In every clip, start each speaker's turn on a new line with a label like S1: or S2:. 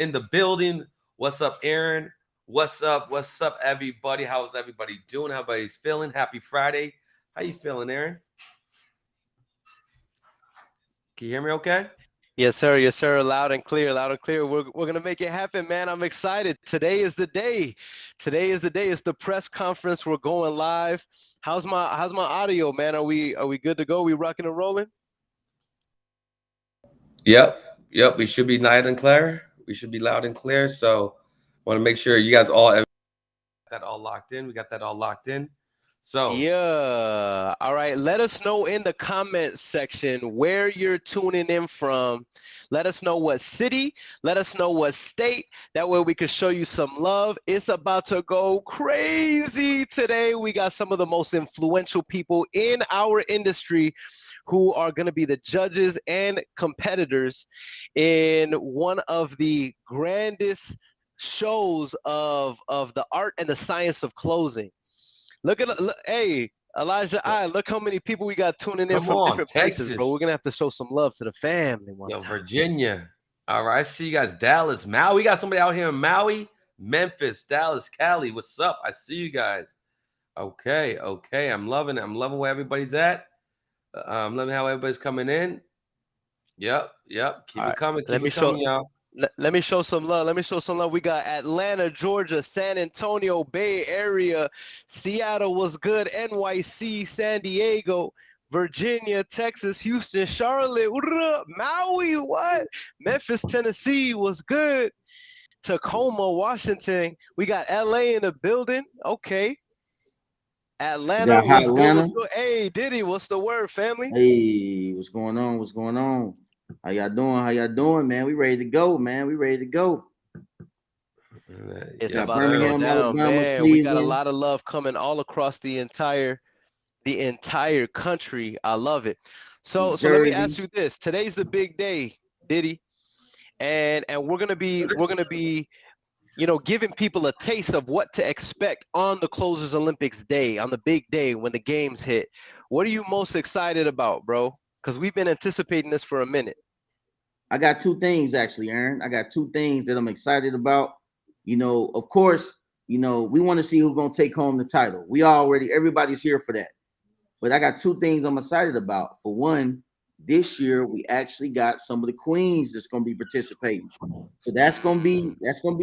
S1: in the building. What's up, Aaron? What's up? What's up, everybody? How's everybody doing? How everybody's feeling? Happy Friday. How you feeling, Aaron? Can you hear me okay?
S2: Yes, sir. Yes, sir. Loud and clear. Loud and clear. We're gonna make it happen, man. I'm excited. Today is the day. Today is the day. It's the press conference. We're going live. How's my audio, man? Are we good to go? We rocking and rolling?
S1: Yep. We should be loud and clear. We should be loud and clear. So, want to make sure you guys all got that all locked in. We got that all locked in. So,
S2: Yeah. All right. Let us know in the comment section where you're tuning in from. Let us know what city. Let us know what state. That way we can show you some love. It's about to go crazy today. We got some of the most influential people in our industry who are going to be the judges and competitors in one of the grandest shows of the art and the science of closing. Hey, Elijah, look how many people we got tuning in
S1: come
S2: from
S1: on,
S2: different places, bro. We're
S1: Texas.
S2: gonna have to show some love to the family one
S1: Yo,
S2: time.
S1: Virginia. All right. I see you guys. Dallas, Maui. We got somebody out here in Maui, Memphis, Dallas, Cali. What's up? I see you guys. Okay. I'm loving it. I'm loving where everybody's at. I'm loving how everybody's coming in. Yep.
S2: All
S1: Keep it
S2: right,
S1: coming.
S2: let
S1: Keep
S2: me
S1: it
S2: show.
S1: coming, y'all.
S2: Let me show some love. Let me show some love. We got Atlanta, Georgia, San Antonio, Bay Area, Seattle was good, NYC, San Diego, Virginia, Texas, Houston, Charlotte, Maui, what? Memphis, Tennessee was good. Tacoma, Washington. We got LA in the building. Okay.
S3: We
S2: Atlanta
S3: got Hot
S2: was good.
S3: Atlanta.
S2: Was good. Hey, Diddy, what's the word, family?
S3: Hey, what's going on? What's going on? How y'all doing? How y'all doing, man? We ready to go, man. We ready to go.
S2: It's
S3: We got
S1: Yes,
S2: about to
S1: sir.
S2: go
S3: Birmingham,
S2: down,
S3: Alabama,
S2: man. We got a
S3: Cleveland.
S2: lot of love coming all across the entire country. I love it.
S3: New
S2: So let me
S3: Jersey.
S2: ask you this. Today's the big day, Diddy, and we're gonna be giving people a taste of what to expect on the Closers Olympics day, on the big day when the games hit. What are you most excited about, bro? Because we've been anticipating this for a minute.
S3: I got two things actually, Aaron. I got two things that I'm excited about. Of course, we want to see who's gonna take home the title. Everybody's here for that. But I got two things I'm excited about. For one, this year we actually got some of the queens that's going to be participating. So that's gonna be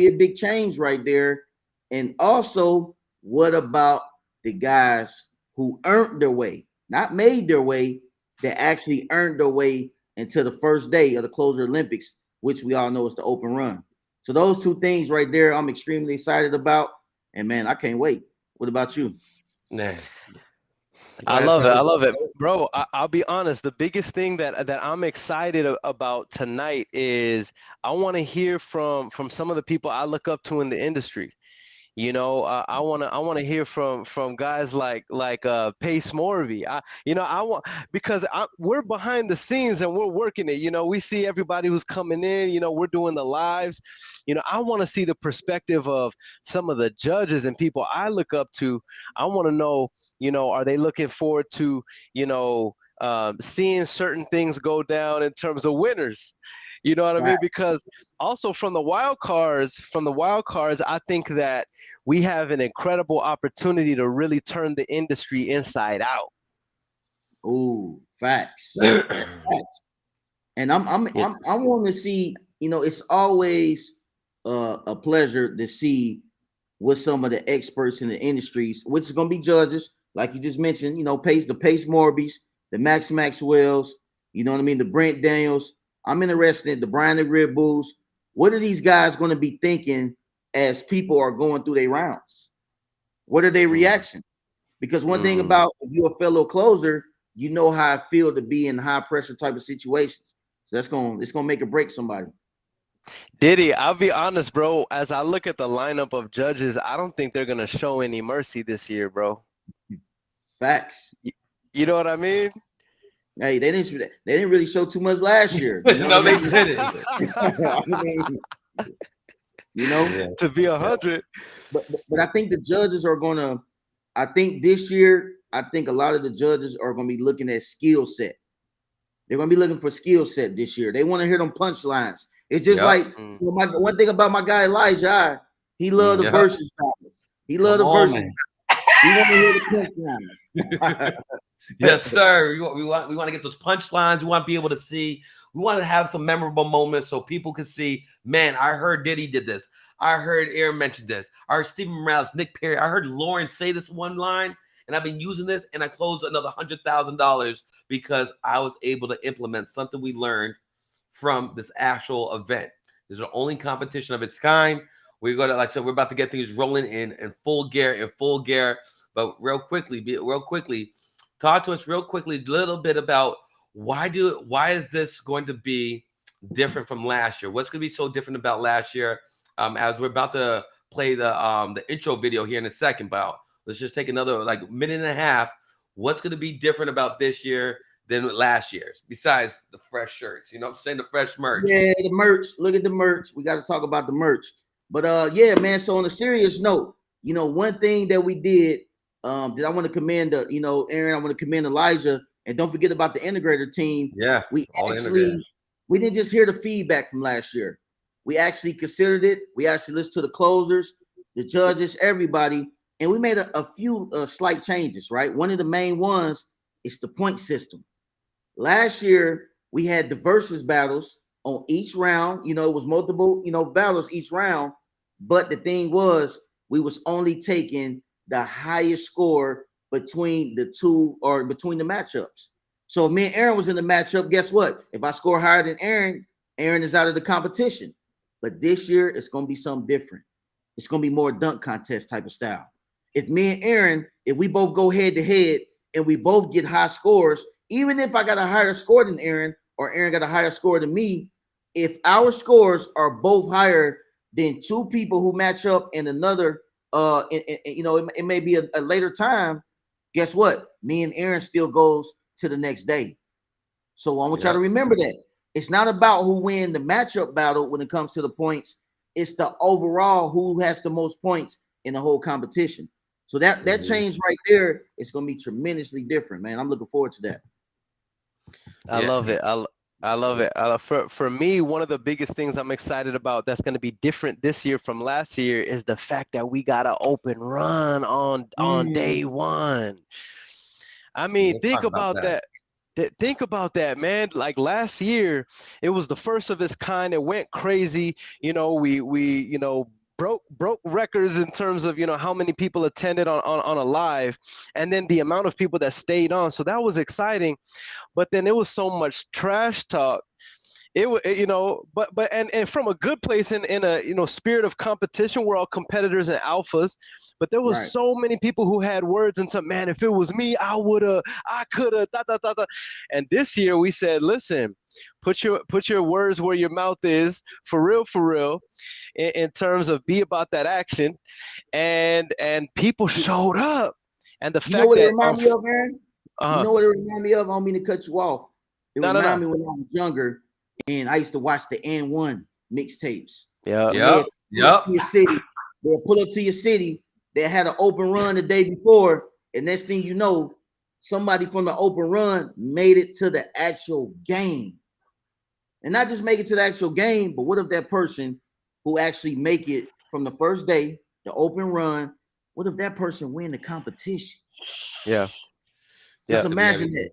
S3: a big change right there. And also, what about the guys who earned their way, not made their way, that actually earned their way into the first day of the Closer Olympics, which we all know is the open run. So those two things right there, I'm extremely excited about. And man, I can't wait. What about you?
S1: Nah. Go
S2: I
S1: ahead,
S2: love it. I
S1: fellas.
S2: love it, bro. I'll be honest. The biggest thing that I'm excited about tonight is I want to hear from some of the people I look up to in the industry. I wanna hear from guys like Pace Morby. I want because we're behind the scenes and we're working it. We see everybody who's coming in. We're doing the lives. I want to see the perspective of some of the judges and people I look up to. I want to know, are they looking forward to, seeing certain things go down in terms of winners? You know what I
S3: Right.
S2: mean? Because also from the wild cards, I think that we have an incredible opportunity to really turn the industry inside out.
S3: Ooh, facts. Facts. And
S2: Yeah.
S3: I want to see. It's always a pleasure to see what some of the experts in the industries, which is going to be judges, like you just mentioned. The Pace Morbys, the Max Maxwells. You know what I mean? The Brent Daniels. I'm interested in the Brian the Red Bulls. What are these guys going to be thinking as people are going through their rounds? What are their
S2: Mm,
S3: reactions? Because one thing
S2: mm.
S3: about if you're a fellow closer, you know how I feel to be in high pressure type of situations. So it's gonna make or break somebody.
S2: Diddy, I'll be honest, bro. As I look at the lineup of judges, I don't think they're gonna show any mercy this year, bro.
S3: Facts.
S2: Y- You know what I mean?
S3: Hey, they didn't really show too much last year. You know what I
S1: No, they
S3: mean?
S1: didn't.
S3: I mean, you know,
S1: Yeah.
S2: To be a
S1: Yeah.
S2: hundred.
S3: but I think the judges are gonna. I think this year, I think a lot of the judges are gonna be looking at skill set. They're gonna be looking for skill set this year. They want to hear them punchlines. It's just
S1: Yep.
S3: like my one thing about my guy Elijah, he loved the
S1: Yep.
S3: verses battles. He loved
S1: Come
S3: the
S1: on,
S3: verses.
S1: man.
S3: He want to hear the punchline.
S1: Yes, sir. We want to get those punchlines. We want to be able to see. We want to have some memorable moments so people can see. Man, I heard Diddy did this. I heard Aaron mention this. I heard Stephen Morales, Nick Perry. I heard Lauren say this one line, and I've been using this, and I closed another $100,000 because I was able to implement something we learned from this actual event. This is the only competition of its kind. We're gonna, like I said, we're about to get things rolling in full gear, But real quickly, talk to us real quickly a little bit about why is this going to be different from last year? What's going to be so different about last year? As we're about to play the intro video here in a second, but let's just take another like minute and a half. What's going to be different about this year than last year's? Besides the fresh shirts, you know what I'm saying, the fresh merch.
S3: Yeah, the merch. Look at the merch. We got to talk about the merch. But yeah, man. So on a serious note, you know, one thing that we did, that I want to commend Aaron, I want to commend Elijah, and don't forget about the integrator team.
S1: Yeah,
S3: we didn't just hear the feedback from last year. We actually considered it. We actually listened to the closers, the judges, everybody, and we made a few slight changes, right? One of the main ones is the point system. Last year, we had the versus battles on each round. You know, it was multiple, battles each round. But the thing was, we was only taking the highest score between the two or between the matchups. So if me and Aaron was in the matchup, guess what? If I score higher than Aaron, Aaron is out of the competition. But this year, it's going to be something different. It's going to be more dunk contest type of style. If me and Aaron, if we both go head to head and we both get high scores, even if I got a higher score than Aaron or Aaron got a higher score than me, if our scores are both higher than two people who match up in another, it may be a later time, guess what? Me and Aaron still goes to the next day. So I want y'all to remember that. It's not about who win the matchup battle when it comes to the points. It's the overall who has the most points in the whole competition. So that change right there is going to be tremendously different, man. I'm looking forward to that.
S2: I love it. I love it. For me, one of the biggest things I'm excited about that's going to be different this year from last year is the fact that we got an open run on day one. I mean, think about that. Think about that, man. Like last year, it was the first of its kind. It went crazy. You know, we broke records in terms of how many people attended on a live, and then the amount of people that stayed on. So that was exciting. But then it was so much trash talk. But from a good place in a spirit of competition, we're all competitors and alphas. But there was so many people who had words into, man, if it was me, I coulda, da, da, da, da. And this year we said, listen, put your words where your mouth is, for real, in terms of be about that action. And people showed up. And the fact that
S3: it reminded me of, Aaron? You know what it reminded me of? I don't mean to cut you off. It reminded me when I was younger and I used to watch the N1 mixtapes.
S1: Yep.
S3: They'll pull up to your city. They had an open run the day before, and next thing you know, somebody from the open run made it to the actual game. And not just make it to the actual game, but what if that person who actually make it from the first day, the open run, what if that person win the competition? Just imagine that.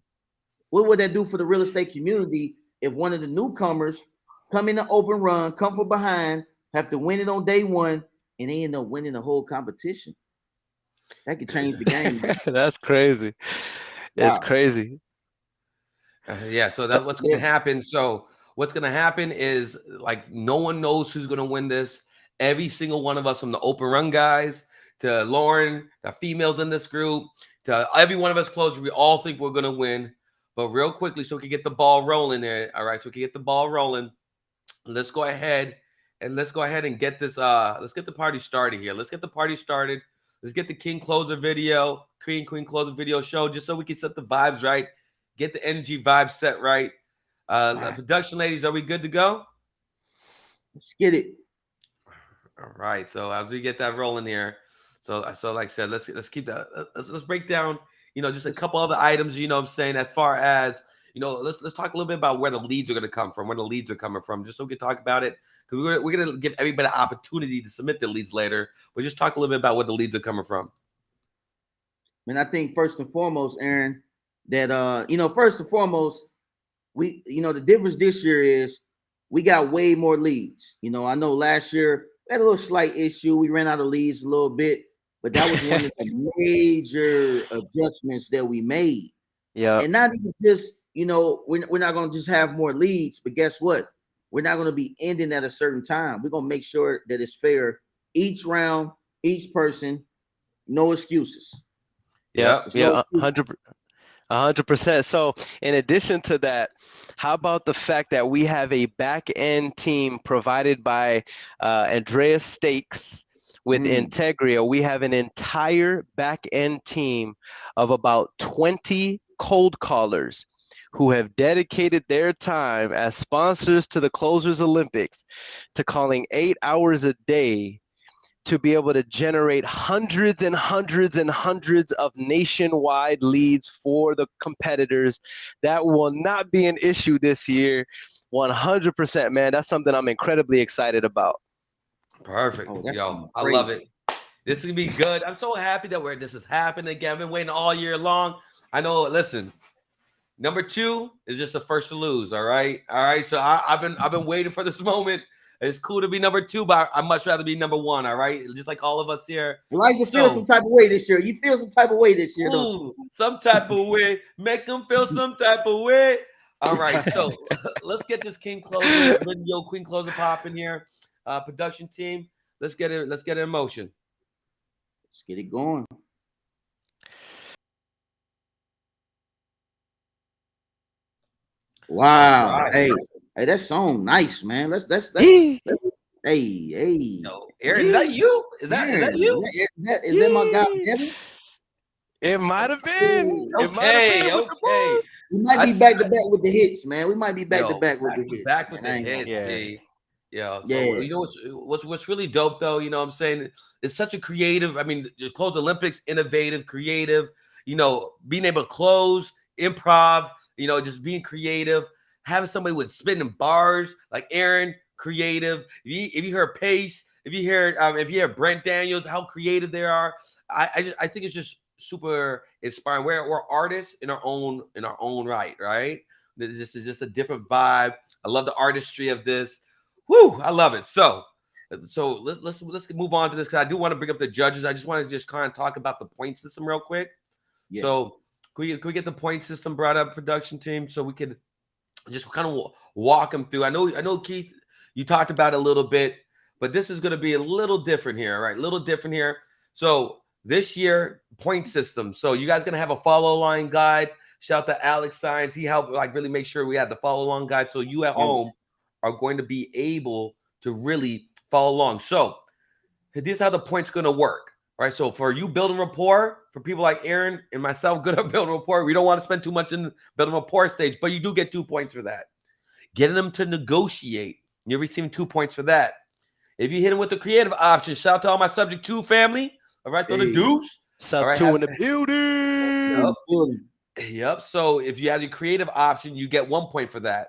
S3: What would that do for the real estate community if one of the newcomers come in the open run, come from behind, have to win it on day one, and they end up winning the whole competition? That could change the game.
S2: That's crazy. Wow. It's crazy.
S1: So that's what's going to happen. So what's going to happen is, like, no one knows who's going to win this. Every single one of us, from the open run guys to Lauren, the females in this group, to every one of us closer, we all think we're going to win. But real quickly, so we can get the ball rolling there. All right, so we can get the ball rolling. Let's go ahead and get this. Let's get the party started here. Let's get the party started. Let's get the King Closer video, Queen Closer video show, just so we can set the vibes right, get the energy vibe set right. Production ladies, are we good to go?
S3: Let's get it.
S1: All right. So as we get that rolling here, so like I said, let's keep that. Let's break down, just a couple other items. You know what I'm saying, as far as let's talk a little bit about where the leads are going to come from, where the leads are coming from, just so we can talk about it. Because we're going to give everybody an opportunity to submit the leads later. But just talk a little bit about where the leads are coming from.
S3: And I think first and foremost, Aaron, that first and foremost, we, the difference this year is we got way more leads. I know last year we had a little slight issue. We ran out of leads a little bit, but that was one of the major adjustments that we made.
S2: Yeah.
S3: And not even just, we're not going to just have more leads, but guess what? We're not going to be ending at a certain time. We're going to make sure that it's fair each round, each person, no excuses.
S2: Yeah, 100%. So in addition to that, how about the fact that we have a back end team provided by Andreas Stakes with Integria? We have an entire back end team of about 20 cold callers who have dedicated their time as sponsors to the Closers Olympics to calling 8 hours a day to be able to generate hundreds and hundreds and hundreds of nationwide leads for the competitors. That will not be an issue this year. 100%, man. That's something I'm incredibly excited about.
S1: Perfect. Yo, I love it. This is going to be good. I'm so happy that this is happening again. I've been waiting all year long. I know, listen, number 2 is just the first to lose, all right? All right, so I've been waiting for this moment. It's cool to be number 2, but I'd much rather be number 1, all right? Just like all of us here.
S3: Elijah feel some type of way this year. You feel some type of way this year, don't you?
S1: Some type of way. Make them feel some type of way. All right, so let's get this King Closer, Video Queen Closer popping here. Production team, let's get it in motion.
S3: Let's get it going. Wow. Right. Hey, that song nice, man. Let's hey.
S1: Yo, Aaron, is that you? Is that you?
S3: Is that my guy, Devin?
S2: It might have been.
S1: Okay.
S3: We might be back to back with the hits, man. We might be back to back with the hits.
S1: Back with the hits, yeah. So you know what's really dope though, you know what I'm saying? It's such a creative, I mean, the Close Olympics, innovative, creative, being able to close, improv, just being creative, having somebody with spinning bars like Aaron, creative. If you hear Pace, if you hear Brent Daniels, how creative they are, I think it's just super inspiring. We're artists in our own right? This is just a different vibe. I love the artistry of this. Whoo, I love it. So let's move on to this because I do want to bring up the judges. I just want to just kind of talk about the point system real quick. Yeah. So can we get the point system brought up, production team, so we could just kind of walk them through? I know Keith, you talked about it a little bit, but this is going to be a little different here, right? A little different here. So this year, point system. So you guys going to have a follow line guide. Shout out to Alex Science. He helped really make sure we had the follow along guide. So you at home are going to be able to really follow along. So this is how the point's going to work, right? So for you building rapport, for people like Aaron and myself, good at building rapport, we don't want to spend too much in the building rapport stage, but you do get 2 points for that. Getting them to negotiate, you're receiving 2 points for that. If you hit them with the creative option, shout out to all my subject 2 family. All right, throw the deuce.
S2: Sub 2 in the building.
S1: Yep. So if you have your creative option, you get 1 point for that.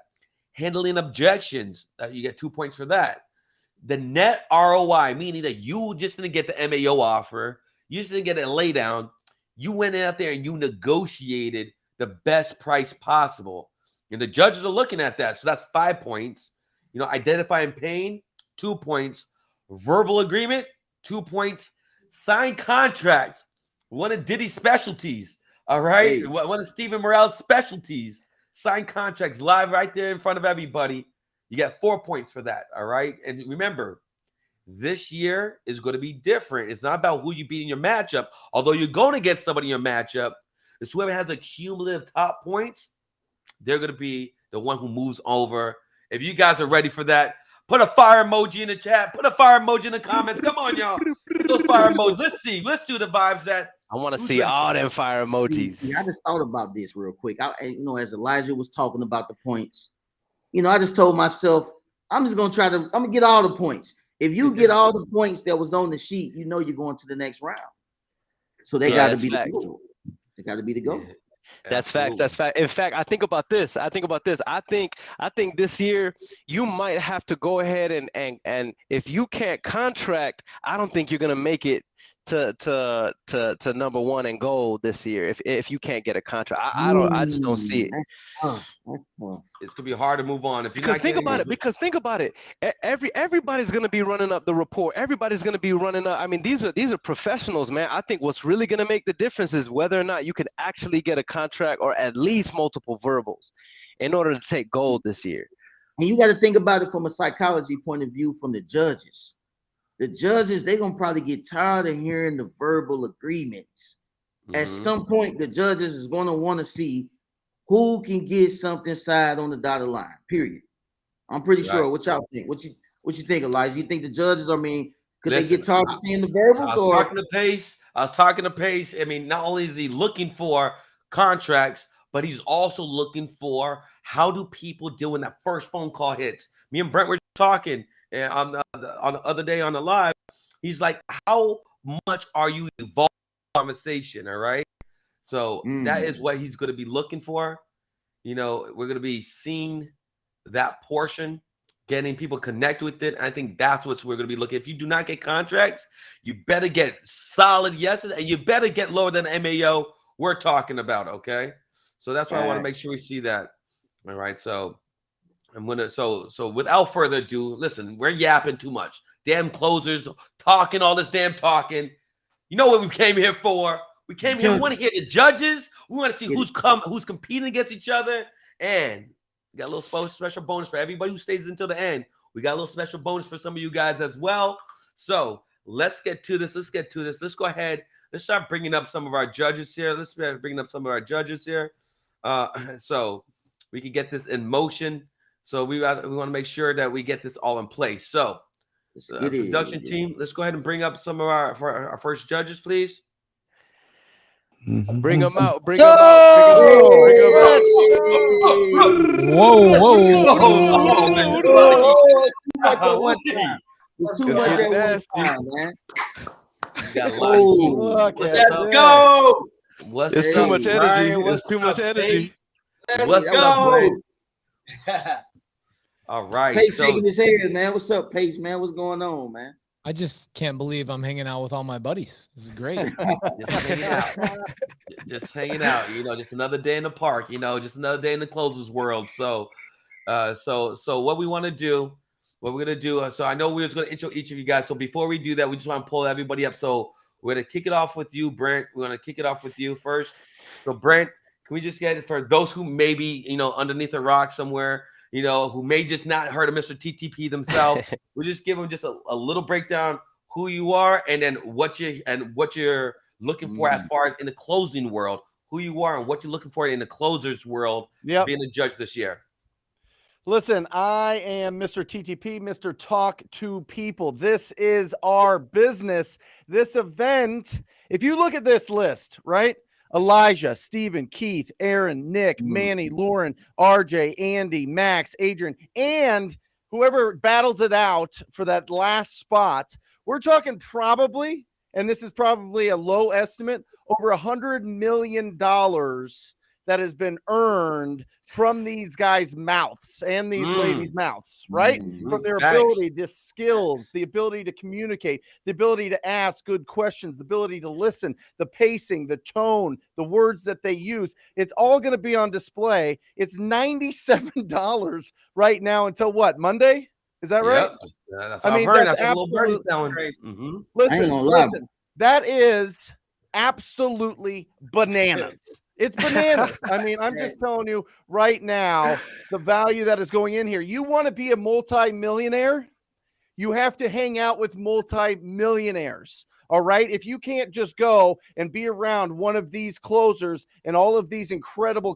S1: Handling objections, you get 2 points for that. The net ROI, meaning that you just didn't get the MAO offer, you just didn't get a lay down. You went out there and you negotiated the best price possible. And the judges are looking at that. So that's 5 points. Identifying pain, 2 points. Verbal agreement, 2 points. Signed contracts, one of Diddy's specialties. All right. Hey. One of Stephen Morale's specialties. Signed contracts live right there in front of everybody. You get 4 points for that. All right. And remember, this year is going to be different. It's not about who you beat in your matchup, although you're going to get somebody in your matchup. It's whoever has the cumulative top points. They're going to be the one who moves over. If you guys are ready for that, put a fire emoji in the chat. Put a fire emoji in the comments. Come on, y'all. Put those fire emojis. Let's see the vibes that.
S2: I want to see all them fire emojis.
S3: See, I just thought about this real quick. As Elijah was talking about the points, I just told myself, I'm going to get all the points. If you get all the points that was on the sheet, you're going to the next round. So they got to be the goal. They got to be the goal.
S2: That's facts.
S1: Absolutely.
S2: That's fact. In fact, I think about this. I think this year you might have to go ahead and if you can't contract, I don't think you're gonna make it to number one in gold this year. If you can't get a contract, I just don't see it.
S3: That's tough. That's tough.
S1: It's gonna be hard to move on if you're
S2: Because
S1: not
S2: think
S1: getting
S2: about it. Because think about it. Everybody's gonna be running up the report. Everybody's gonna be running up. I mean, these are professionals, man. I think what's really gonna make the difference is whether or not you can actually get a contract or at least multiple verbals in order to take gold this year.
S3: And you got to think about it from a psychology point of view from the judges. The judges, they're gonna probably get tired of hearing the verbal agreements. At some point, the judges is gonna want to see who can get something signed on the dotted line. Period. I'm pretty sure. What y'all think? What you think, Elijah? You think the judges? I mean, could they get tired of seeing the verbals?
S1: I was talking to Pace. I mean, not only is he looking for contracts, but he's also looking for how do people deal when that first phone call hits. Me and Brent were talking and on the other day on the live. He's like, how much are you involved in the conversation? All right. So that is what he's going to be looking for. You know, we're going to be seeing that portion, getting people connect with it. I think that's what we're going to be looking. If you do not get contracts, you better get solid yeses, and you better get lower than the MAO we're talking about. Okay. So that's why I want to make sure we see that. All right. So I'm gonna so without further ado, listen, we're yapping too much. Damn closers talking all this damn talking. You know what we came here for? We came here. We want to hear the judges. We want to see who's competing against each other, and we got a little special bonus for everybody who stays until the end. We got a little special bonus for some of you guys as well. So let's get to this. Let's go ahead. Let's start bringing up some of our judges here. So we can get this in motion. So we want to make sure that we get this all in place. So production team, let's go ahead and bring up some of our first judges, please.
S2: Bring them out.
S4: Whoa!
S3: It's too much at one time, man.
S4: Let's go.
S2: It's too much energy. It's too much energy.
S1: Let's go. All right.
S3: Pace shaking his head, man. What's up, Pace, man? What's going on, man?
S4: I just can't believe I'm hanging out with all my buddies. This is great.
S1: Just hanging out. You know, just another day in the park. You know, just another day in the closers world. So what we want to do, what we're gonna do. So I know we're just gonna intro each of you guys. So before we do that, we just want to pull everybody up. So we're gonna kick it off with you, Brent. We're gonna kick it off with you first. So Brent, can we just get it for those who may be, you know, underneath a rock somewhere, you know, who may just not heard of Mr. TTP themselves? We'll just give them just a little breakdown who you are, and then what you're looking for as far as in the closing world, who you are and what you're looking for in the closers world, being a judge this year.
S5: Listen, I am Mr. TTP, Mr. Talk to People. This is our business. This event, if you look at this list, right? Elijah, Stephen, Keith, Aaron, Nick, Manny, Lauren, RJ, Andy, Max, Adrian, and whoever battles it out for that last spot, we're talking probably, and this is probably a low estimate, over $100 million that has been earned from these guys' mouths and these ladies' mouths, right? From their ability, the skills, the ability to communicate, the ability to ask good questions, the ability to listen, the pacing, the tone, the words that they use. It's all going to be on display. It's $97 right now until what, Monday? Is that right?
S1: That's I mean, that's absolutely crazy.
S5: Listen, that is absolutely bananas. It's bananas. I mean, I'm just telling you right now, the value that is going in here. You want to be a multi-millionaire? You have to hang out with multi-millionaires. All right. If you can't just go and be around one of these closers and all of these incredible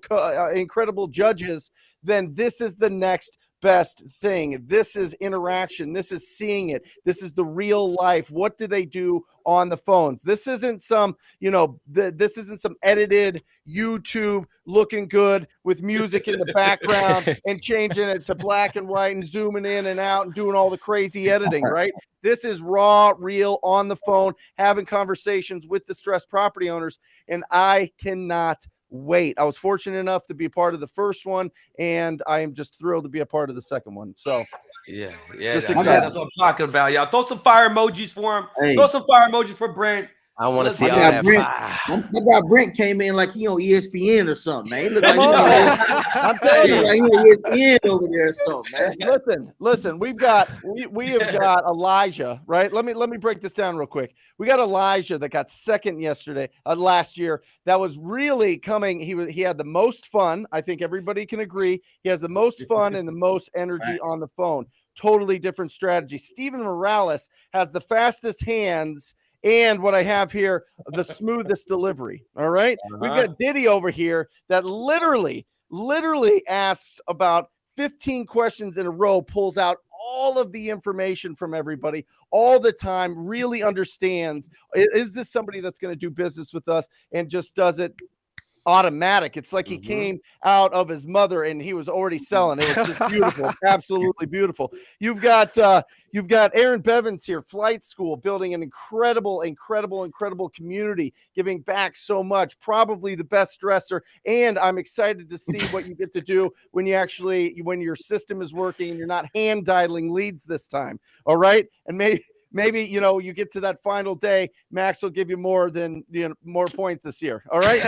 S5: judges, then this is the next best thing. This is interaction. This is seeing it. This is the real life. What do they do on the phones? This isn't some, this isn't some edited YouTube looking good with music in the background and changing it to black and white and zooming in and out and doing all the crazy editing, right? This is raw, real, on the phone, having conversations with distressed property owners. And I cannot wait. I was fortunate enough to be a part of the first one, and I am just thrilled to be a part of the second one. So
S1: Yeah,
S5: Just
S1: that's
S5: excited.
S1: what I'm talking about, y'all. Throw some fire emojis for him.
S3: Hey.
S1: Throw some fire emojis for Brent.
S2: I want to
S1: Let's
S2: see
S1: get
S2: all
S3: got
S2: that
S3: Brent.
S2: fire.
S3: That guy Brent came in like he on ESPN or something, man. He looked like
S5: Come
S3: he
S5: on. I'm telling
S3: he
S5: you.
S3: like he on ESPN over there or something, man.
S5: Listen. We have got Elijah, right? Let me break this down real quick. We got Elijah that got second yesterday, last year. That was really coming. He had the most fun. I think everybody can agree. He has the most fun and the most energy on the phone. Totally different strategy. Steven Morales has the fastest hands. And what I have here, the smoothest delivery. All right. We've got Diddy over here that literally asks about 15 questions in a row, pulls out all of the information from everybody all the time, really understands, is this somebody that's going to do business with us, and just does it automatic. It's like he came out of his mother and he was already selling. It was just beautiful. Absolutely beautiful. You've got Aaron Bevins here, Flight School, building an incredible community, giving back so much, probably the best dresser. And I'm excited to see what you get to do when when your system is working and you're not hand dialing leads this time. All right. And maybe you get to that final day, Max will give you more points this year. All right.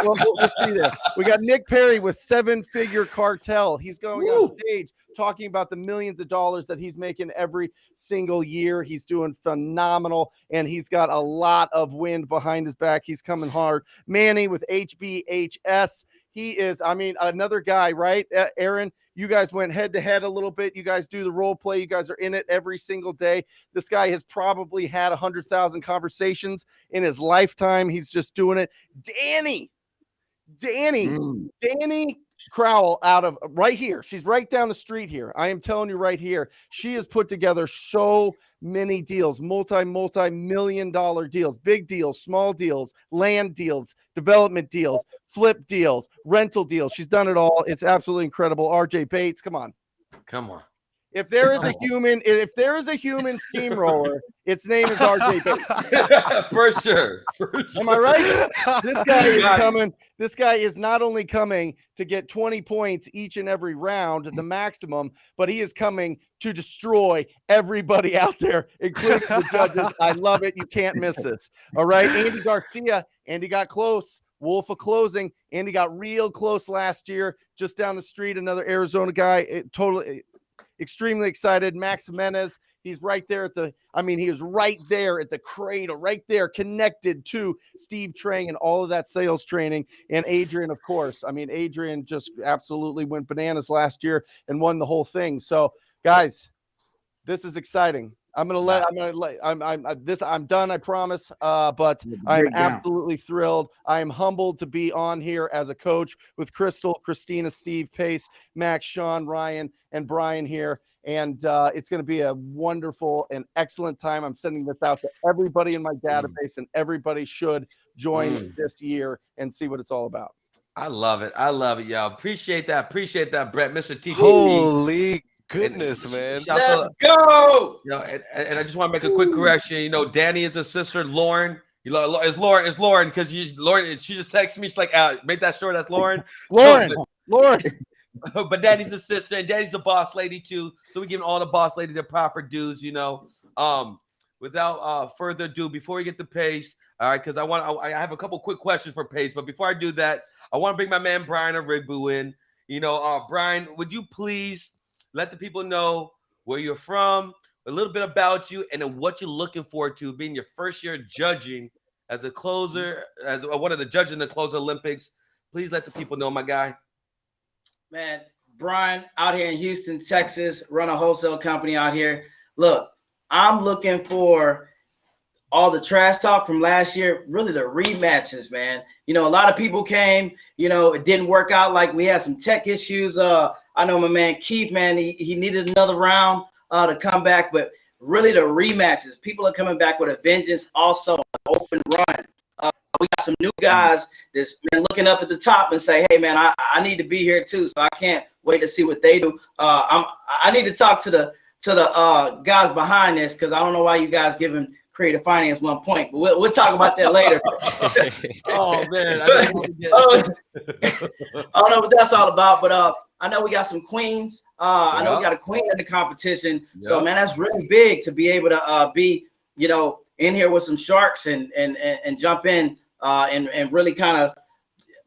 S5: We'll see there. We got Nick Perry with 7-figure cartel. He's going on stage talking about the millions of dollars that he's making every single year. He's doing phenomenal, and he's got a lot of wind behind his back. He's coming hard. Manny with HBHS. He is, another guy, right? Aaron, you guys went head to head a little bit. You guys do the role play. You guys are in it every single day. This guy has probably had 100,000 conversations in his lifetime. He's just doing it. Danny Crowell out of right here. She's right down the street here. I am telling you right here. She has put together so many deals, multi-million-dollar deals, big deals, small deals, land deals, development deals, flip deals, rental deals. She's done it all. It's absolutely incredible. RJ Bates, come on. If there is a human steamroller, its name is RJ Bates.
S1: For sure.
S5: Am I right? This guy is coming. This guy is not only coming to get 20 points each and every round, the maximum, but he is coming to destroy everybody out there, including the judges. I love it. You can't miss this. All right. Andy Garcia. Andy got close. Wolf of Closing. Andy got real close last year. Just down the street, another Arizona guy. Extremely excited. Max Jimenez, he's right there he is right there at the cradle, right there, connected to Steve Trang and all of that sales training. And Adrian, of course. Adrian just absolutely went bananas last year and won the whole thing. So, guys, this is exciting. I'm done, I promise. But I'm absolutely thrilled. I am humbled to be on here as a coach with Crystal, Christina, Steve, Pace, Max, Sean, Ryan, and Brian here. And it's going to be a wonderful and excellent time. I'm sending this out to everybody in my database, and everybody should join this year and see what it's all about.
S1: I love it, y'all. Appreciate that, Brett, Mr. TTP.
S2: Holy goodness, man.
S3: Let's go.
S1: And I just want to make a quick correction. Danny is a sister, Lauren. It's Lauren because Lauren. She just texted me. She's like, make that sure that's Lauren.
S5: Lauren.
S1: But Danny's a sister, and Danny's a boss lady too. So we're giving all the boss lady their proper dues. Without further ado, before we get to Pace, all right, because I have a couple quick questions for Pace. But before I do that, I want to bring my man Brian Arigbu in. Brian, would you please let the people know where you're from, a little bit about you, and then what you're looking forward to being your first year judging as a closer, as one of the judges in the Closer Olympics. Please let the people know, my guy.
S6: Man, Brian out here in Houston, Texas, run a wholesale company out here. Look, I'm looking for all the trash talk from last year, really the rematches, man. A lot of people came, it didn't work out. Like we had some tech issues. I know my man Keith, man, he needed another round to come back, but really the rematches. People are coming back with a vengeance. Also, an open run. We got some new guys that's been looking up at the top and say, hey, man, I need to be here too. So I can't wait to see what they do. I need to talk to the guys behind this because I don't know why you guys giving creative finance 1 point, but we'll talk about that later.
S1: Oh man, I
S6: don't know what that's all about, but I know we got some queens. I know we got a queen in the competition. So man, that's really big to be able to be, you know, in here with some sharks and jump in and really kind of,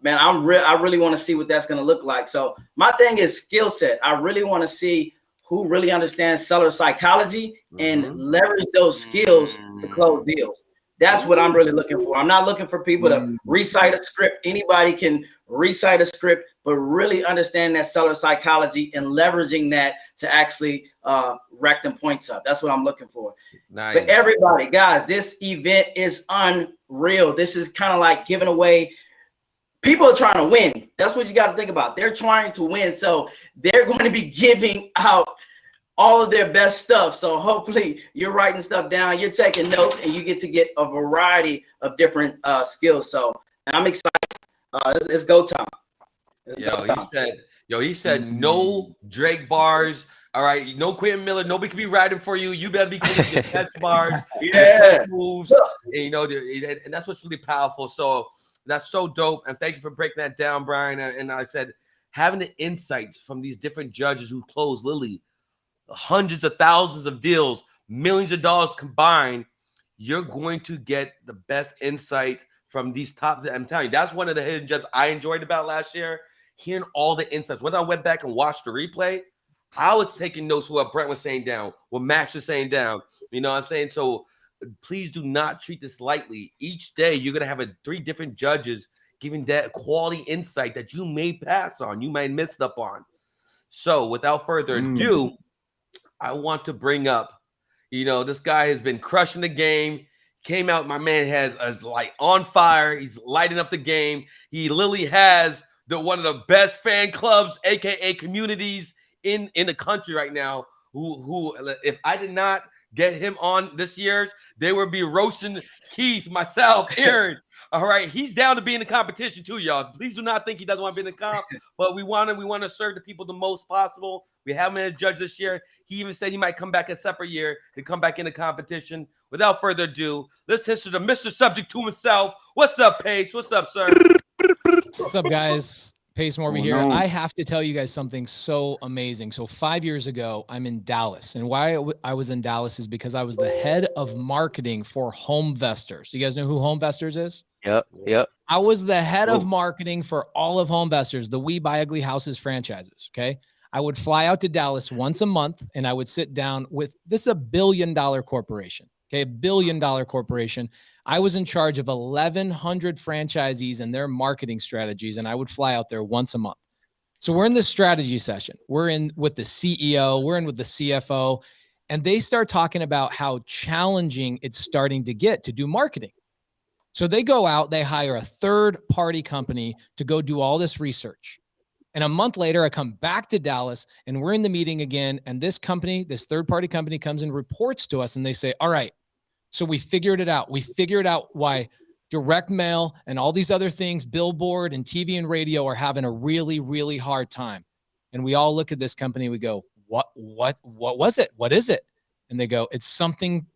S6: man, I really want to see what that's going to look like. So my thing is skill set. I really want to see who really understands seller psychology and leverage those skills to close deals. That's what I'm really looking for. I'm not looking for people to recite a script. Anybody can recite a script, but really understand that seller psychology and leveraging that to actually rack them points up. That's what I'm looking for.
S1: Nice.
S6: But everybody, guys, this event is unreal. This is kind of like giving away. People are trying to win. That's what you got to think about. They're trying to win. So they're going to be giving out all of their best stuff. So hopefully you're writing stuff down, you're taking notes, and you get to get a variety of different skills. So I'm excited. It's go time.
S1: He said no Drake bars. All right, no Quentin Miller. Nobody can be writing for you. You better be coming your best bars, best moves, and, you know, and that's what's really powerful. So that's so dope. And thank you for breaking that down, Brian. And I said, having the insights from these different judges who closed Lily, hundreds of thousands of deals, millions of dollars combined, you're going to get the best insight from these top. I'm telling you, that's one of the hidden gems I enjoyed about last year, hearing all the insights. When I went back and watched the replay, I was taking notes what Brent was saying down, what Max was saying down. You know what I'm saying? So please do not treat this lightly. Each day, you're going to have 3 different judges giving that quality insight that you may pass on, you might miss up on. So without further ado, I want to bring up, you know, this guy has been crushing the game. Came out, my man is like on fire. He's lighting up the game. He literally has one of the best fan clubs, aka communities in the country right now. Who if I did not get him on this year's, they would be roasting Keith, myself, Aaron. All right, he's down to be in the competition too, y'all. Please do not think he doesn't want to be in the comp, but we want to serve the people the most possible. We have him as a judge this year. He even said he might come back a separate year to come back in the competition. Without further ado, let's listen to Mr. Subject to himself. What's up, Pace? What's up, sir?
S4: What's up, guys? Pace Morby here. I have to tell you guys something so amazing. So 5 years ago, I'm in Dallas. And why I was in Dallas is because I was the head of marketing for Homevestors. You guys know who Homevestors is?
S2: Yep.
S4: I was the head of marketing for all of Homevestors, the We Buy Ugly Houses franchises, okay? I would fly out to Dallas once a month, and I would sit down with, this is a $1 billion corporation, okay? $1 billion corporation. I was in charge of 1,100 franchisees and their marketing strategies, and I would fly out there once a month. So we're in this strategy session. We're in with the CEO. We're in with the CFO, and they start talking about how challenging it's starting to get to do marketing. So they go out, they hire a third-party company to go do all this research. And a month later, I come back to Dallas, and we're in the meeting again, and this company, this third-party company comes and reports to us, and they say, all right, so we figured it out. We figured out why direct mail and all these other things, billboard and TV and radio, are having a really, really hard time. And we all look at this company, we go, what was it? What is it? And they go, it's something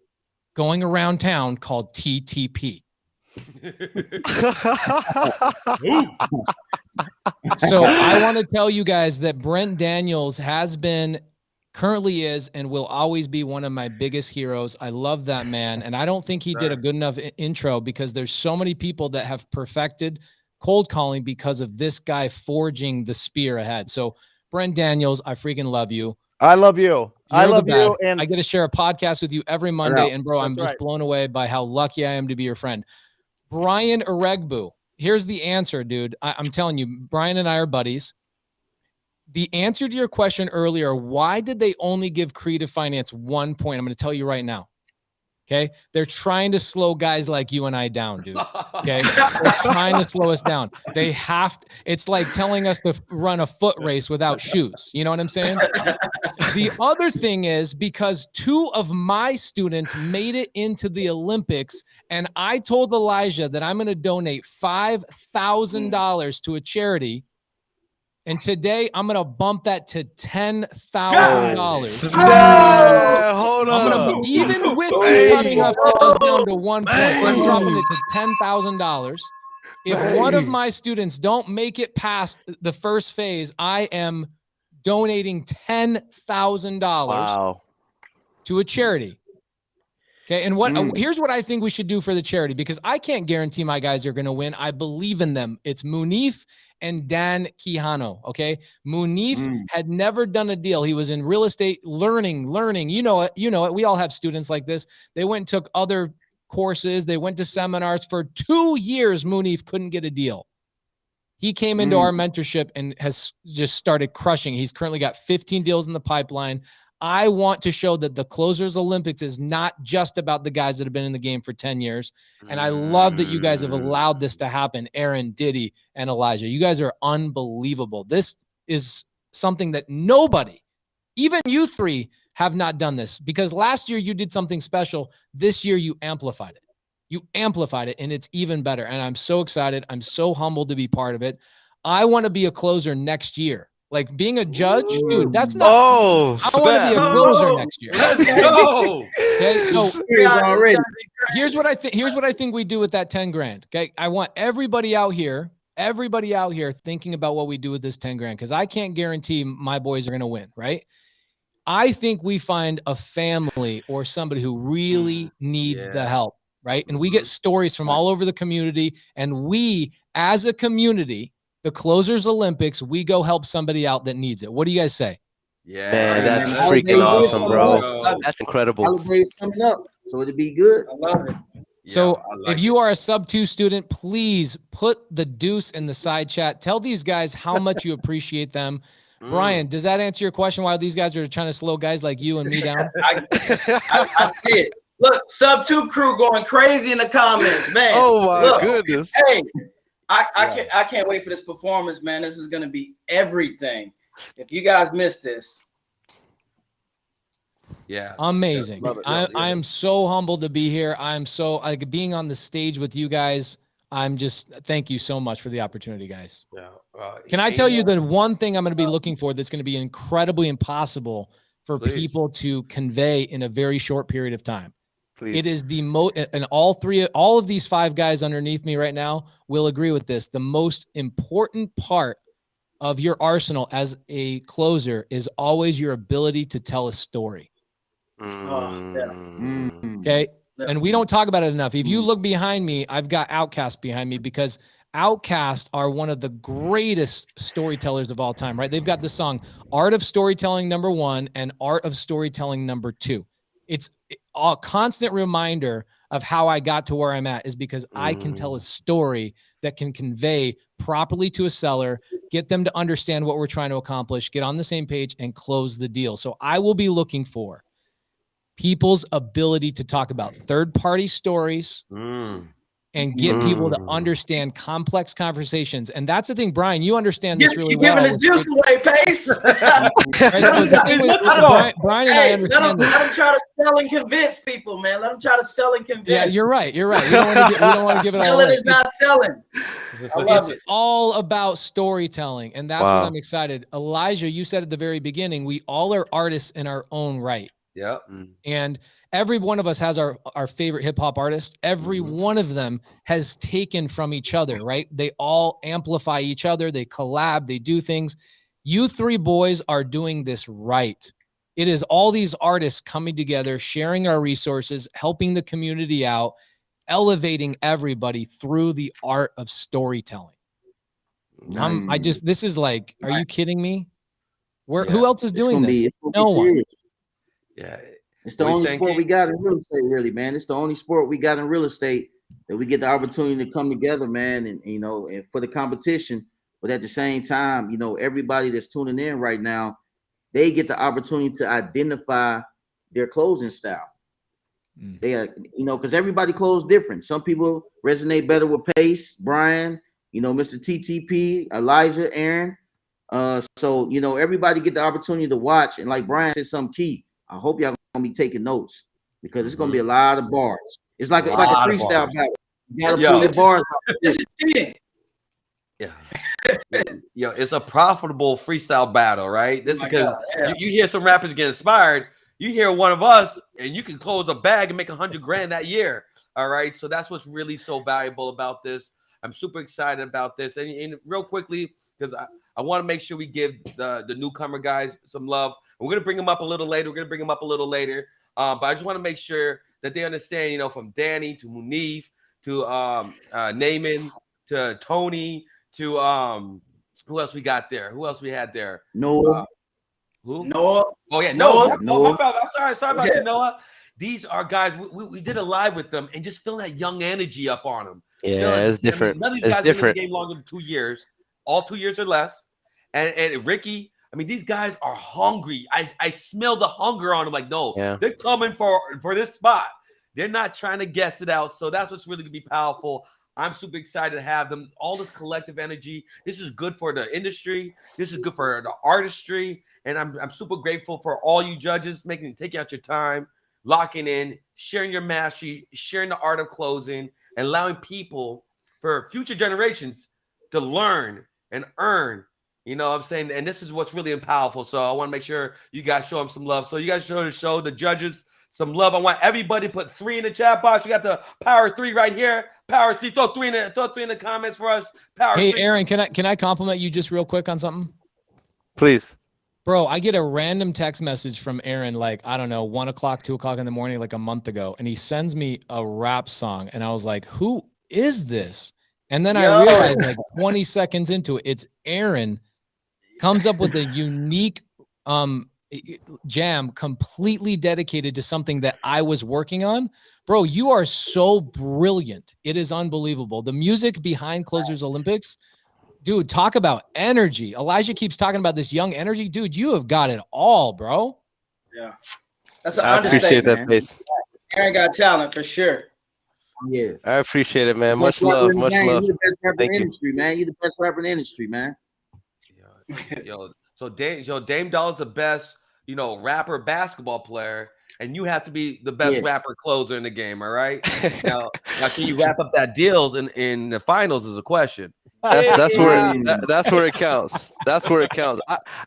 S4: going around town called TTP. So I want to tell you guys that Brent Daniels has been, currently is, and will always be one of my biggest heroes. I love that man. And I don't think he did a good enough intro, because there's so many people that have perfected cold calling because of this guy forging the spear ahead. So Brent Daniels, I freaking love you.
S5: I love you. I love you.
S4: And I get to share a podcast with you every Monday. And bro, I'm just blown away by how lucky I am to be your friend. Brian Eregbu. Here's the answer, dude. I'm telling you, Brian and I are buddies. The answer to your question earlier, why did they only give Creative Finance 1 point? I'm going to tell you right now. Okay. They're trying to slow guys like you and I down, dude. Okay. They're trying to slow us down. They have to, it's like telling us to run a foot race without shoes. You know what I'm saying? The other thing is because 2 of my students made it into the Olympics, and I told Elijah that I'm going to donate $5,000 to a charity. And today I'm gonna bump that to $10,000.
S2: Hold
S4: I'm
S2: up.
S4: gonna even with
S2: Hey.
S4: you cutting us down to 1 point, I'm
S2: Man.
S4: dropping it to $10,000. If one of my students don't make it past the first phase, I am donating $10,000
S2: Wow.
S4: to a charity. Okay, and here's what I think we should do for the charity, because I can't guarantee my guys are going to win. I believe in them. It's Munif and Dan Quijano. Okay, Munif had never done a deal. He was in real estate, learning. You know it. We all have students like this. They went and took other courses. They went to seminars for 2 years. Munif couldn't get a deal. He came into our mentorship and has just started crushing. He's currently got 15 deals in the pipeline. I want to show that the Closers Olympics is not just about the guys that have been in the game for 10 years. And I love that you guys have allowed this to happen. Aaron, Diddy, and Elijah. You guys are unbelievable. This is something that nobody, even you three, have not done this, because last year you did something special. This year you amplified it. And it's even better. And I'm so excited. I'm so humbled to be part of it. I want to be a closer next year. Like being a judge, dude, that's not. I want to be a closer next year.
S1: Let's go.
S4: Okay, so
S3: already.
S4: here's what I think. Here's what I think we do with that 10 grand. Okay, I want everybody out here thinking about what we do with this 10 grand, because I can't guarantee my boys are going to win, right? I think we find a family or somebody who really needs the help, right? And we get stories from all over the community, and we, as a community, the Closers Olympics, we go help somebody out that needs it. What do you guys say?
S1: Yeah,
S2: Man, that's
S3: man.
S2: freaking
S3: Holidays
S2: awesome,
S3: coming
S2: bro.
S3: up.
S2: That's incredible.
S3: Holidays coming up, so it'll be good.
S6: I love it.
S4: So
S1: I like
S4: if you are a sub-2 student, please put the deuce in the side chat. Tell these guys how much you appreciate them. Brian, does that answer your question why these guys are trying to slow guys like you and me down?
S6: I see it. Look, sub-2 crew going crazy in the comments, man.
S2: Oh my
S6: Look,
S2: goodness.
S6: Hey, I can't wait for this performance, man. This is gonna be everything. If you guys miss this,
S4: amazing. I am so humbled to be here. I'm so like being on the stage with you guys. I'm just thank you so much for the opportunity, guys. Can I tell you the one thing I'm going to be looking for that's going to be incredibly impossible for people to convey in a very short period of time? Please. It is the most, and all of these 5 guys underneath me right now will agree with this. The most important part of your arsenal as a closer is always your ability to tell a story. Okay. And we don't talk about it enough. If you look behind me, I've got Outkast behind me, because Outkast are one of the greatest storytellers of all time, right? They've got the song Art of Storytelling #1 and Art of Storytelling #2. It's a constant reminder of how I got to where I'm at is because I can tell a story that can convey properly to a seller, get them to understand what we're trying to accomplish, get on the same page, and close the deal. So I will be looking for people's ability to talk about third-party stories and get people to understand complex conversations. And that's the thing, Brian, you understand this really well.
S6: You're giving the juice away, Pace.
S4: Brian and I understand
S6: let them try to sell and convince people, man. Let them try to sell and convince.
S4: Yeah, you're right. We don't want to give it all away.
S6: Selling is not selling. I love it.
S4: It's all about storytelling, and that's what I'm excited. Elijah, you said at the very beginning, we all are artists in our own right.
S1: Yeah.
S4: And every one of us has our favorite hip hop artist. Every one of them has taken from each other, right? They all amplify each other. They collab, they do things. You 3 boys are doing this right. It is all these artists coming together, sharing our resources, helping the community out, elevating everybody through the art of storytelling.
S3: Nice.
S4: This is like, are you kidding me? Who else is doing this? No one.
S1: Yeah.
S3: It's the only sport we got in real estate, really, man. It's the only sport we got in real estate that we get the opportunity to come together, man, and and for the competition. But at the same time, everybody that's tuning in right now, they get the opportunity to identify their closing style. They are, because everybody close different. Some people resonate better with Pace, Brian, Mr. TTP, Elijah, Aaron. So everybody get the opportunity to watch, and like Brian said, something key. I hope y'all gonna be taking notes, because it's gonna be a lot of bars. It's like a freestyle battle. You gotta pull your bars out.
S6: This is cheating.
S1: Yo, it's a profitable freestyle battle, right? This is because you hear some rappers get inspired. You hear one of us, and you can close a bag and make $100,000 that year. All right, so that's what's really so valuable about this. I'm super excited about this, and real quickly, because I want to make sure we give the newcomer guys some love. We're gonna bring them up a little later. But I just want to make sure that they understand, from Danny to Munif to Naaman to Tony to who else we got there? Who else we had there?
S3: Noah.
S1: Who?
S6: Noah.
S1: Oh yeah,
S3: Noah.
S1: Noah. I'm sorry about you, Noah. These are guys. We did a live with them and just feeling that young energy up on them.
S2: Yeah, it's different.
S1: None of these guys been in the game longer than 2 years. All 2 years or less. And Ricky, these guys are hungry. I smell the hunger on them. Like, no, they're coming for this spot. They're not trying to guess it out. So that's what's really gonna be powerful. I'm super excited to have them. All this collective energy. This is good for the industry. This is good for the artistry. And I'm super grateful for all you judges taking out your time, locking in, sharing your mastery, sharing the art of closing, and allowing people for future generations to learn and earn. You know what I'm saying? And this is what's really powerful. So I want to make sure you guys show them some love. So you guys show the judges some love. I want everybody to put 3 in the chat box. You got the power 3 right here. Power 3. Throw 3 in the comments for us. Power 3.
S4: Hey, Aaron, can I compliment you just real quick on something?
S2: Please.
S4: Bro, I get a random text message from Aaron, like, I don't know, 1 o'clock, 2 o'clock in the morning, like a month ago. And he sends me a rap song. And I was like, who is this? And then I realized, like 20 seconds into it, it's Aaron. Comes up with a unique jam completely dedicated to something that I was working on. Bro, you are so brilliant. It is unbelievable. The music behind Closers Olympics, dude, talk about energy. Elijah keeps talking about this young energy. Dude, you have got it all, bro.
S6: Yeah. That's an
S2: I appreciate
S6: understatement.
S2: that, Pace.
S6: Aaron got talent for sure.
S3: Yeah.
S2: I appreciate it, man. Much love. Much love.
S3: You're the best rapper in
S2: Thank
S3: the
S2: you.
S3: industry, man. You're the best rapper in the industry, man.
S1: So Dame Dolla's the best, rapper basketball player, and you have to be the best rapper closer in the game. All right. now, can you wrap up that deals in the finals is a question.
S2: That's where it counts. That's where it counts.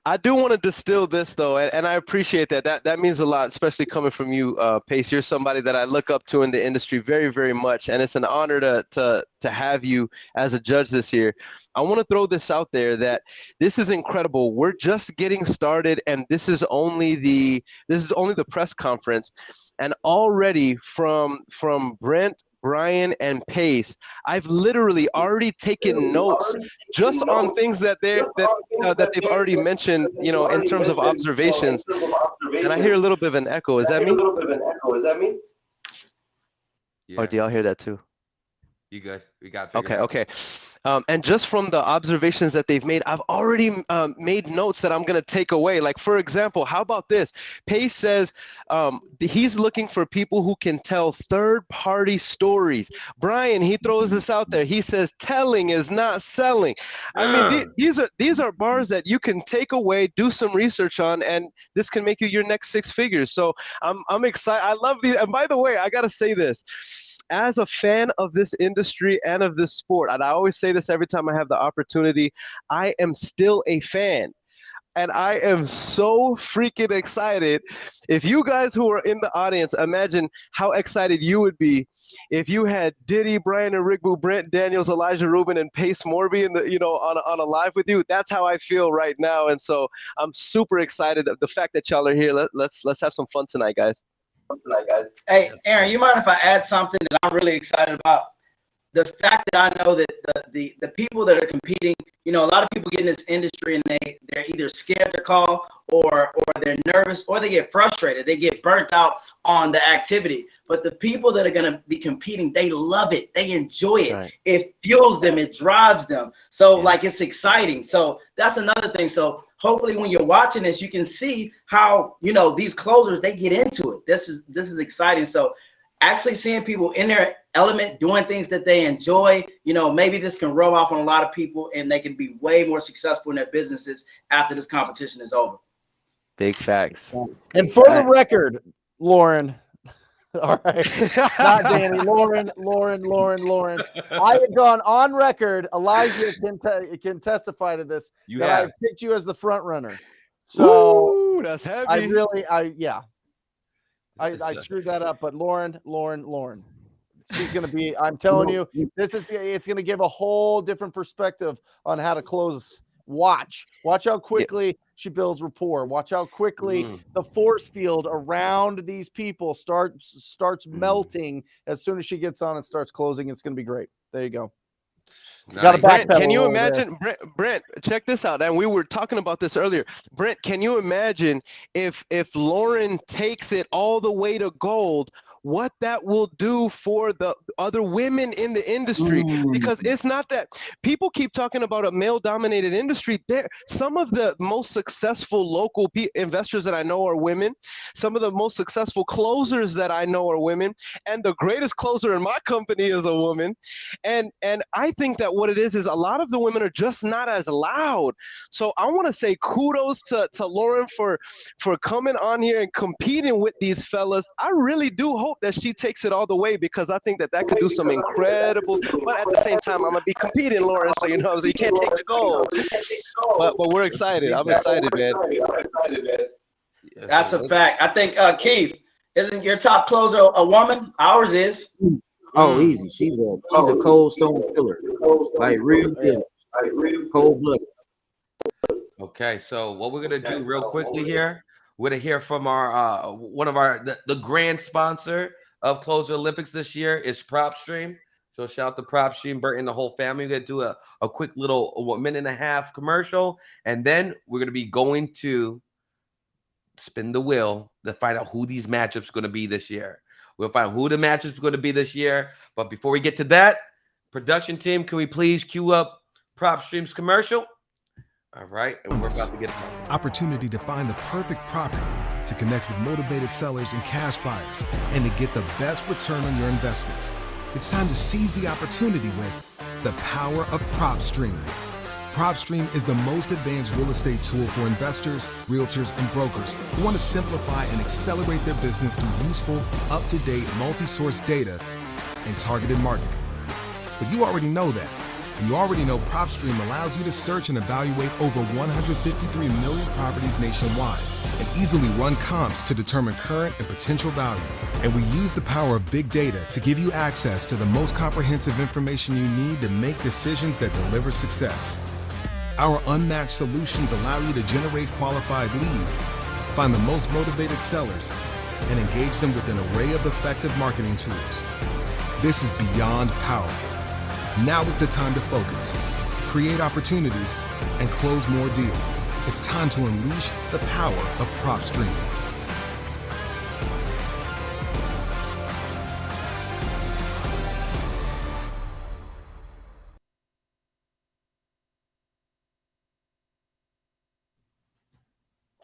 S2: I do want to distill this though, and I appreciate that. That means a lot, especially coming from you, Pace. You're somebody that I look up to in the industry very, very much, and it's an honor to have you as a judge this year. I want to throw this out there that this is incredible. We're just getting started, and this is only the press conference, and already from Brent, Brian, and Pace, I've literally already taken notes just on things that they've already mentioned, in terms of observations. And I hear a little bit of an echo. Is that me?
S1: Yeah.
S2: Or do y'all hear that too?
S1: You good? We got it.
S2: Okay. And just from the observations that they've made, I've already made notes that I'm going to take away. Like, for example, how about this? Pace says he's looking for people who can tell third-party stories. Brian, he throws this out there. He says telling is not selling. I mean, these are bars that you can take away, do some research on, and this can make you your next 6 figures. So I'm excited. I love these. And by the way, I got to say this. As a fan of this industry and of this sport, and I always say this every time I have the opportunity, I am still a fan. And I am so freaking excited. If you guys who are in the audience, imagine how excited you would be if you had Diddy, Brian and Rigbu, Brent Daniels, Elijah Rubin, and Pace Morby in the, on a live with you. That's how I feel right now. And so I'm super excited. The fact that y'all are here, let's have some fun tonight, guys.
S6: Hey, Aaron, you mind if I add something that I'm really excited about? The fact that I know that the people that are competing, a lot of people get in this industry and they're either scared to call or they're nervous or they get frustrated. They get burnt out on the activity. But the people that are going to be competing, they love it. They enjoy it. Right. It fuels them. It drives them. So it's exciting. So that's another thing. So hopefully when you're watching this, you can see how, these closers, they get into it. This is exciting. So actually seeing people in their element doing things that they enjoy, maybe this can rub off on a lot of people and they can be way more successful in their businesses after this competition is over.
S2: Big facts.
S5: And for the record, Lauren, All right. Not Danny. Lauren. I have gone on record. Elijah can testify to this.
S1: You
S5: that
S1: have.
S5: I picked you as the front runner. So
S2: Ooh, that's heavy.
S5: I screwed that up. But Lauren. She's going to be, I'm telling you, it's going to give a whole different perspective on how to close. Watch how quickly she builds rapport. Watch how quickly the force field around these people starts melting as soon as she gets on and starts closing. It's going to be great. There you go.
S1: Nice.
S2: Brent, can you imagine, Brent, check this out. And we were talking about this earlier. Brent, can you imagine if Lauren takes it all the way to gold, what that will do for the other women in the industry? Because it's not that people keep talking about a male-dominated industry. There, some of the most successful local investors that I know are women. Some of the most successful closers that I know are women, and the greatest closer in my company is a woman. And I think that what it is a lot of the women are just not as loud. So I want to say kudos to Lauren for coming on here and competing with these fellas. I really do hope that she takes it all the way, because I think that could do some incredible, but at the same time, I'm gonna be competing, Lauren, so you know, so you can't take the gold. But we're excited. I'm excited, man.
S6: That's a fact. I think Keith, isn't your top closer a woman? Ours is.
S3: Oh, easy. She's a cold stone killer, like real deal, cold blooded.
S1: Okay, so what we're gonna do real quickly here, we're gonna hear from our one of our the grand sponsor of Closer Olympics this year is PropStream. So shout out to PropStream, Bert and the whole family. We're gonna do a quick little 1.5 minute commercial, and then we're gonna be going to spin the wheel to find out who these matchups are gonna be this year. We'll find who the matchups are gonna be this year. But before we get to that, production team, can we please cue up PropStream's commercial? All right, and we're about to get
S7: opportunity to find the perfect property, to connect with motivated sellers and cash buyers, and to get the best return on your investments. It's time to seize the opportunity with the power of PropStream. PropStream is the most advanced real estate tool for investors, realtors, and brokers who want to simplify and accelerate their business through useful, up-to-date, multi-source data and targeted marketing. But you already know that. And you already know PropStream allows you to search and evaluate over 153 million properties nationwide and easily run comps to determine current and potential value. And we use the power of big data to give you access to the most comprehensive information you need to make decisions that deliver success. Our unmatched solutions allow you to generate qualified leads, find the most motivated sellers, and engage them with an array of effective marketing tools. This is beyond power. Now is the time to focus, create opportunities, and close more deals. It's time to unleash the power of PropStream.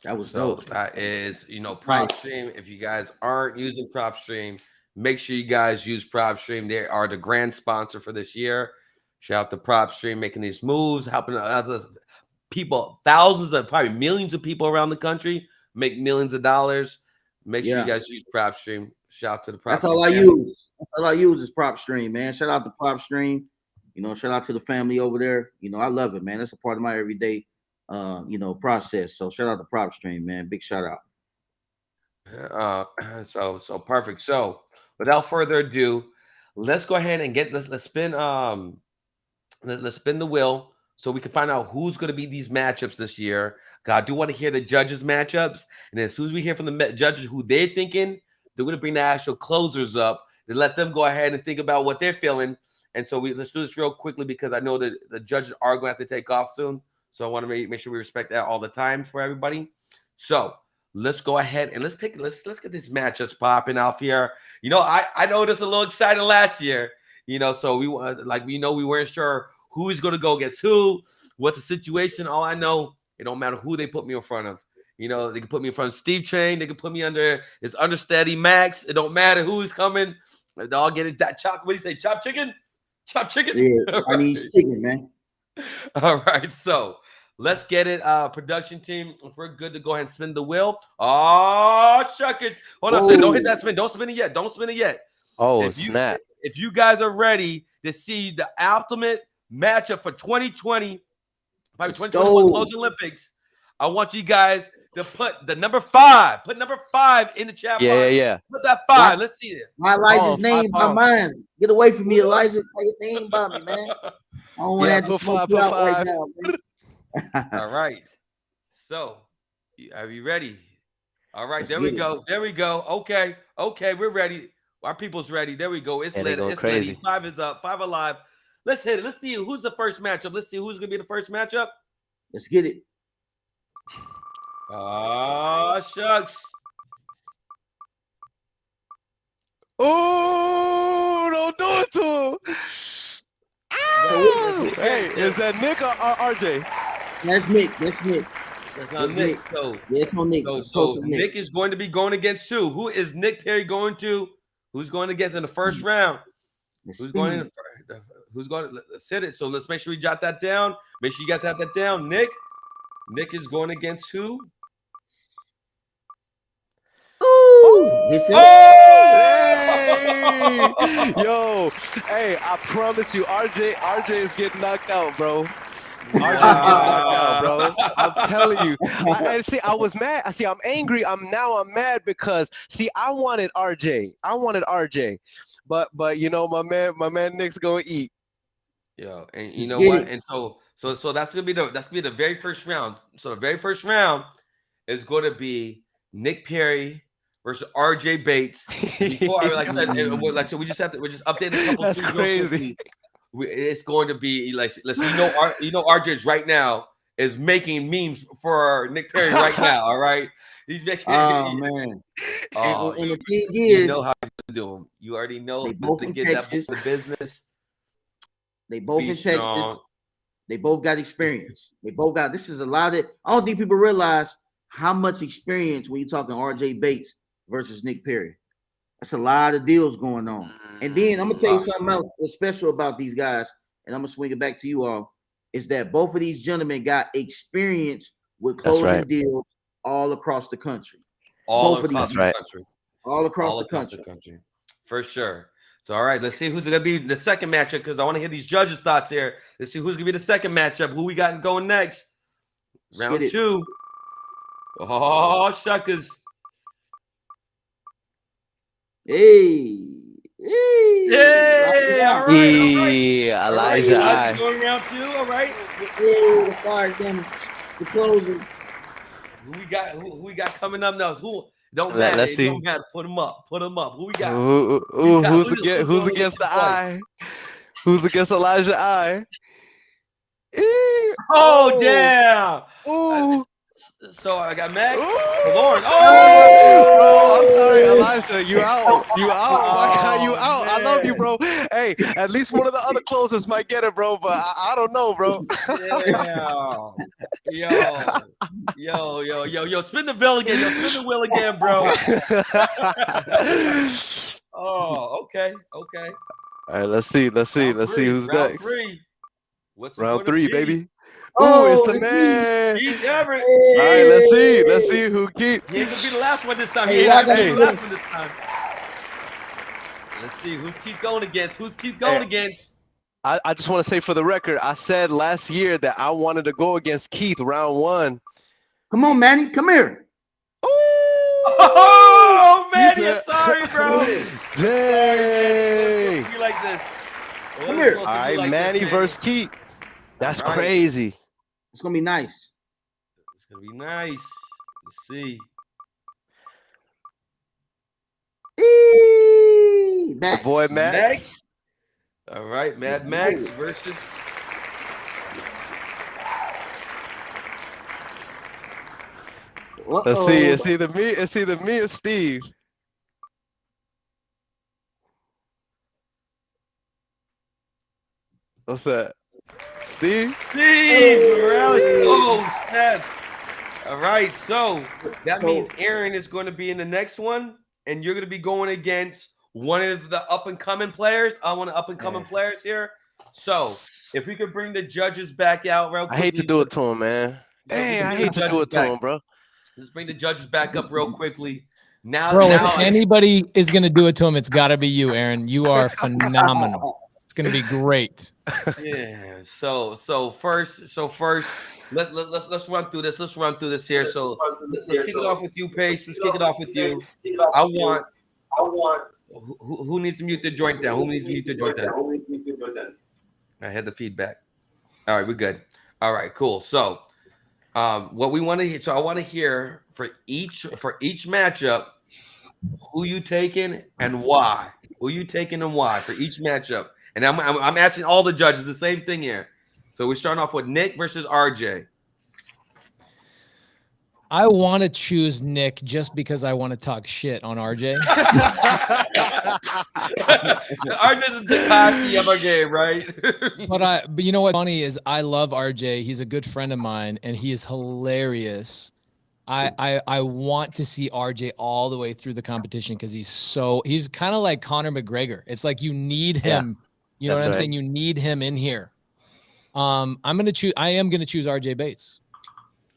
S3: That was
S1: so
S3: dope.
S1: that is, PropStream. If you guys aren't using PropStream, make sure you guys use PropStream. They are the grand sponsor for this year. Shout out to PropStream making these moves, helping other people, thousands of, probably millions of people around the country make millions of dollars. Make sure you guys use PropStream. Shout out to the PropStream.
S3: That's all I use. All I use is PropStream, man. Shout out to PropStream. Shout out to the family over there. I love it, man. That's a part of my everyday process. So shout out to PropStream, man. Big shout out.
S1: So perfect. So without further ado, let's go ahead and let's spin let's spin the wheel so we can find out who's going to be these matchups this year. I do want to hear the judges' matchups, and then as soon as we hear from the judges who they're thinking, they're going to bring the actual closers up to let them go ahead and think about what they're feeling. And so let's do this real quickly because I know that the judges are going to have to take off soon. So I want to make sure we respect that all the time for everybody. So let's go ahead and let's get these matchups popping off here. I know this a little exciting last year. So we weren't sure who is going to go against who, what's the situation. All I know, it don't matter who they put me in front of. They can put me in front of Steve Train. They can put me under his understudy Max. It don't matter who is coming. They're all getting that chop. What do you say? Chop chicken? Chop chicken?
S3: Yeah, Chinese chicken, man.
S1: All right, so Let's get it, production team. If we're good to go ahead and spin the wheel. Oh, shuckers. Hold on a second. Don't hit that spin. Don't spin it yet. Don't spin it yet.
S2: Oh,
S1: If
S2: snap.
S1: if you guys are ready to see the ultimate matchup for 2020, probably 2021 Close Olympics, I want you guys to put the number 5. Put number 5 in the chat box.
S2: Yeah.
S1: Put that 5. Let's see it.
S3: My Elijah's name by mine. Get away from me, Elijah. Say your name by me, man. I don't want to have to smoke you out right now, man.
S1: All right. So, are you ready? All right, there we go. There we go. Okay, we're ready. Our people's ready. There we go. It's lit. It's lit. 5 is up. 5 alive. Let's hit it. Let's see who's the first matchup. Let's see who's gonna be the first matchup.
S3: Let's get it.
S1: Oh, shucks.
S2: Oh, don't do it to him. Hey, is that Nick or RJ?
S3: That's Nick. That's Nick.
S1: That's not Nick. So,
S3: yes, on Nick.
S1: So Nick is going to be going against who? Who is Nick Perry going to? Who's going against in the first round? Who's going in the Who's going to let's hit it? So let's make sure we jot that down. Make sure you guys have that down. Nick is going against who?
S2: Hey! Yo, hey, I promise you, RJ is getting knocked out, bro. RJ's getting knocked out, bro. I'm telling you. I was mad. I'm angry. I'm mad because I wanted RJ. But you know, my man Nick's gonna eat.
S1: Yo, and you know what? And so that's gonna be the very first round. So the very first round is going to be Nick Perry versus RJ Bates. Before, like I said, we're just updating a couple.
S2: That's crazy.
S1: It's going to be like, listen, RJ right now is making memes for Nick Perry right now. All right, he's making.
S3: Oh man. And the thing is,
S1: you know how he's gonna do him. You already know.
S3: They both in Texas.
S1: The business.
S3: They both in Texas. Strong. They both got experience. They both got. This is a lot of. I don't think people realize how much experience when you're talking RJ Bates versus Nick Perry. That's a lot of deals going on. And then I'm gonna tell you something else that's special about these guys, and I'm gonna swing it back to you all, is that both of these gentlemen got experience with closing deals all across the country. All across the country.
S1: For sure. So all right, let's see who's gonna be the second matchup, because I want to hear these judges' thoughts here. Let's see who's gonna be the second matchup. Who we got going next? Round 2. Oh, shuckers.
S3: Hey,
S1: all right.
S2: Elijah.
S1: Going round 2, all right.
S3: The closing.
S1: Who we got coming up now? Who don't
S2: matter.
S1: Let's see. Don't matter. Put them up. Who we got?
S2: Who's against the eye? Who's against Elijah I?
S1: Oh damn!
S2: Ooh.
S1: So I got Max. Lauren.
S2: Bro, I'm sorry, Elijah. You out. My God, you out. Man. I love you, bro. Hey, at least one of the other closers might get it, bro. But I don't know, bro. Yo. Spin the wheel again. Spin the wheel again, bro. Okay. All right, let's see who's next.
S1: 3. What's
S2: round 3, baby?
S3: Oh,
S2: it's the man.
S1: Keith Everett.
S2: All right, let's see who Keith.
S1: He ain't gonna be the last one this time. Let's see who's Keith going against.
S2: I just want to say for the record, I said last year that I wanted to go against Keith round 1.
S3: Come on, Manny, come here.
S1: Oh, Manny, I'm sorry, bro.
S2: Dang.
S1: Be like this.
S3: Come here.
S2: All right, like Manny versus Keith. That's crazy.
S3: It's gonna be nice.
S1: Let's see.
S3: Max.
S2: The boy Max.
S1: All right, Mad Max versus.
S2: Let's see. It's either me or Steve. What's that? Steve
S1: Morales. Oh, snaps. All right, so that means Aaron is going to be in the next one, and you're going to be going against one of the up-and-coming players. I want up-and-coming players here. So if we could bring the judges back out real
S2: I
S1: quickly.
S2: hate to do it to him, man.
S1: So if we
S2: Hey,
S1: could
S2: I
S1: bring
S2: hate
S1: the
S2: to do
S1: judges
S2: it to
S1: back.
S2: him, bro.
S1: Let's bring the judges back up real quickly. Now,
S4: Bro, if
S1: now,
S4: anybody is going to do it to him, it's got to be you, Aaron. You are phenomenal. It's going to be great.
S1: yeah. So first, let's run through this. Let's run through this here. So let's kick it off with you, Pace. Let's kick it off with you. I want. Who needs to mute the joint down? Who needs to mute the joint down? I had the feedback. All right, we're good. All right, cool. So, what we want to hear. So I want to hear for each matchup, who you taking and why. Who you taking and why for each matchup. And I'm asking all the judges the same thing here. So we're starting off with Nick versus RJ.
S4: I want to choose Nick just because I want to talk shit on RJ.
S1: RJ's a Takashi of our game, right?
S4: But you know what's funny is I love RJ. He's a good friend of mine, and he is hilarious. I want to see RJ all the way through the competition because he's kind of like Conor McGregor. It's like you need him. You know what I'm saying? You need him in here. I am gonna choose RJ Bates.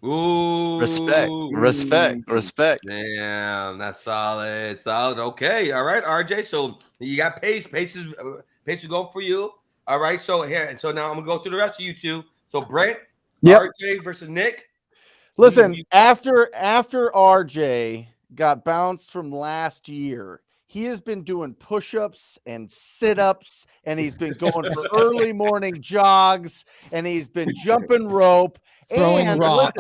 S1: Ooh,
S2: respect.
S1: Damn, that's solid. Okay, all right, RJ. So you got Pace. Pace is going for you. All right. So here, and so now I'm gonna go through the rest of you two. So Brent, RJ versus Nick.
S5: Listen, after RJ got bounced from last year, he has been doing push-ups and sit-ups, and he's been going for early morning jogs, and he's been jumping rope,
S4: throwing rocks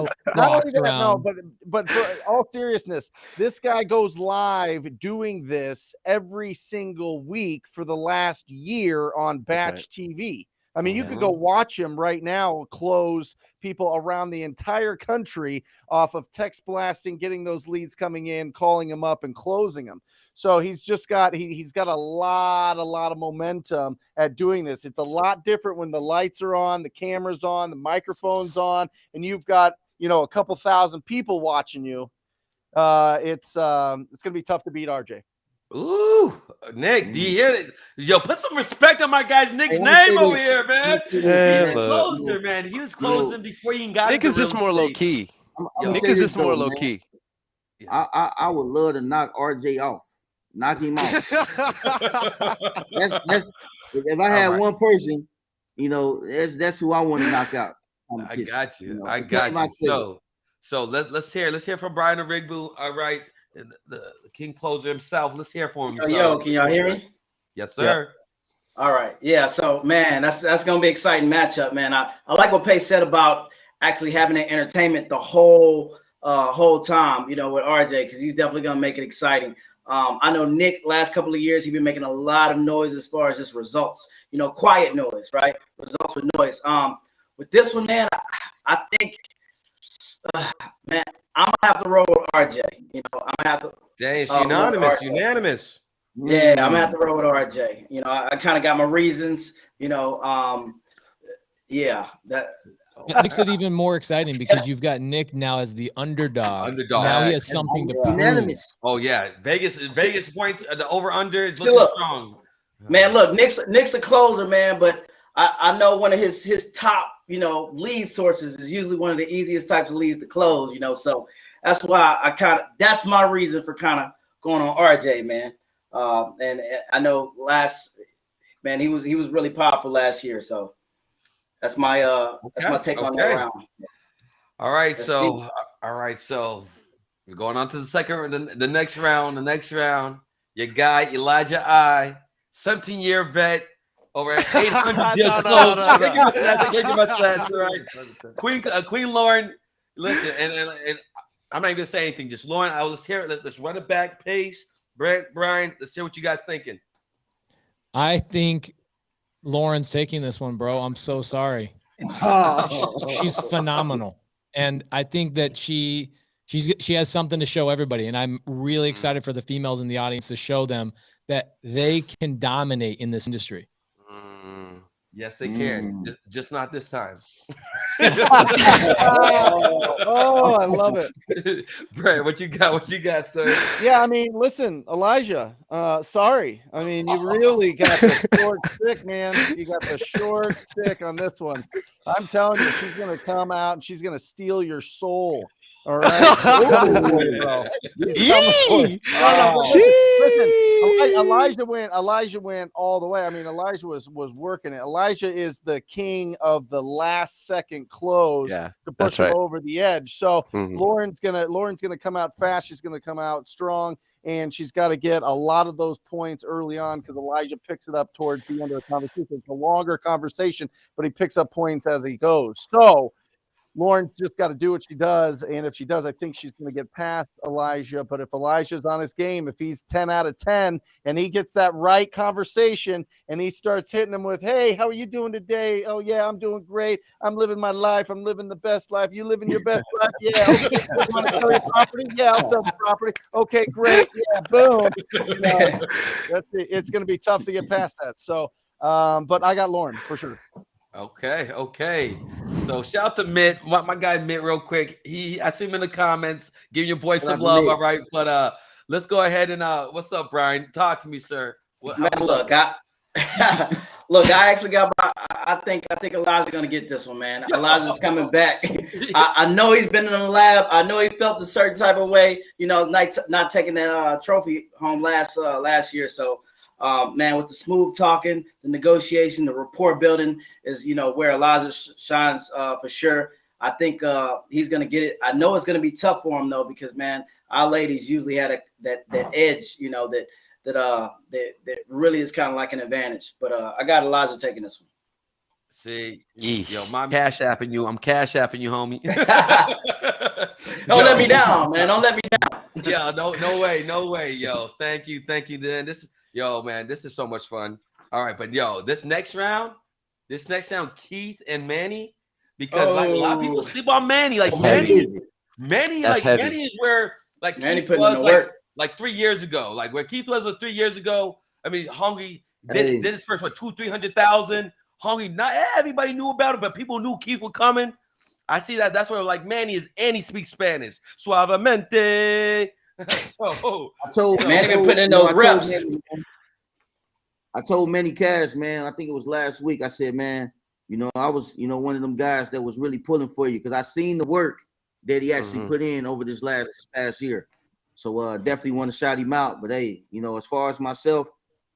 S4: around.
S5: But for all seriousness, this guy goes live doing this every single week for the last year on Batch TV. I mean, you could go watch him right now close people around the entire country off of text blasting, getting those leads coming in, calling them up, and closing them. So he's just got he's got a lot of momentum at doing this. It's a lot different when the lights are on, the camera's on, the microphone's on, and you've got a couple thousand people watching you. It's gonna be tough to beat RJ.
S1: Ooh, Nick, do you hear it? Yo, put some respect on my guy's Nick's name over here, man. He's a closer, man. He was closing before he got
S2: Nick is just more low key. Nick is just more low key.
S3: I would love to knock RJ off. Knock him off. that's if I had one person, that's who I want to knock out.
S1: I got you. I got you. So let's hear from Brian Rigbu. All right, the king closer himself. Let's hear from him.
S6: Yo, can y'all hear me?
S1: Yes, sir.
S6: Yeah. All right. Yeah. So man, that's gonna be an exciting matchup, man. I like what Pace said about actually having that entertainment the whole time, with RJ, because he's definitely gonna make it exciting. I know Nick, last couple of years, he's been making a lot of noise as far as just results, quiet noise, right? Results with noise. With this one, man, I think, man, I'm gonna have to roll with RJ. I'm gonna have to.
S1: Dang, it's unanimous.
S6: Yeah, I'm gonna have to roll with RJ. I kind of got my reasons. Yeah, that.
S4: It makes it even more exciting because you've got Nick now as the underdog. Now he has something to prove.
S1: Oh yeah, Vegas points. The over under is looking strong.
S6: Man, look, Nick's a closer, man. But I know one of his top lead sources is usually one of the easiest types of leads to close. So that's why that's my reason for kind of going on RJ, man. And I know he was really powerful last year. So. That's my take on that round.
S1: All right, so we're going on to the next round. Your guy Elijah I, 17-year vet, over 800 deals closed. I gave you my stats, right? Queen Lauren, listen, and I'm not even gonna say anything. Just Lauren, let's hear it. Let's run it back. Pace, Brent, Brian. Let's hear what you guys thinking.
S4: I think Lauren's taking this one, bro. I'm so sorry. She's phenomenal. And I think that she has something to show everybody. And I'm really excited for the females in the audience to show them that they can dominate in this industry.
S1: Yes, they can. Just not this time.
S5: Oh, I love it.
S1: Brad, what you got? What you got, sir?
S5: Yeah, I mean, listen, Elijah, sorry. I mean, you really got the short stick, man. You got the short stick on this one. I'm telling you, she's going to come out and she's going to steal your soul. All right. Bro. He's coming for you. Listen, Elijah went all the way. I mean, Elijah was working it. Elijah is the king of the last second close to push him over the edge. So Lauren's gonna come out fast. She's gonna come out strong, and she's got to get a lot of those points early on because Elijah picks it up towards the end of the conversation. It's a longer conversation, but he picks up points as he goes. So Lauren's just got to do what she does. And if she does, I think she's going to get past Elijah. But if Elijah's on his game, if he's 10 out of 10 and he gets that right conversation and he starts hitting him with, hey, how are you doing today? Oh, yeah, I'm doing great. I'm living my life. I'm living the best life. You living your best life? Yeah. Okay. You want to sell your property? Yeah, I'll sell the property. Okay, great. Yeah, boom. That's it. It's going to be tough to get past that. So, but I got Lauren for sure.
S1: Okay. So shout out to Mitt, my guy Mitt, real quick. I see him in the comments. Give your boy some love, all right. But let's go ahead and what's up, Brian? Talk to me, sir.
S6: Man, look, I actually got. I think Elijah's gonna get this one, man. Elijah's coming back. I know he's been in the lab. I know he felt a certain type of way, not taking that trophy home last year. So. Man, with the smooth talking, the negotiation, the rapport building is, where Elijah shines for sure. I think he's going to get it. I know it's going to be tough for him, though, because, man, our ladies usually had that edge, that really is kind of like an advantage. But I got Elijah taking this one.
S1: See, yo, my cash apping you. I'm cash apping you, homie.
S6: Don't let me down, man. Don't let me down.
S1: Yeah, no way. Yo, thank you. Then man, this is so much fun. All right, but this next round, Keith and Manny, because like a lot of people sleep on Manny. Like Manny is where like
S6: Manny
S1: Keith
S6: putting
S1: was
S6: in the work.
S1: like 3 years ago. Like where Keith was 3 years ago. I mean, Hungry did his first 200,000-300,000. Hungry, not everybody knew about it, but people knew Keith was coming. I see that. That's where like Manny is, and he speaks Spanish. Suavemente.
S6: Manny been putting in those reps.
S3: I told Manny Cash, man, I think it was last week. I said, man, I was, one of them guys that was really pulling for you because I seen the work that he actually put in over this past year. So definitely want to shout him out. But hey, as far as myself,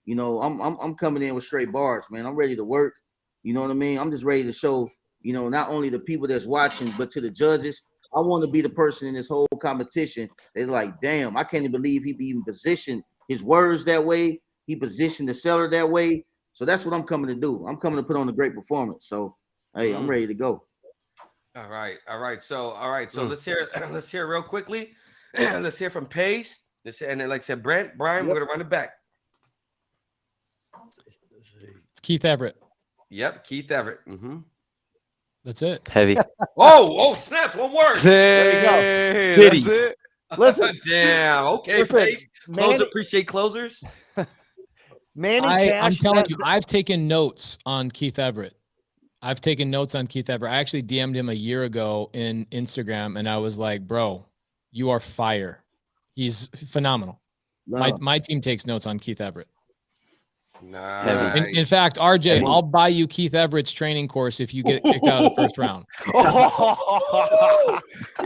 S3: I'm coming in with straight bars, man. I'm ready to work. You know what I mean? I'm just ready to show, not only the people that's watching, but to the judges. I want to be the person in this whole competition. They're like, damn, I can't even believe he even positioned his words that way. He positioned the seller that way. So that's what I'm coming to do. I'm coming to put on a great performance. So, hey, I'm ready to go.
S1: All right. So let's hear real quickly. Let's hear from Pace. And then, like I said, Brian, we're going to run it back.
S4: It's Keith Everett.
S1: Yep, Keith Everett.
S4: That's it.
S2: Heavy.
S1: Oh, snaps. One word.
S5: There you go.
S2: That's it.
S5: Listen.
S1: Damn. Okay, Pace. Closer, appreciate closers.
S5: Manny Cash.
S4: I'm telling you, I've taken notes on Keith Everett. I actually DM'd him a year ago in Instagram, and I was like, bro, you are fire. He's phenomenal. No. My team takes notes on Keith Everett.
S1: Nice.
S4: In fact, RJ, I'll buy you Keith Everett's training course if you get kicked out of the first round.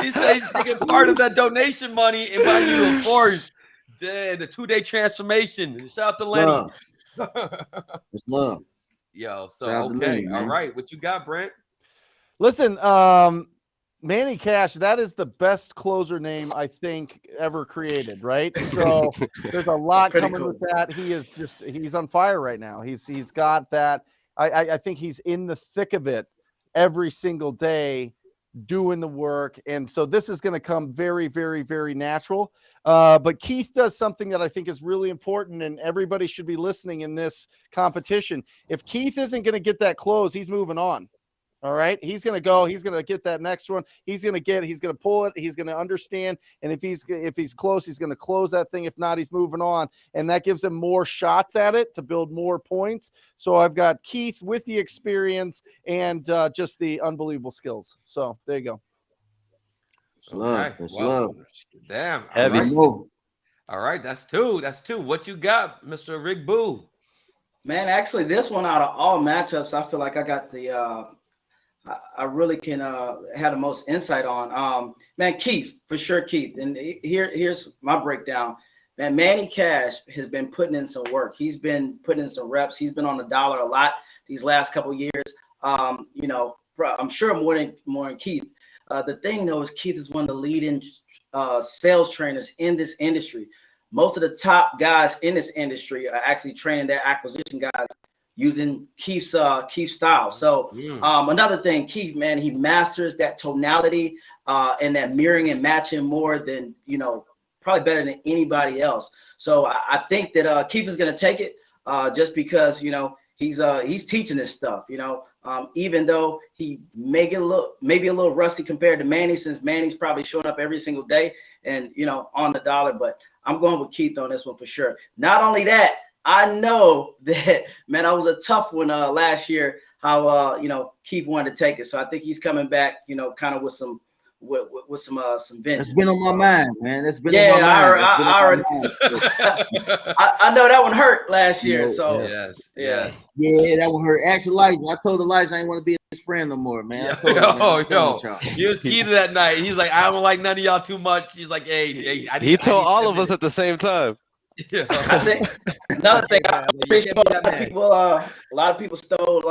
S1: He says he's taking part of that donation money and buying you a course. The 2-day transformation. Shout out to Lenny.
S3: It's love.
S1: Yo, so okay. All right. What you got, Brent?
S5: Listen, Manny Cash, that is the best closer name I think ever created, right? So there's a lot coming with that. He's on fire right now. He's got that. I think he's in the thick of it every single day doing the work. And so this is going to come very, very, very natural. But Keith does something that I think is really important, and everybody should be listening in this competition. If Keith isn't going to get that close, he's moving on. All right. He's going to go. He's going to get that next one. He's going to pull it. He's going to understand. And if he's close, he's going to close that thing. If not, he's moving on. And that gives him more shots at it to build more points. So I've got Keith with the experience and just the unbelievable skills. So there you go.
S3: That's love. That's love.
S1: Damn.
S2: Heavy.
S1: All right. That's two. What you got, Mr. Rick Boo?
S6: Man, actually, this one out of all matchups, I feel like I got the I really can have the most insight on. Man, Keith, for sure, Keith. And here's my breakdown. Man, Manny Cash has been putting in some work. He's been putting in some reps. He's been on the dollar a lot these last couple of years. You know, I'm sure more than Keith. The thing though is Keith is one of the leading sales trainers in this industry. Most of the top guys in this industry are actually training their acquisition guys using Keith's style. So another thing, Keith, man, he masters that tonality and that mirroring and matching more than, you know, probably better than anybody else. So I think that Keith is going to take it just because, you know, he's teaching this stuff, you know, even though he may get maybe a little rusty compared to Manny, since Manny's probably showing up every single day and, you know, on the dollar. But I'm going with Keith on this one for sure. Not only that, I know that, man, I was a tough one last year, how, you know, Keith wanted to take it. So I think he's coming back, you know, kind of with some vengeance.
S3: It's been on my mind, man. It's been on my mind.
S6: I know that one hurt last year. So
S1: yes.
S3: Yeah, that one hurt. Actually, Elijah, I told Elijah I ain't want to be his friend no more, man. I told him,
S1: he was heated that night. He's like, I don't like none of y'all too much. He's like, hey,
S2: he told all of us at the same time.
S1: Yeah.
S6: I think another thing, a lot of people stole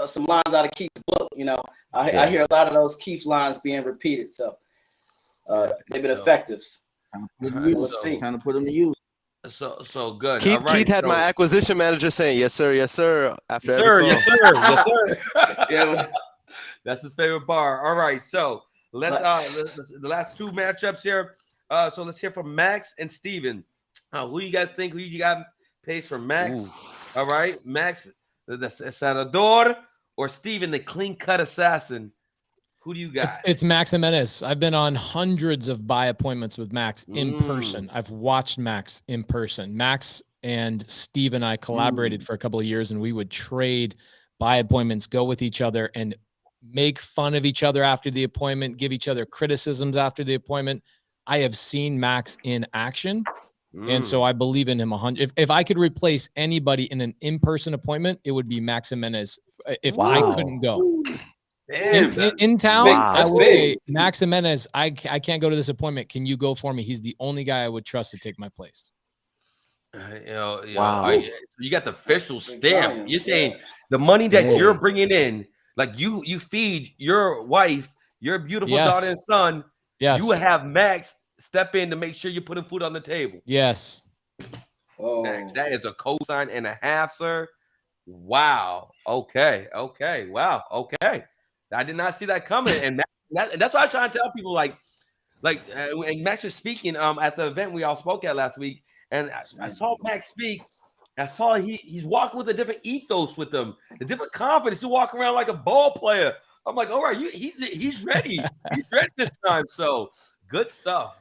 S6: some lines out of Keith's book. You know, I hear a lot of those Keith lines being repeated. So they've been effective.
S3: Trying to put them to use.
S1: So good.
S2: Keith,
S1: all right,
S2: Keith had my acquisition manager saying, yes, sir. After
S1: yes, sir. Yeah, that's his favorite bar. All right, so let's the last two matchups here. So let's hear from Max and Steven. Who do you guys think? Who you got pays for Max? Ooh. All right, Max, the Sanador, or Steven, the clean-cut assassin? Who do you got?
S4: It's Max Jimenez. I've been on hundreds of buy appointments with Max in person. I've watched Max in person. Max and Steve and I collaborated for a couple of years, and we would trade buy appointments, go with each other, and make fun of each other after the appointment, give each other criticisms after the appointment. I have seen Max in action. And so I believe in him 100. If I could replace anybody in an in-person appointment, it would be Max Jimenez. If I couldn't go in town, I would say Max Jimenez. I can't go to this appointment. Can you go for me? He's the only guy I would trust to take my place.
S1: You got the official stamp. You're saying the money that you're bringing in, like you feed your wife, your beautiful daughter and son.
S4: Yes,
S1: you have Max step in to make sure you're putting food on the table.
S4: Yes.
S1: Oh, Max, that is a cosign and a half, sir. Wow. Okay. Wow. Okay. I did not see that coming, and that's why I was trying to tell people. Like, and Max was speaking at the event we all spoke at last week, and I saw Max speak. I saw he's walking with a different ethos with him, a different confidence. He's walking around like a ball player. I'm like, all right, he's ready. He's ready this time. So. Good stuff.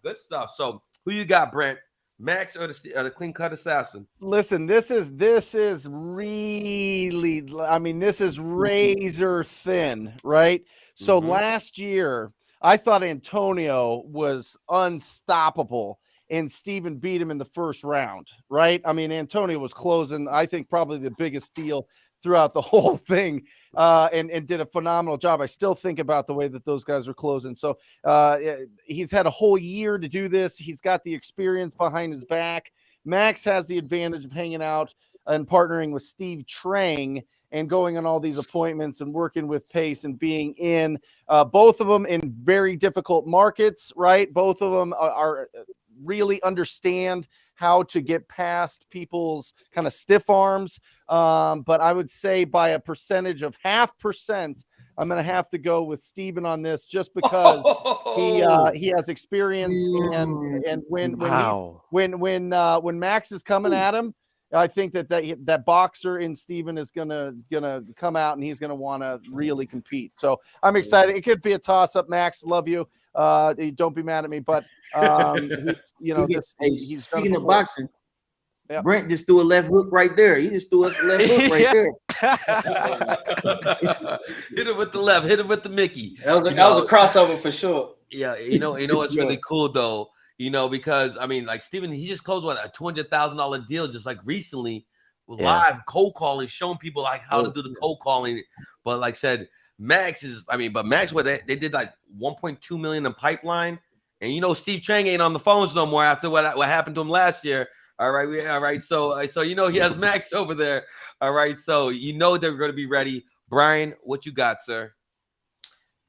S1: So, who you got, Brent? Max or the clean-cut assassin?
S5: Listen, this is really, I mean, this is razor thin, right? So last year, I thought Antonio was unstoppable, and Steven beat him in the first round, right? I mean, Antonio was closing, I think, probably the biggest deal throughout the whole thing, and did a phenomenal job. I still think about the way that those guys were closing. So he's had a whole year to do this. He's got the experience behind his back. Max has the advantage of hanging out and partnering with Steve Trang and going on all these appointments and working with Pace and being in both of them in very difficult markets, right? Both of them are really understand how to get past people's kind of stiff arms. But I would say by a percentage of 0.5%, I'm going to have to go with Steven on this just because he has experience. And when Max is coming at him, I think that boxer in Steven is gonna come out and he's gonna want to really compete. So I'm excited. It could be a toss up. Max, love you. Don't be mad at me, but he's
S3: speaking of boxing. Yep. Brent just threw a left hook right there. He just threw us a left hook right there.
S1: Hit him with the left. Hit him with the Mickey.
S6: That was a crossover for sure.
S1: Yeah, you know what's really cool though. Because I mean, like Steven, he just closed a $200,000 deal just like recently, live cold calling, showing people like how to do the cold calling. But like I said, Max they did like 1.2 million in pipeline, and Steve Chang ain't on the phones no more after what happened to him last year. All right. So he has Max over there. All right. So they're going to be ready. Brian, what you got, sir?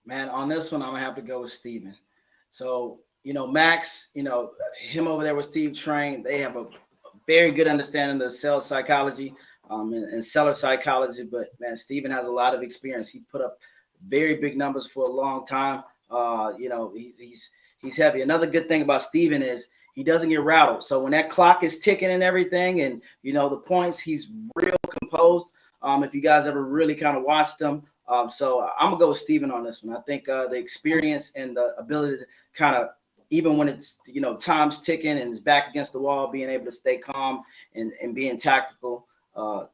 S6: Man, on this one, I'm gonna have to go with Steven. So Max, him over there with Steve Chang, they have a very good understanding of sales psychology and seller psychology. But man, Steven has a lot of experience. He put up very big numbers for a long time. He's heavy. Another good thing about Steven is he doesn't get rattled. So when that clock is ticking and everything, and the points, he's real composed. If you guys ever really kind of watched him, so I'm gonna go with Steven on this one. I think the experience and the ability to kind of, even when it's time's ticking and it's back against the wall, being able to stay calm and being tactical.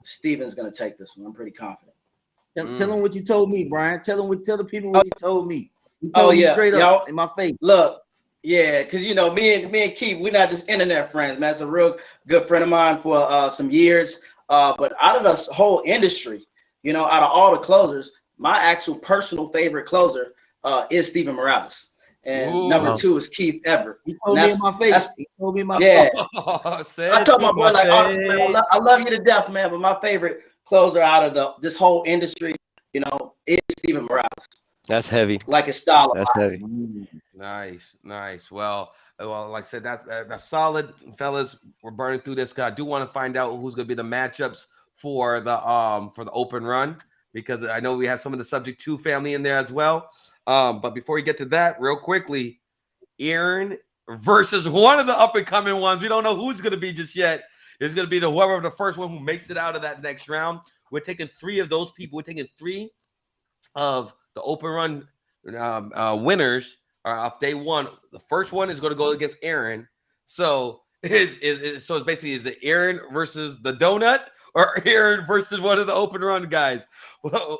S6: Steven's gonna take this one. I'm pretty confident.
S3: Tell him what you told me, Brian. Tell the people what you told me. You told me straight up in my face.
S6: Look. Yeah, because me and Keith, we're not just internet friends, man. It's a real good friend of mine for some years. But out of the whole industry, out of all the closers, my actual personal favorite closer is Steven Morales. And number 2 is Keith Everett.
S3: He told me in my face. He told me in my
S6: face. I told my boy, like, I love you to death, man. But my favorite closer out of this whole industry, is Steven Morales.
S2: That's heavy.
S6: Like a style.
S2: That's heavy.
S1: Nice. Well, like I said, that's solid, fellas. We're burning through this. I do want to find out who's going to be the matchups for the open run, because I know we have some of the subject 2 family in there as well. But before we get to that, real quickly, Aaron versus one of the up and coming ones. We don't know who's going to be just yet. It's going to be whoever the first one who makes it out of that next round. We're taking 3 of those people. We're taking 3 of the open run winners are off day 1. The first one is going to go against Aaron. So it's basically, is it Aaron versus the donut or Aaron versus one of the open run guys? Well,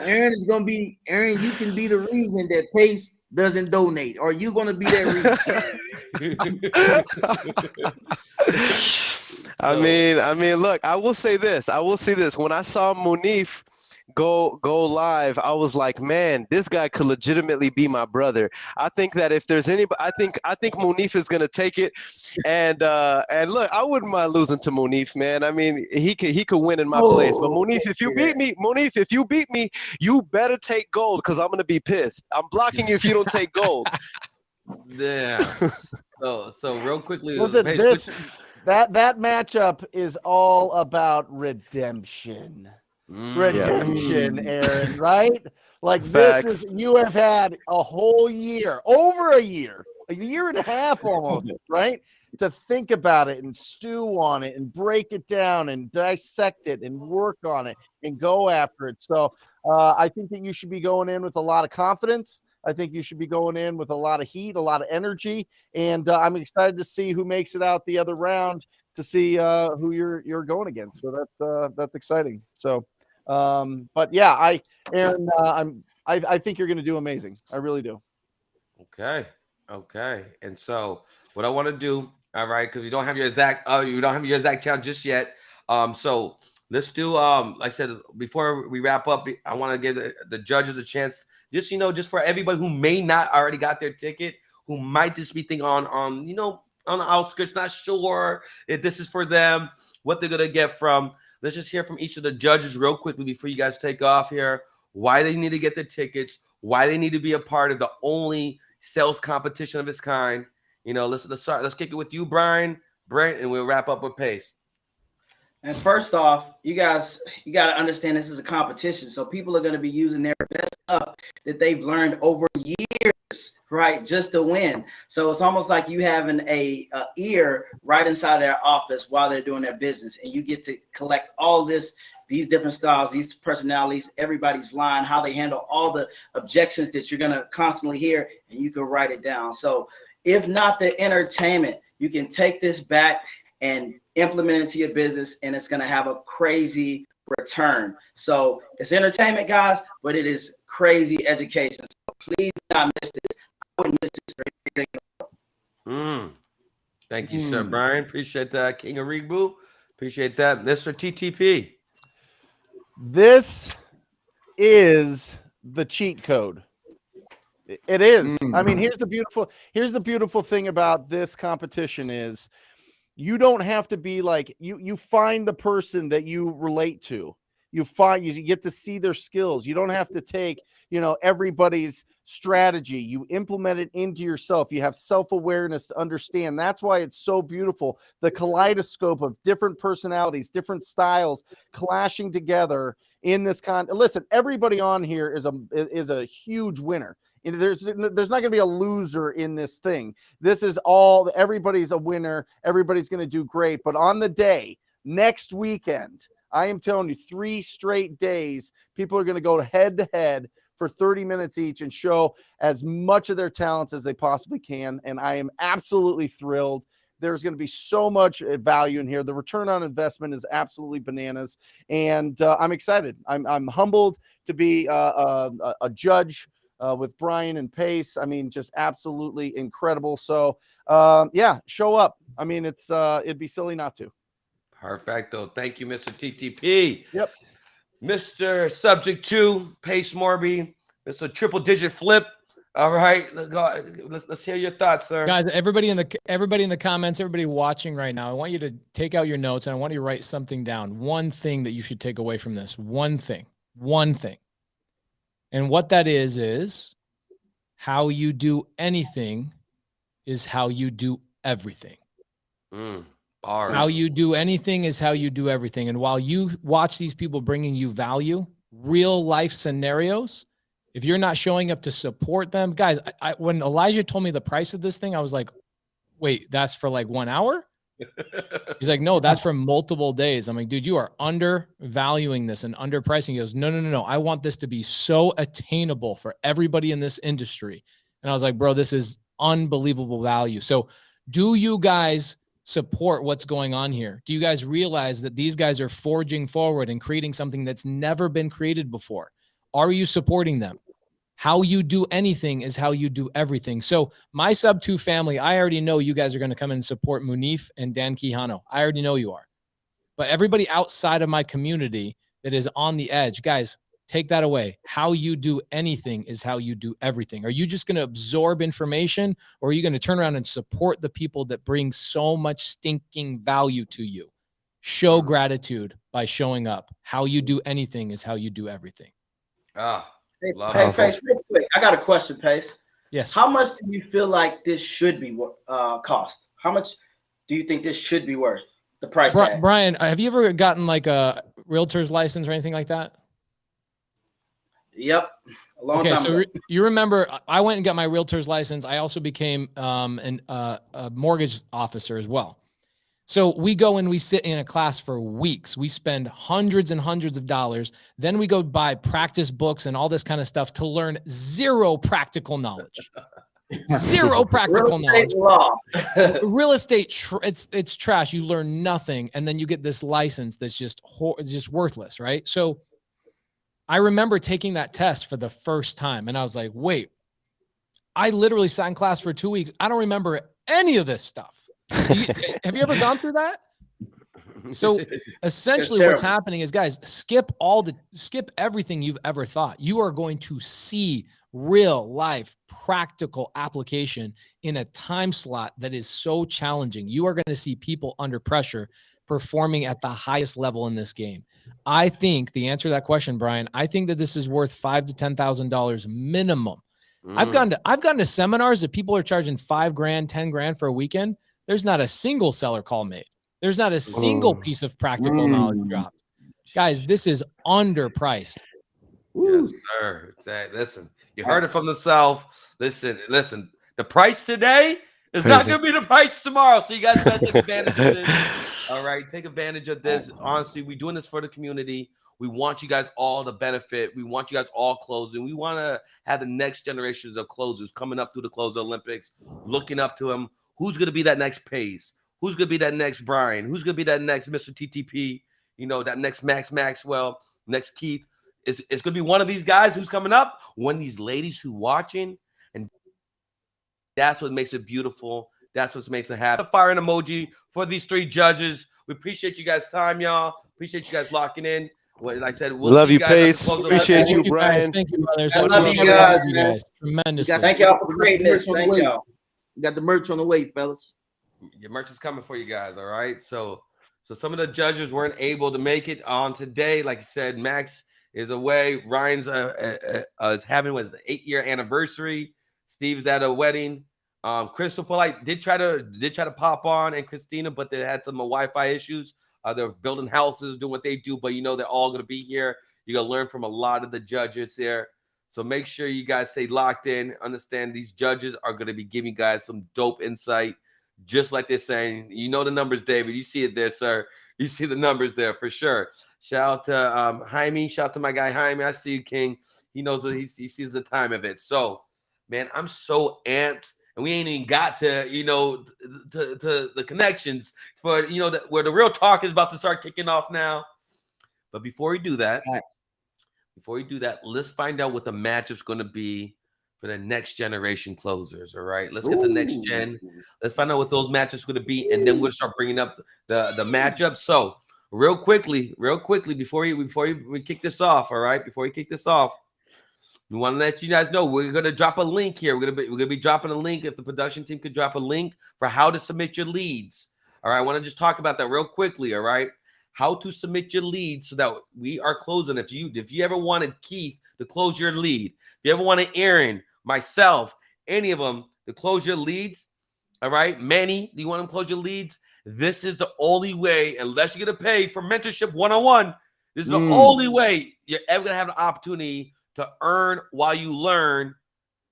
S3: Aaron is going to be Aaron. You can be the reason that Pace doesn't donate. Are you going to be that
S2: reason? I mean, look, I will say this. When I saw Munif go live, I was like, man, this guy could legitimately be my brother. I think that if there's anybody, I think Munif is gonna take it. And look, I wouldn't mind losing to Munif, man. I mean, he could win in my place. But Munif, if you beat me, you better take gold, because I'm gonna be pissed. I'm blocking you if you don't take gold.
S1: Yeah. So real quickly,
S5: listen, that matchup is all about redemption. Aaron, right? Like, this is, you have had a whole year, over a year, a year and a half almost, right? To think about it and stew on it and break it down and dissect it and work on it and go after it. So I think that you should be going in with a lot of confidence. I think you should be going in with a lot of heat, a lot of energy, and I'm excited to see who makes it out the other round, to see who you're going against. So that's exciting. So, but yeah, Aaron, I think you're going to do amazing. I really do.
S1: Okay. And so what I want to do, all right, because you don't have your exact count just yet. So let's do like I said, before we wrap up, I want to give the judges a chance. Just for everybody who may not already got their ticket, who might just be thinking on the outskirts, not sure if this is for them, what they're gonna get from. Let's just hear from each of the judges real quickly before you guys take off here. Why they need to get their tickets, why they need to be a part of the only sales competition of its kind. Let's kick it with you, Brian, Brent, and we'll wrap up with Pace.
S6: And first off, you guys, you got to understand this is a competition. So people are going to be using their best stuff that they've learned over years right? Just to win. So it's almost like you having a ear right inside their office while they're doing their business, and you get to collect all these different styles, these personalities, everybody's line, how they handle all the objections that you're gonna constantly hear, and you can write it down. So if not the entertainment, you can take this back and implement it into your business, and it's gonna have a crazy return. So it's entertainment, guys, but it is crazy education. So please do not miss this. I wouldn't miss this for anything.
S1: Thank you, sir, Brian. Appreciate that, King of Rigbu. Appreciate that, Mr. TTP.
S5: This is the cheat code. It is. I mean, here's the beautiful thing about this competition is you don't have to be like you find the person that you relate to. You get to see their skills. You don't have to take, everybody's strategy. You implement it into yourself. You have self-awareness to understand. That's why it's so beautiful. The kaleidoscope of different personalities, different styles clashing together in this listen, everybody on here is a huge winner. There's not going to be a loser in this thing. This is everybody's a winner. Everybody's going to do great. But on the day, next weekend, I am telling you, 3 straight days, people are going to go head to head for 30 minutes each and show as much of their talents as they possibly can. And I am absolutely thrilled. There's going to be so much value in here. The return on investment is absolutely bananas. And I'm excited. I'm humbled to be a judge with Brian and Pace. I mean, just absolutely incredible. So yeah, show up. I mean, it'd be silly not to.
S1: Perfecto. Thank you, Mr. TTP.
S5: Yep.
S1: Mr. Subject 2, Pace Morby, Mr. Triple Digit Flip. All right, let's hear your thoughts, sir.
S4: Guys, everybody in the comments, everybody watching right now, I want you to take out your notes and I want you to write something down. One thing that you should take away from this. One thing. And what that is how you do anything is how you do everything. How you do anything is how you do everything. And while you watch these people bringing you value, real life scenarios, if you're not showing up to support them, guys, when Elijah told me the price of this thing, I was like, wait, that's for like 1 hour? He's like, no, that's for multiple days. I'm like, dude, you are undervaluing this and underpricing. He goes, no. I want this to be so attainable for everybody in this industry. And I was like, bro, this is unbelievable value. So do you guys support what's going on here? Do you guys realize that these guys are forging forward and creating something that's never been created before? Are you supporting them? How you do anything is how you do everything. So my Sub 2 family, I already know you guys are going to come and support Munif and Dan Quijano. I already know you are. But everybody outside of my community that is on the edge, guys, take that away. How you do anything is how you do everything. Are you just going to absorb information, or are you going to turn around and support the people that bring so much stinking value to you? Show gratitude by showing up. How you do anything is how you do everything.
S6: Hey, Pace, real quick. I got a question, Pace.
S4: Yes.
S6: How much do you feel like this should be cost? How much do you think this should be worth? The price tag?
S4: Brian, have you ever gotten like a realtor's license or anything like that?
S6: Yep. A long time ago.
S4: You remember I went and got my realtor's license. I also became a mortgage officer as well. So we go and we sit in a class for weeks. We spend hundreds and hundreds of dollars. Then we go buy practice books and all this kind of stuff to learn zero practical knowledge. Zero practical knowledge. Real estate, it's trash. You learn nothing, and then you get this license that's just worthless, right? So I remember taking that test for the first time, and I was like, wait, I literally sat in class for 2 weeks. I don't remember any of this stuff. Have you ever gone through that? So essentially what's happening is, guys, skip everything you've ever thought. You are going to see real life practical application in a time slot that is so challenging. You are going to see people under pressure performing at the highest level in this game. I think the answer to that question, Brian, I think that this is worth $5,000 to $10,000 minimum. I've gone to seminars that people are charging $5,000, $10,000 for a weekend. There's not a single seller call made. There's not a single piece of practical knowledge dropped. Guys, this is underpriced.
S1: Yes, sir. Listen, you heard it from the South. Listen. The price today is not going to be the price tomorrow. So you guys better take advantage of this. All right, take advantage of this. Honestly, we're doing this for the community. We want you guys all to benefit. We want you guys all closing. We want to have the next generations of closers coming up through the close Olympics, looking up to them. Who's going to be that next Pace? Who's going to be that next Brian? Who's going to be that next Mr. TTP? You know, that next Max Maxwell, next Keith. It's going to be one of these guys who's coming up, one of these ladies who watching, and that's what makes it beautiful. That's what makes it happen. Fire an emoji for these 3 judges. We appreciate you guys' time, y'all. Appreciate you guys locking in. Like I said, we'll
S2: love
S1: see
S2: you,
S1: guys
S2: Pace.
S1: at the close of
S2: Appreciate
S1: the
S2: you, Brian.
S4: Thank you, brothers.
S6: I love you guys, man.
S4: Tremendously.
S6: Thank y'all for creating this. Thank y'all.
S3: We got the merch on the way, fellas.
S1: Your merch is coming for you guys, all right? So some of the judges weren't able to make it on today. Like I said, Max is away. Ryan's is having his 8-year anniversary. Steve's at a wedding. Crystal Polite did try to pop on, and Christina, but they had some Wi-Fi issues. They're building houses, doing what they do, but you know they're all going to be here. You're going to learn from a lot of the judges here. So make sure you guys stay locked in. Understand these judges are going to be giving you guys some dope insight, just like they're saying. You know the numbers, David. You see it there, sir. You see the numbers there for sure. Shout out to Jaime. Shout out to my guy Jaime. I see you, King. He knows he sees the time of it. So, man, I'm so amped. And we ain't even got to, to the connections for, where the real talk is about to start kicking off now. But before we do that, let's find out what the matchup's going to be for the next generation closers. All right, let's get the next gen. Let's find out what those matchups are going to be, and then we'll start bringing up the matchup. So real quickly, before we kick this off. All right, before we kick this off. We want to let you guys know we're gonna drop a link here. We're gonna be dropping a link. If the production team could drop a link for how to submit your leads. All right, I want to just talk about that real quickly. All right, how to submit your leads so that we are closing. If you ever wanted Keith to close your lead, if you ever wanted Aaron, myself, any of them to close your leads, all right, Manny, do you want them to close your leads? This is the only way, unless you're gonna pay for mentorship 101. This is the only way you're ever gonna have an opportunity to earn while you learn,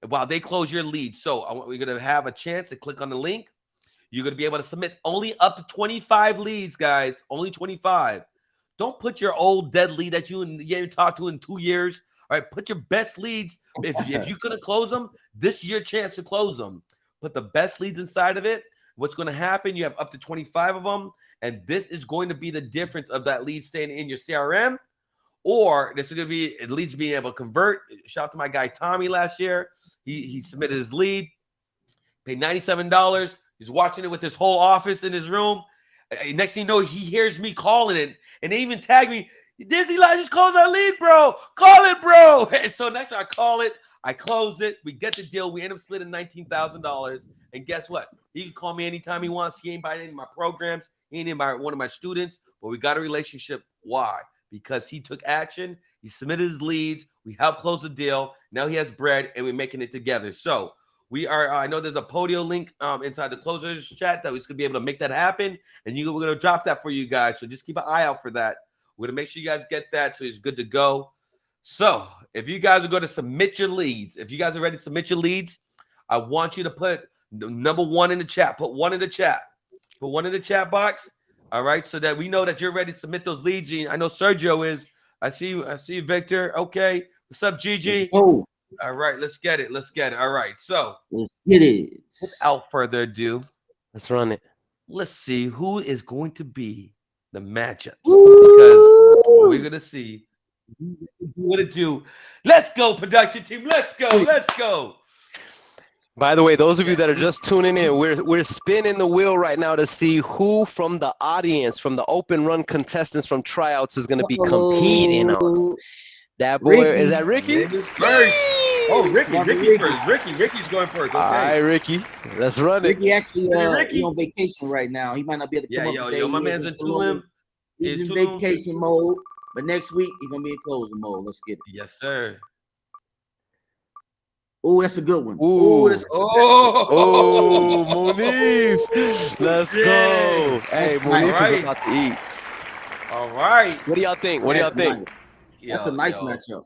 S1: while they close your lead. So we're going to have a chance to click on the link. You're going to be able to submit only up to 25 leads, guys. Only 25. Don't put your old dead lead that you haven't talked to in 2 years. All right, put your best leads. If you couldn't close them, this is your chance to close them. Put the best leads inside of it. What's going to happen, you have up to 25 of them, and this is going to be the difference of that lead staying in your CRM. Or this is going to be at least being able to convert. Shout out to my guy Tommy last year. He submitted his lead, paid $97. He's watching it with his whole office in his room. Next thing you know, he hears me calling it, and they even tag me, Disney Live just called our lead, bro. Call it, bro. And so next time I call it, I close it. We get the deal. We end up splitting $19,000. And guess what? He can call me anytime he wants. He ain't by any of my programs. He ain't by one of my students. But we got a relationship. Why? Because he took action, he submitted his leads, we helped close the deal. Now he has bread, and we're making it together. So we are. I know there's a Podio link inside the closers chat that we're gonna be able to make that happen, and we're gonna drop that for you guys. So just keep an eye out for that. We're gonna make sure you guys get that, so it's good to go. So if you guys are going to submit your leads, if you guys are ready to submit your leads, I want you to put number 1 in the chat. Put 1 in the chat. Put 1 in the chat box. All right, so that we know that you're ready to submit those leads. I know Sergio is. I see you, Victor. Okay. What's up, Gigi?
S3: Oh,
S1: all right, let's get it. All right, so
S3: let's get it.
S1: Without further ado,
S2: let's run it.
S1: Let's see who is going to be the matchups, because we're gonna see what it do. Let's go, production team. Let's go.
S2: By the way, those of you that are just tuning in, we're spinning the wheel right now to see who from the audience, from the open run contestants from tryouts is going to be competing on. That boy,
S3: Ricky.
S2: Is that Ricky?
S1: First. Oh, Ricky's first. Ricky's going first. Okay.
S2: All right, Ricky. Let's run it.
S3: Ricky actually he on vacation right now. He might not be able to come up today.
S1: My man's in Tulum.
S3: He's in vacation mode, but next week he's going to be in closing mode. Let's get it.
S1: Yes, sir.
S3: Oh, that's a good one.
S2: Moniz. Let's go. Hey, Moniz is about to eat.
S1: All right.
S2: What do y'all think? Nice.
S3: That's a nice matchup.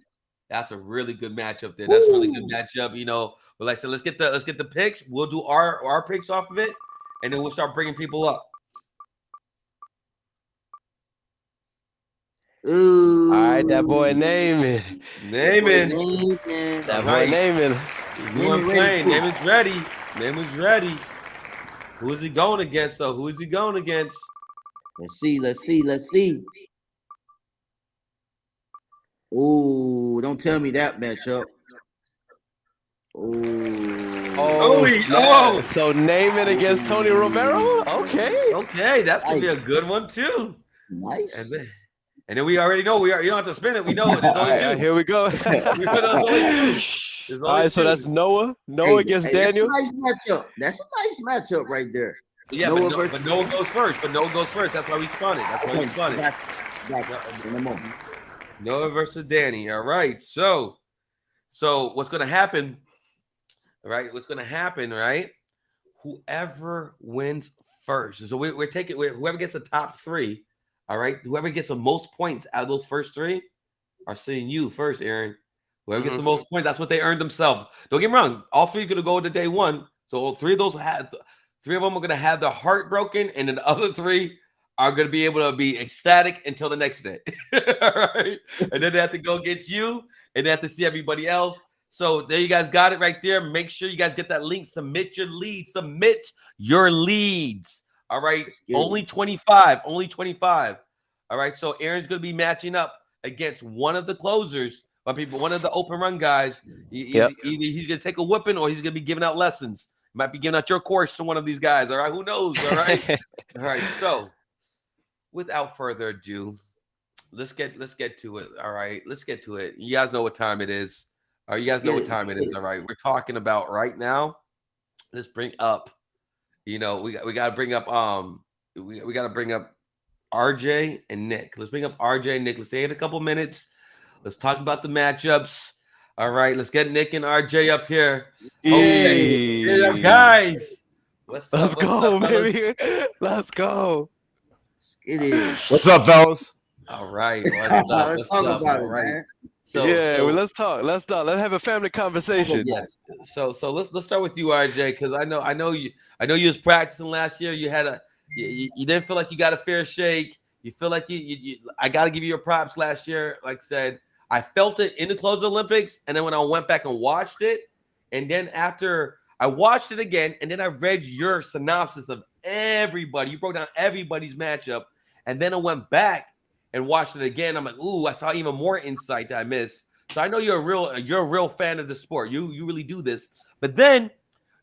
S1: That's a really good matchup there. That's a really good matchup. You know, but like I said, let's get the picks. We'll do our picks off of it, and then we'll start bringing people up.
S3: Ooh.
S2: All right, that boy Naaman.
S1: Naaman.
S2: That
S1: All
S2: boy
S1: right.
S2: Naaman.
S1: Who I'm playing? Naaman's ready. Naaman's ready. Who is he going against, though? Who is he going against?
S3: Let's see. Ooh, don't tell me that matchup. Ooh.
S2: Oh,
S1: Oh.
S2: So Naaman against Tony Romero? Okay,
S1: that's gonna be a good one too.
S3: Nice.
S1: And then we already know you don't have to spin it. We know it. There's only two.
S2: Here we go.
S1: There's only two.
S2: All right, so that's Noah against Daniel.
S3: That's a nice matchup. That's a nice matchup right there.
S1: Yeah, but Noah goes first. That's why we spun it. That's why we spun it.
S3: Gotcha. In a moment.
S1: Noah versus Danny. All right. So what's gonna happen? Right? What's gonna happen? Right? Whoever wins first. So we're taking whoever gets the top three. All right. Whoever gets the most points out of those first three are seeing you first, Aaron. Whoever gets the most points, that's what they earned themselves. Don't get me wrong. All three are gonna go to day one. So three of them are gonna have their heart broken, and then the other three are gonna be able to be ecstatic until the next day. All right. And then they have to go against you, and they have to see everybody else. So there you guys got it right there. Make sure you guys get that link. Submit your leads. All right. Only 25. All right. So Aaron's going to be matching up against one of the closers, one of the open run guys. Either he's going to take a whipping or he's going to be giving out lessons. Might be giving out your course to one of these guys. All right. Who knows? All right. All right. So without further ado, let's get to it. All right. Let's get to it. You guys know what time it is. All right, you guys know what time it is. All right, we're talking about right now. Let's bring up, we got to bring up we got to bring up RJ and Nick. Let's bring up RJ and Nick. Let's stay in a couple minutes. Let's talk about the matchups. All right, let's get Nick and RJ up here. Okay, guys. Let's
S2: go, baby. Let's go.
S3: It is.
S5: What's up, fellas?
S1: All right. Let's talk about it,
S3: man.
S2: Let's talk. Let's have a family conversation.
S1: Yes. So let's start with you, RJ, because I know you was practicing last year. You had you didn't feel like you got a fair shake. You feel like you I got to give you your props last year. Like I said, I felt it in the close Olympics, and then when I went back and watched it, and then after I watched it again, and then I read your synopsis of everybody. You broke down everybody's matchup, and then I went back and watched it again. I'm like, ooh, I saw even more insight that I missed. So I know you're a real fan of the sport. You really do this. But then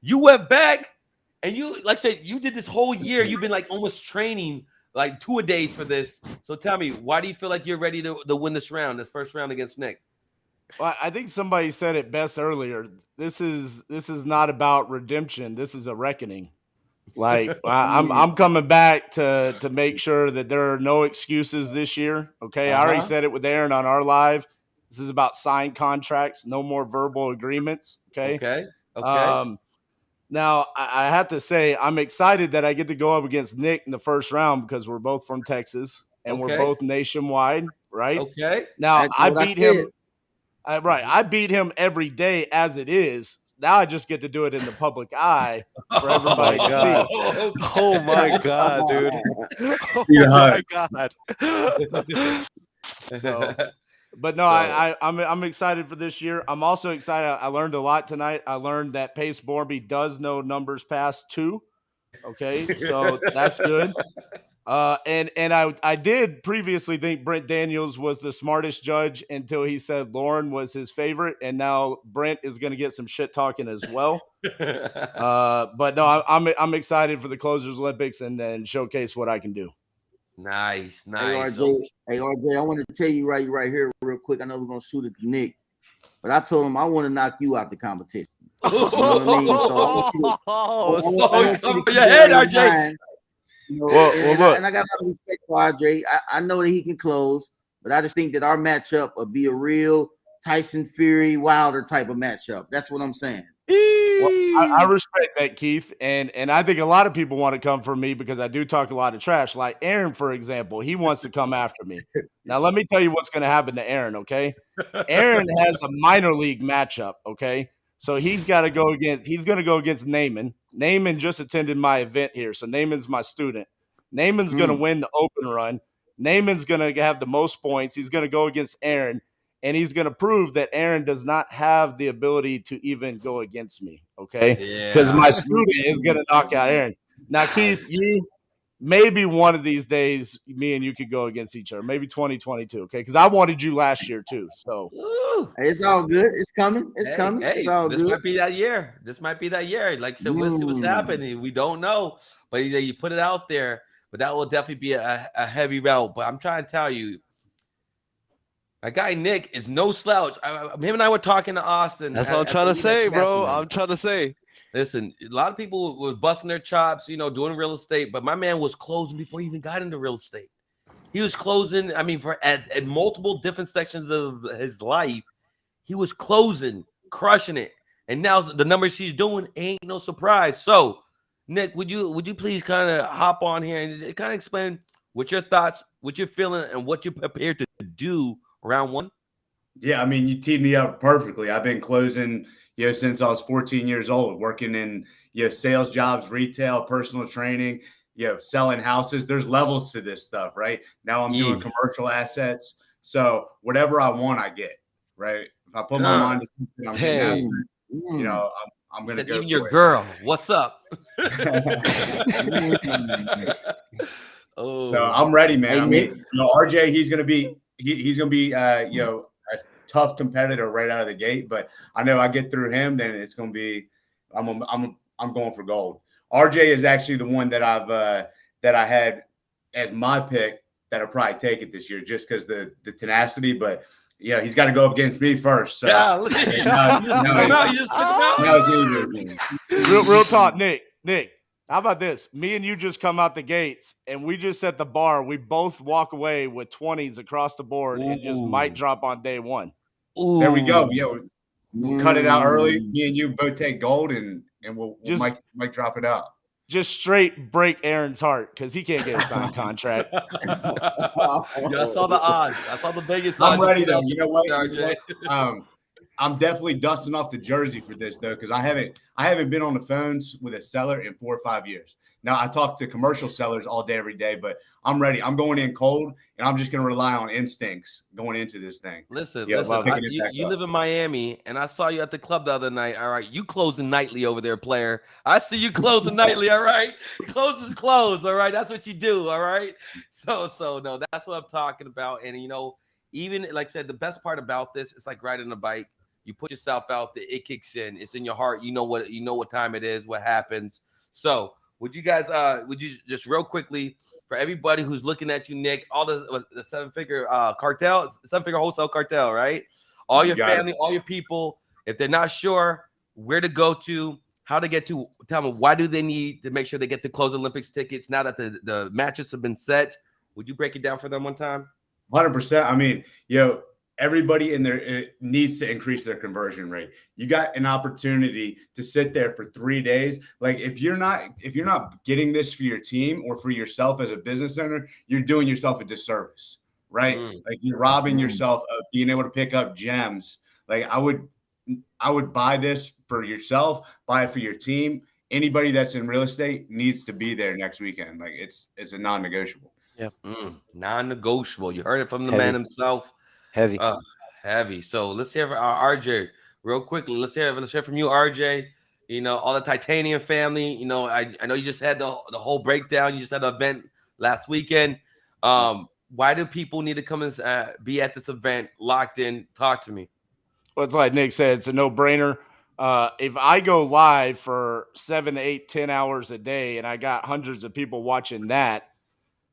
S1: you went back and you, like I said, you did this whole year. You've been like almost training like 2 days for this. So tell me, why do you feel like you're ready to win this first round against Nick?
S5: Well, I think somebody said it best earlier. This is not about redemption. This is a reckoning. Like I'm coming back to make sure that there are no excuses this year. Okay. I already said it with Aaron on our live. This is about signed contracts, no more verbal agreements. Okay. Now I have to say I'm excited that I get to go up against Nick in the first round because we're both from Texas and we're both nationwide, right?
S1: Okay.
S5: Now I beat him. I beat him every day as it is. Now I just get to do it in the public eye for everybody to see.
S2: Oh my God, dude. Oh my God.
S5: So, but no, I'm excited for this year. I'm also excited. I learned a lot tonight. I learned that Pace Borby does know numbers past 2. Okay, so that's good. And I did previously think Brent Daniels was the smartest judge until he said Lauren was his favorite, and now Brent is going to get some shit talking as well. But no, I'm excited for the Closers Olympics and then showcase what I can do.
S1: Nice.
S3: Hey RJ, I want to tell you right here real quick. I know we're gonna shoot at Nick, but I told him I want to knock you out the competition. You know what I mean? So I want you to keep
S1: your head, RJ.
S3: Mind. You know, and I got a lot of respect for RJ. I know that he can close, but I just think that our matchup will be a real Tyson Fury Wilder type of matchup. That's what I'm saying.
S5: Well, I respect that, Keith, and I think a lot of people want to come for me because I do talk a lot of trash. Like Aaron, for example, he wants to come after me. Now, let me tell you what's going to happen to Aaron. Okay, Aaron has a minor league matchup. Okay, so he's got to go against. He's going to go against Naaman. Naaman just attended my event here, so Naaman's my student. Naaman's going to win the open run. Naaman's going to have the most points. He's going to go against Aaron. And he's going to prove that Aaron does not have the ability to even go against me, okay? Because my student is going to knock out Aaron. Now, Keith, you maybe one of these days, me and you could go against each other. Maybe 2022, okay? Because I wanted you last year too. So
S3: it's all good. It's coming. It's coming.
S1: Hey,
S3: it's all
S1: this
S3: good.
S1: might be that year. This might be that year. Like I said, we'll see what's happening. We don't know, but you put it out there. But that will definitely be a heavy route. But I'm trying to tell you, my guy Nick is no slouch. Him and I were talking to Austin.
S2: That's what I'm trying to say, bro. I'm trying to say.
S1: Listen, a lot of people were busting their chops, doing real estate, but my man was closing before he even got into real estate. He was closing, at multiple different sections of his life, he was closing, crushing it. And now the numbers he's doing ain't no surprise. So, Nick, would you please kind of hop on here and kind of explain what your thoughts, what you're feeling, and what you're prepared to do round one?
S8: Yeah, you teed me up perfectly. I've been closing, since I was 14 years old, working in, sales jobs, retail, personal training, selling houses. There's levels to this stuff, right? Now I'm doing commercial assets. So whatever I want, I get, right? If I put my mind to something, I'm getting after it. I'm going to go
S1: even your
S8: it.
S1: girl. What's up?
S8: So I'm ready, man. RJ, he's going to be a tough competitor right out of the gate, but I know I get through him, then it's going to be I'm going for gold. RJ is actually the one that I had as my pick that I'll probably take it this year just because the tenacity, but he's got to go up against me first. So
S5: real talk, Nick. How about this? Me and you just come out the gates and we just set the bar. We both walk away with 20s across the board and just mic drop on day one.
S8: Ooh. There we go. Yeah, we'll cut it out early. Me and you both take gold and we'll mic drop it out.
S5: Just straight break Aaron's heart because he can't get a signed contract.
S1: I saw the odds. I saw the Vegas
S8: odds. I'm ready though.
S1: You know what?
S8: I'm definitely dusting off the jersey for this though, because I haven't been on the phones with a seller in 4 or 5 years. Now I talk to commercial sellers all day, every day, but I'm ready. I'm going in cold, and I'm just going to rely on instincts going into this thing.
S1: Listen, you live in Miami, and I saw you at the club the other night. All right, you closing nightly over there, player. I see you closing nightly. All right, close is close. All right, that's what you do. All right, so no, that's what I'm talking about. And even like I said, the best part about this, it's like riding a bike. You put yourself out there, it kicks in. It's in your heart. You know what time it is, what happens. So would you guys just real quickly for everybody who's looking at you, Nick, all the seven-figure cartel, seven-figure wholesale cartel, right? All your family, all your people, if they're not sure where to go to, how to get to, tell them why do they need to make sure they get the close Olympics tickets now that the matches have been set. Would you break it down for them one time?
S8: 100%. Everybody in there needs to increase their conversion rate. You got an opportunity to sit there for 3 days. Like if you're not getting this for your team or for yourself as a business owner, you're doing yourself a disservice, right? Like you're robbing yourself of being able to pick up gems. Like I would buy this for yourself, buy it for your team. Anybody that's in real estate needs to be there next weekend. Like it's a non-negotiable.
S2: Yeah,
S1: non-negotiable. You heard it from the man himself.
S2: Heavy.
S1: So let's hear from RJ real quickly. Let's hear from you, RJ. All the Titanium family. I know you just had the whole breakdown. You just had an event last weekend. Why do people need to come and be at this event locked in? Talk to me.
S5: Well, it's like Nick said, it's a no-brainer. If I go live for 7 to 8, 10 hours a day and I got hundreds of people watching that,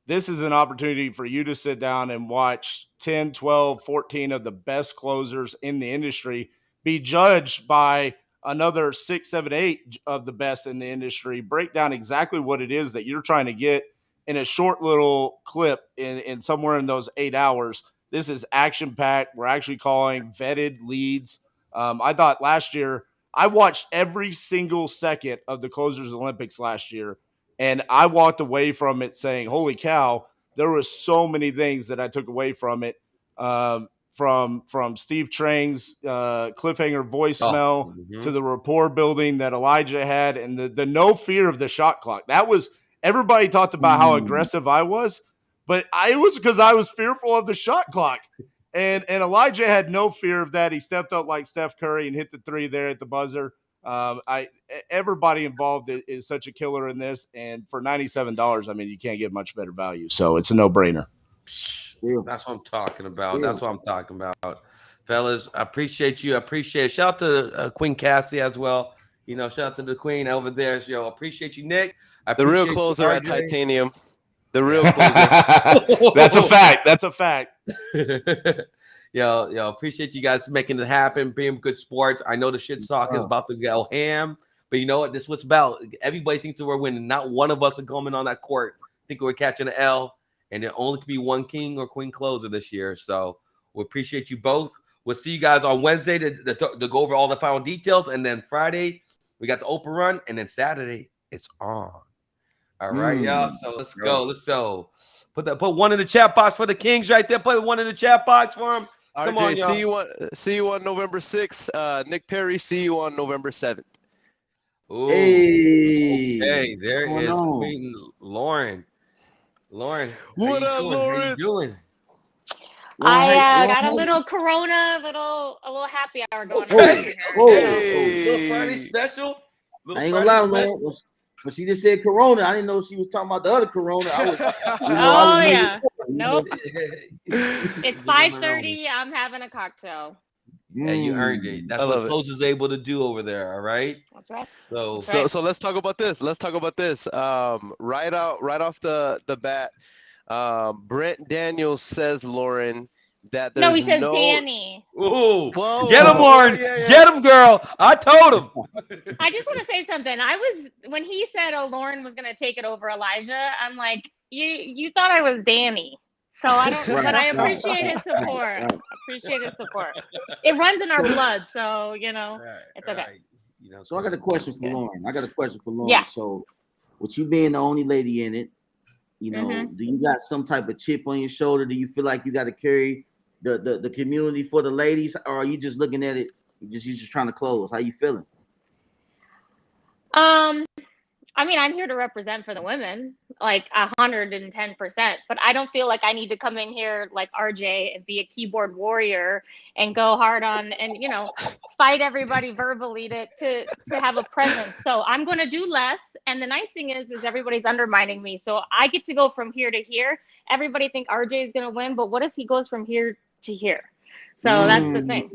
S5: this is an opportunity for you to sit down and watch 10, 12, 14 of the best closers in the industry be judged by another 6, 7, 8 of the best in the industry, break down exactly what it is that you're trying to get in a short little clip in somewhere in those 8 hours. This is action-packed. We're actually calling vetted leads. I thought last year I watched every single second of the Closers Olympics last year, and I walked away from it saying, "Holy cow!" There were so many things that I took away from it. From Steve Trang's cliffhanger voicemail to the rapport building that Elijah had, and the no fear of the shot clock. That was everybody talked about how aggressive I was, but it was because I was fearful of the shot clock. And Elijah had no fear of that. He stepped up like Steph Curry and hit the three there at the buzzer. Everybody involved is such a killer in this, and for $97, I mean, you can't get much better value. So it's a no-brainer.
S1: That's what I'm talking about. That's what I'm talking about, fellas. I appreciate you. I appreciate it. Shout out to Queen Cassie as well. You know, shout out to the Queen over there. Yo, appreciate you, Nick.
S2: The real closer at Titanium. The real closer.
S5: That's a fact. That's a fact.
S1: Yo, appreciate you guys making it happen, being good sports. I know the shit talk is about to go ham, but you know what? This is what's about. Everybody thinks that we're winning. Not one of us are coming on that court. Think we're catching an L, and there only could be one king or queen closer this year. So we appreciate you both. We'll see you guys on Wednesday to go over all the final details, and then Friday we got the open run, and then Saturday it's on. All right, y'all. So let's go. Let's go. Put one in the chat box for the Kings right there. Put one in the chat box for them. Come on, y'all.
S2: See you on November 6th. Nick Perry, see you on November 7th.
S1: Ooh.
S3: Hey,
S1: okay, there is Queen Lauren. Lauren,
S2: what up, Lauren?
S1: How you doing?
S9: I got a little Corona, a little happy hour going on.
S1: Little Friday special.
S3: I ain't gonna lie, Lauren. But she just said Corona. I didn't know she was talking about the other Corona. I was,
S9: Nope. It's 5:30. I'm having a cocktail.
S1: Yeah, you earned it. That's what Closer's able to do over there. All right.
S9: That's right.
S1: So
S2: let's talk about this. Right off the bat, Brent Daniels says, Lauren, that there's
S9: he says Danny.
S1: Ooh, get him, Lauren. Get him, girl. I told him.
S9: I just want to say something. When he said, Lauren was going to take it over Elijah, I'm like, you thought I was Danny. So I don't, but I appreciate his support. It runs in our blood. So, it's okay.
S3: So I got a question for Lauren.
S9: Yeah.
S3: So with you being the only lady in it, do you got some type of chip on your shoulder? Do you feel like you got to carry the community for the ladies, or are you just looking at it? You're just trying to close. How you feeling?
S9: I mean, I'm here to represent for the women, like 110%. But I don't feel like I need to come in here like RJ and be a keyboard warrior and go hard on and fight everybody verbally to have a presence. So I'm going to do less. And the nice thing is everybody's undermining me. So I get to go from here to here. Everybody think RJ is going to win, but what if he goes from here to here? So that's the thing.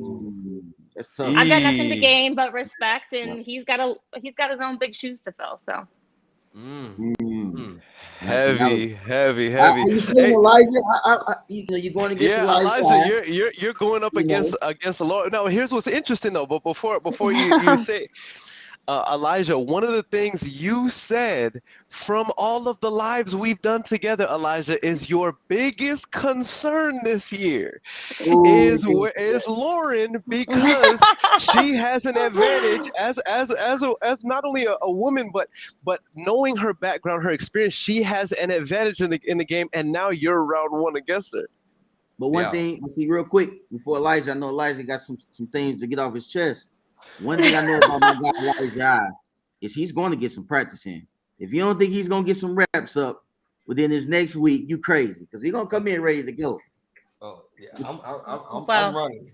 S3: That's tough.
S9: I've got nothing to gain but respect, and he's got his own big shoes to fill. So
S2: heavy.
S3: Are you feeling Elijah? You're going against
S2: Elijah. You're going up against a lot. Now, here's what's interesting though. But before you say. Elijah, one of the things you said from all of the lives we've done together, Elijah, is your biggest concern this year is Lauren, because she has an advantage as not only a woman, but knowing her background, her experience, she has an advantage in the game, and now you're round one against her.
S3: But one thing, see, real quick before Elijah, I know Elijah got some things to get off his chest. One thing I know about my guy Elijah is he's going to get some practice in. If you don't think he's going to get some reps up within his next week, you crazy, because he's going to come in ready to go.
S1: Oh yeah, I'm running.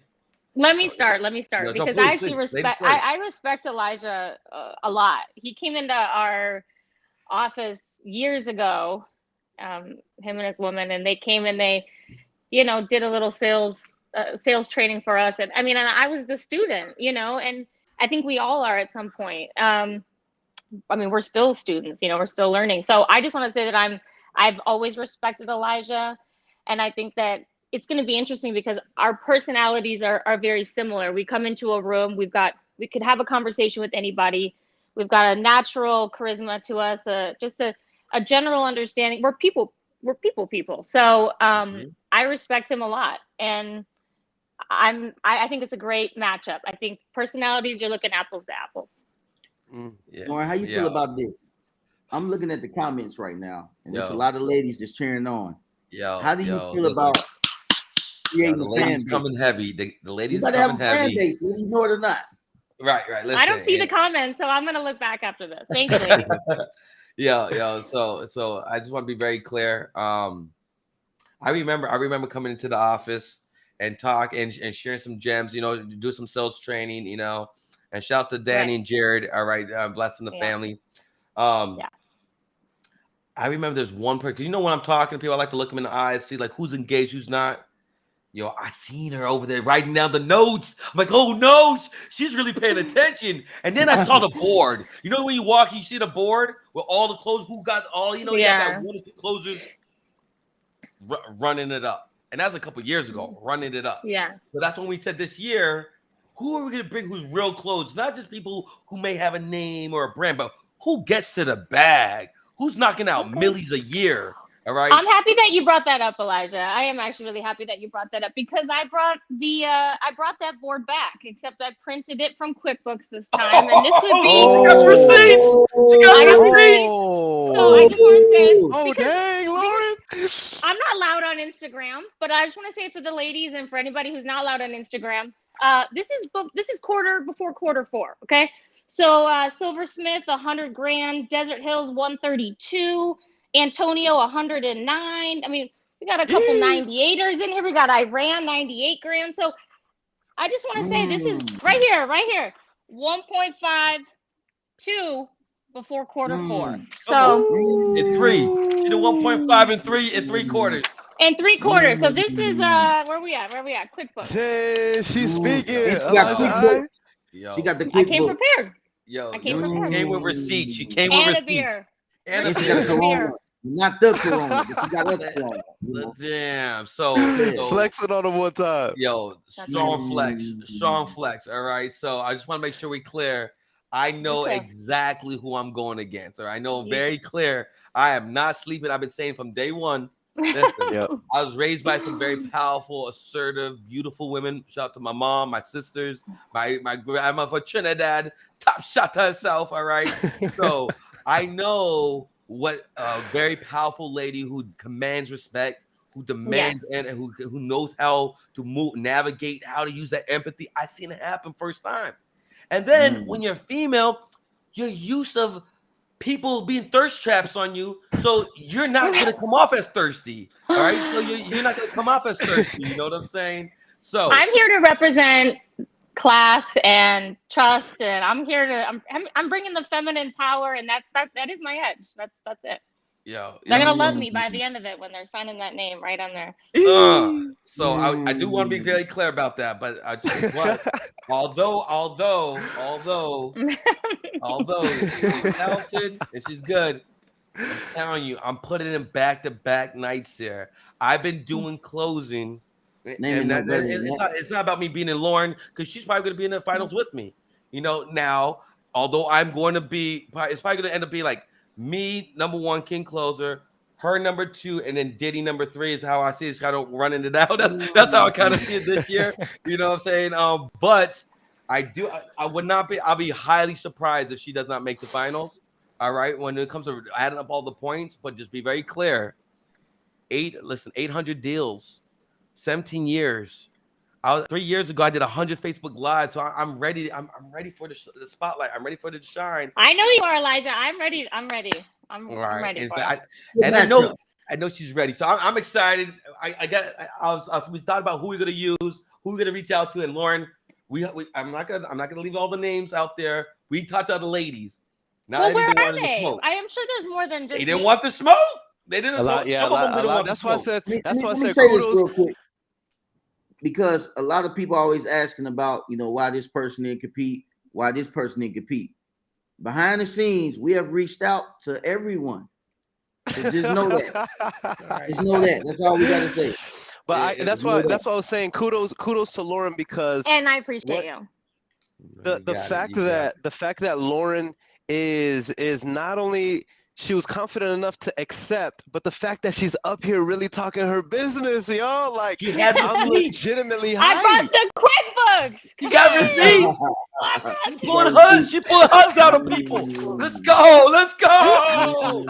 S9: Let me start because I actually respect. I respect Elijah a lot. He came into our office years ago, him and his woman, and they came and they, did a little sales training for us. And I was the student, and I think we all are at some point. We're still students, we're still learning. So I just want to say that I've always respected Elijah. And I think that it's going to be interesting because our personalities are very similar. We come into a room, we could have a conversation with anybody. We've got a natural charisma to us, just a general understanding. We're people. So I respect him a lot. And I think it's a great matchup. I think personalities, you're looking apples to apples.
S1: Yeah.
S3: Lauren, how you feel about this? I'm looking at the comments right now, and there's a lot of ladies just cheering on. How do you feel about creating
S1: the
S3: a
S1: ladies
S3: fan base?
S1: coming heavy? The ladies
S3: you gotta
S1: coming
S3: have a
S1: heavy.
S3: fan base, whether you know it or not.
S1: Right. Listen,
S9: I don't see the comments, so I'm gonna look back after this. Thanks, ladies.
S1: So I just want to be very clear. I remember coming into the office and talk and sharing some gems, do some sales training, and shout out to Danny and Jared. All right. Blessing the family. I remember there's one person, when I'm talking to people, I like to look them in the eyes, see like who's engaged, who's not. I seen her over there writing down the notes. I'm like, oh no, she's really paying attention. And then I saw the board. When you walk, you see the board with all the closers, who got all, you got that one of the closers running it up. And that was a couple years ago, running it up.
S9: Yeah.
S1: So that's when we said this year, who are we going to bring who's real close? Not just people who may have a name or a brand, but who gets to the bag? Who's knocking out millies a year? All right.
S9: I'm happy that you brought that up, Elijah. I am actually really happy that you brought that up because I brought that board back, except I printed it from QuickBooks this time, and this would be.
S1: She got receipts. She got receipts.
S9: So I just want to say,
S2: dang, Lauren.
S9: I'm not loud on Instagram, but I just want to say for the ladies and for anybody who's not loud on Instagram, this is quarter before quarter four. Okay, so Silversmith 100 grand, Desert Hills 132. Antonio 109. I mean, we got a couple 98ers in here. We got Iran 98 grand. So I just want to say this is right here, 1.52 before quarter four. So
S1: in three. She did 1.5 in three quarters.
S9: And 3/4. So this is where we at? QuickBooks.
S2: Hey, she's speaking.
S3: She got QuickBooks. She got the QuickBooks.
S9: I came prepared.
S1: She
S9: came
S1: with receipts. She came with receipts.
S9: Beer.
S1: And
S3: she got a Corona. Not the Corona, but she got other Corona.
S1: Damn. So
S2: flexing on them one time.
S1: Strong flex. All right. So I just want to make sure we clear. I know exactly who I'm going against. All right. I know very clear. I am not sleeping. I've been saying from day one. Listen, I was raised by some very powerful, assertive, beautiful women. Shout out to my mom, my sisters, my grandma for Trinidad, top shot to herself. All right. So I know what a very powerful lady who commands respect, who demands and who knows how to navigate, how to use that empathy. I seen it happen first time. And then when you're female, your use of people being thirst traps on you, so you're not going to come off as thirsty. All right. So you're not going to come off as thirsty. You know what I'm saying? So
S9: I'm here to represent class and trust, and I'm bringing the feminine power, and that is my edge. That's it. They're gonna love me by the end of it when they're signing that name right on there.
S1: So I do want to be very clear about that, but I just want, although she's talented and she's good, I'm telling you, I'm putting in back-to-back nights here. I've been doing closing. And it's not about me being in Lauren, because she's probably going to be in the finals with me. Now, although I'm going to be, it's probably going to end up being like me, number one, king closer, her number two, and then Diddy number three is how I see it's kind of running it out. That's how I kind of see it this year. You know what I'm saying? But I'll be highly surprised if she does not make the finals. All right. When it comes to adding up all the points, but just be very clear. 800 deals. 17 years. 3 years ago, I did 100 Facebook Lives, so I'm ready. I'm ready for the spotlight. I'm ready for the shine.
S9: I know you are, Elijah. I'm ready. I'm ready for it.
S1: I know she's ready. So I'm excited. We thought about who we're gonna use, who we're gonna reach out to, and Lauren, I'm not gonna leave all the names out there. We talked to other ladies.
S9: Well, where are they? I am sure there's more than just.
S1: They didn't want the smoke. They didn't. Some of them didn't want the smoke.
S3: That's why I said kudos. Because a lot of people are always asking about, why this person didn't compete, Behind the scenes, we have reached out to everyone. So just know that. Just know that. That's all we got to say.
S2: But that's why I was saying kudos to Lauren, because
S9: and I appreciate you.
S2: The fact that Lauren is not only she was confident enough to accept, but the fact that she's up here really talking her business, yo, like
S1: She had
S2: I'm
S1: receipts.
S2: legitimately
S9: I
S2: hyped.
S9: brought the QuickBooks.
S1: She got receipts.
S9: I brought
S1: She
S9: the-
S1: pulling hugs. She pulling hugs out of people. Let's go. Let's go. Oh,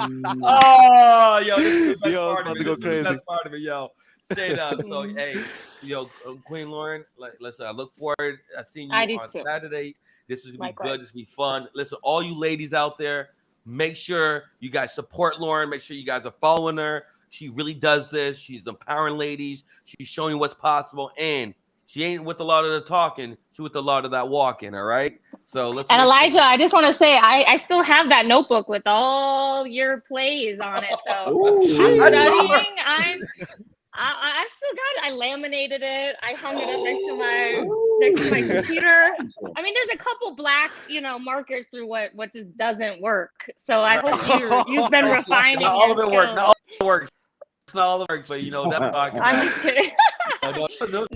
S1: yo, this is the best
S2: Yo, it's
S1: part of
S2: about
S1: it.
S2: to go
S1: This is the
S2: crazy.
S1: best part of it, yo. Straight up. So, hey, yo, Queen Lauren, listen, I look forward to seeing
S9: I
S1: you
S9: do
S1: on
S9: too.
S1: Saturday. This is gonna be
S9: Likewise.
S1: good. This is gonna be fun. Listen, all you ladies out there, make sure you guys support Lauren. Make sure you guys are following her. She really does this. She's empowering ladies. She's showing you what's possible, and she ain't with a lot of the talking. She with a lot of that walking. All right. So let's.
S9: And
S1: make
S9: Elijah,
S1: sure.
S9: I just want to say I still have that notebook with all your plays on it. So
S3: Ooh.
S9: I'm
S1: I saw her.
S9: studying. I've still got it. I laminated it. I hung it up next to my computer. I mean, there's a couple black, markers through what just doesn't work. So I hope you've been refining.
S1: Not all of
S9: your
S1: it works.
S9: skills.
S1: Not all of it works. It's not all of it works, but that's talking
S9: I'm
S1: about.
S9: just kidding.
S1: No,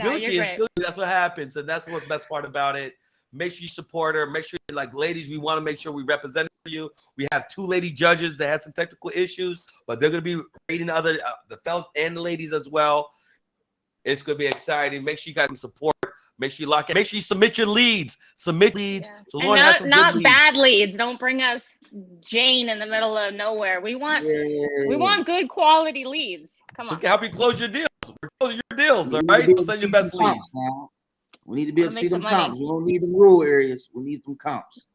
S9: No, you're great.
S1: that's what happens, and that's what's best part about it. Make sure you support her. Make sure, like ladies, we want to make sure we represent you. We have 2 lady judges that had some technical issues, but they're going to be rating the fellas and the ladies as well. It's going to be exciting. Make sure you guys can support. Make sure you lock in. Make sure you submit your leads. Submit leads.
S9: Yeah.
S1: So
S9: And
S1: Lauren has some
S9: not
S1: good
S9: bad
S1: leads.
S9: leads. Don't bring us Jane in the middle of nowhere. We want good quality leads. Come
S1: So
S9: on.
S1: we can help you close your deals. We're closing your deals, all
S3: We need to
S1: right?
S3: be
S1: We'll
S3: able to
S1: send your
S3: see
S1: best
S3: some comps
S1: leads.
S3: now. We need to be able to
S9: Make
S3: see
S9: some
S3: them
S9: money.
S3: comps. We don't need them rural areas. We need them comps.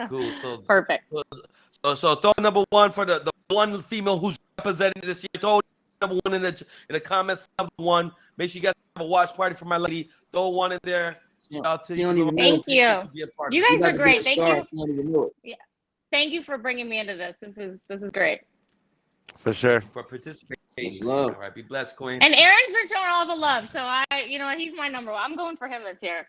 S1: Cool. So
S9: Perfect.
S1: So throw number 1 for the one female who's representing this year. Throw number 1 in the comments. Number 1. Make sure you guys have a watch party for my lady. Throw 1 in there. Shout out to
S3: She
S1: you.
S3: don't even
S1: Lauren.
S3: know.
S9: Thank
S1: Appreciate
S9: you.
S1: be a part
S9: You
S1: of it.
S9: guys
S3: You
S9: are
S3: got to be
S9: great.
S3: a
S9: Thank
S3: star.
S9: you.
S3: She don't even know it.
S9: Thank you for bringing me into this. This is great.
S2: For sure.
S1: For participation.
S3: It's love.
S1: All right. Be blessed, Queen.
S9: And Aaron's been showing all the love, so he's my number 1. I'm going for him this year.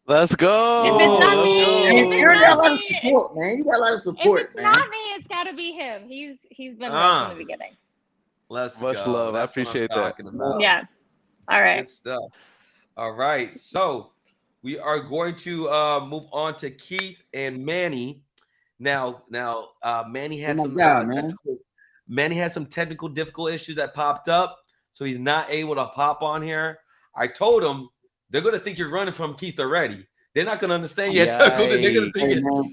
S2: Let's go.
S9: If it's not me, if it's
S3: Aaron got a
S9: not
S3: lot of
S9: me,
S3: support, man. You got a lot of
S9: if
S3: support,
S9: it's
S3: man.
S9: not me, it's got to be him. He's been there from the beginning.
S1: Let's
S2: Much
S1: go.
S2: love. I
S1: That's what I'm
S2: appreciate that.
S1: talking about.
S9: Yeah. All right.
S1: Good stuff. All right. So we are going to move on to Keith and Manny. Now, Manny had
S3: Oh my God, man.
S1: Manny had some technical difficult issues that popped up, so he's not able to pop on here. I told him they're going to think you're running from Keith already. They're not going to understand yet. They're going to think
S3: Hey, man,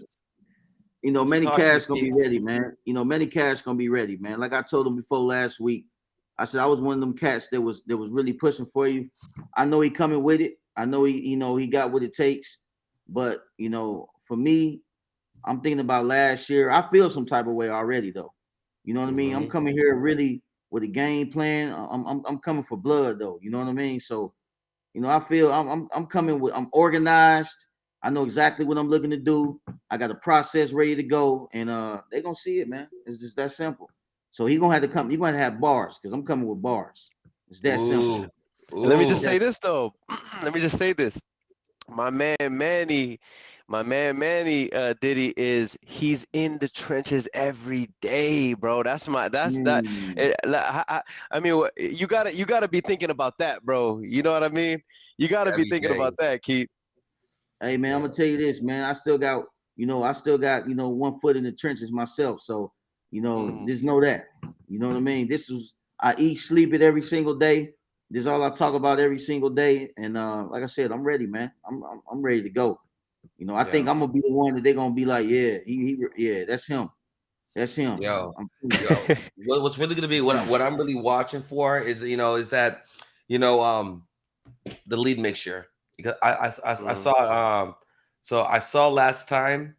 S3: Manny
S1: talk to
S3: Cash
S1: me,
S3: gonna
S1: Keith.
S3: be ready, man. Manny Cash gonna be ready, man. Like I told him before last week, I said I was one of them cats that was really pushing for you. I know he coming with it. I know he got what it takes. But for me, I'm thinking about last year. I feel some type of way already, though. You know what I mean? I'm coming here really with a game plan. I'm coming for blood, though. You know what I mean? So, I feel I'm coming with. I'm organized. I know exactly what I'm looking to do. I got a process ready to go, and they're gonna see it, man. It's just that simple. So he's gonna have to come. He's gonna have bars because I'm coming with bars. It's that simple.
S2: Let me just say this though. Let me just say this. My man Manny, Diddy he's in the trenches every day, bro. I mean, you gotta be thinking about that, bro. You know what I mean? You gotta be thinking about that, Keith.
S3: Hey man, I'm gonna tell you this, man. I still got 1 foot in the trenches myself. So, just know that. You know what I mean? I eat, sleep it every single day. This is all I talk about every single day. And like I said, I'm ready, man. I'm ready to go. I think I'm gonna be the one that they're gonna be like, yeah, that's him. That's him.
S1: Yo. What's really gonna be what I'm really watching for is that the lead mixture. Because I saw so I saw last time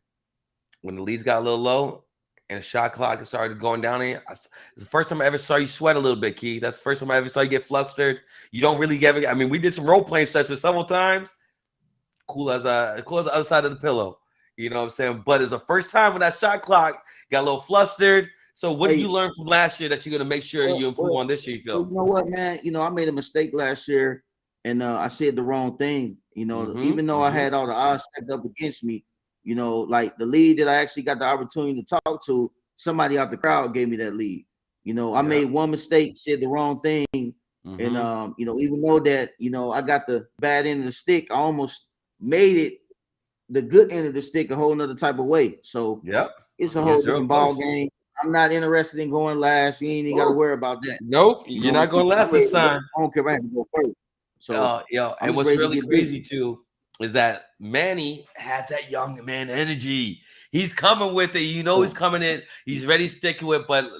S1: when the leads got a little low and the shot clock started going down. It's the first time I ever saw you sweat a little bit, Keith. That's the first time I ever saw you get flustered. You don't really get. I mean, we did some role playing sessions several times. Cool as the other side of the pillow. You know what I'm saying? But it's the first time when that shot clock got a little flustered. So what did you learn from last year that you're gonna make sure you improve on this year? You feel?
S3: You know what, man? I made a mistake last year. And I said the wrong thing, even though I had all the odds stacked up against me, like the lead that I actually got the opportunity to talk to, somebody out the crowd gave me that lead. I made one mistake, said the wrong thing. And, even though that, I got the bad end of the stick, I almost made it the good end of the stick a whole nother type of way. So it's a whole different ball game. I'm not interested in going last. You ain't even got to worry about that.
S1: Nope, you're not going last this time.
S3: I don't care if I have to go first. So,
S1: and what's really crazy too is that Manny has that young man energy. He's coming with it. You know, he's coming in. He's ready to stick with it. But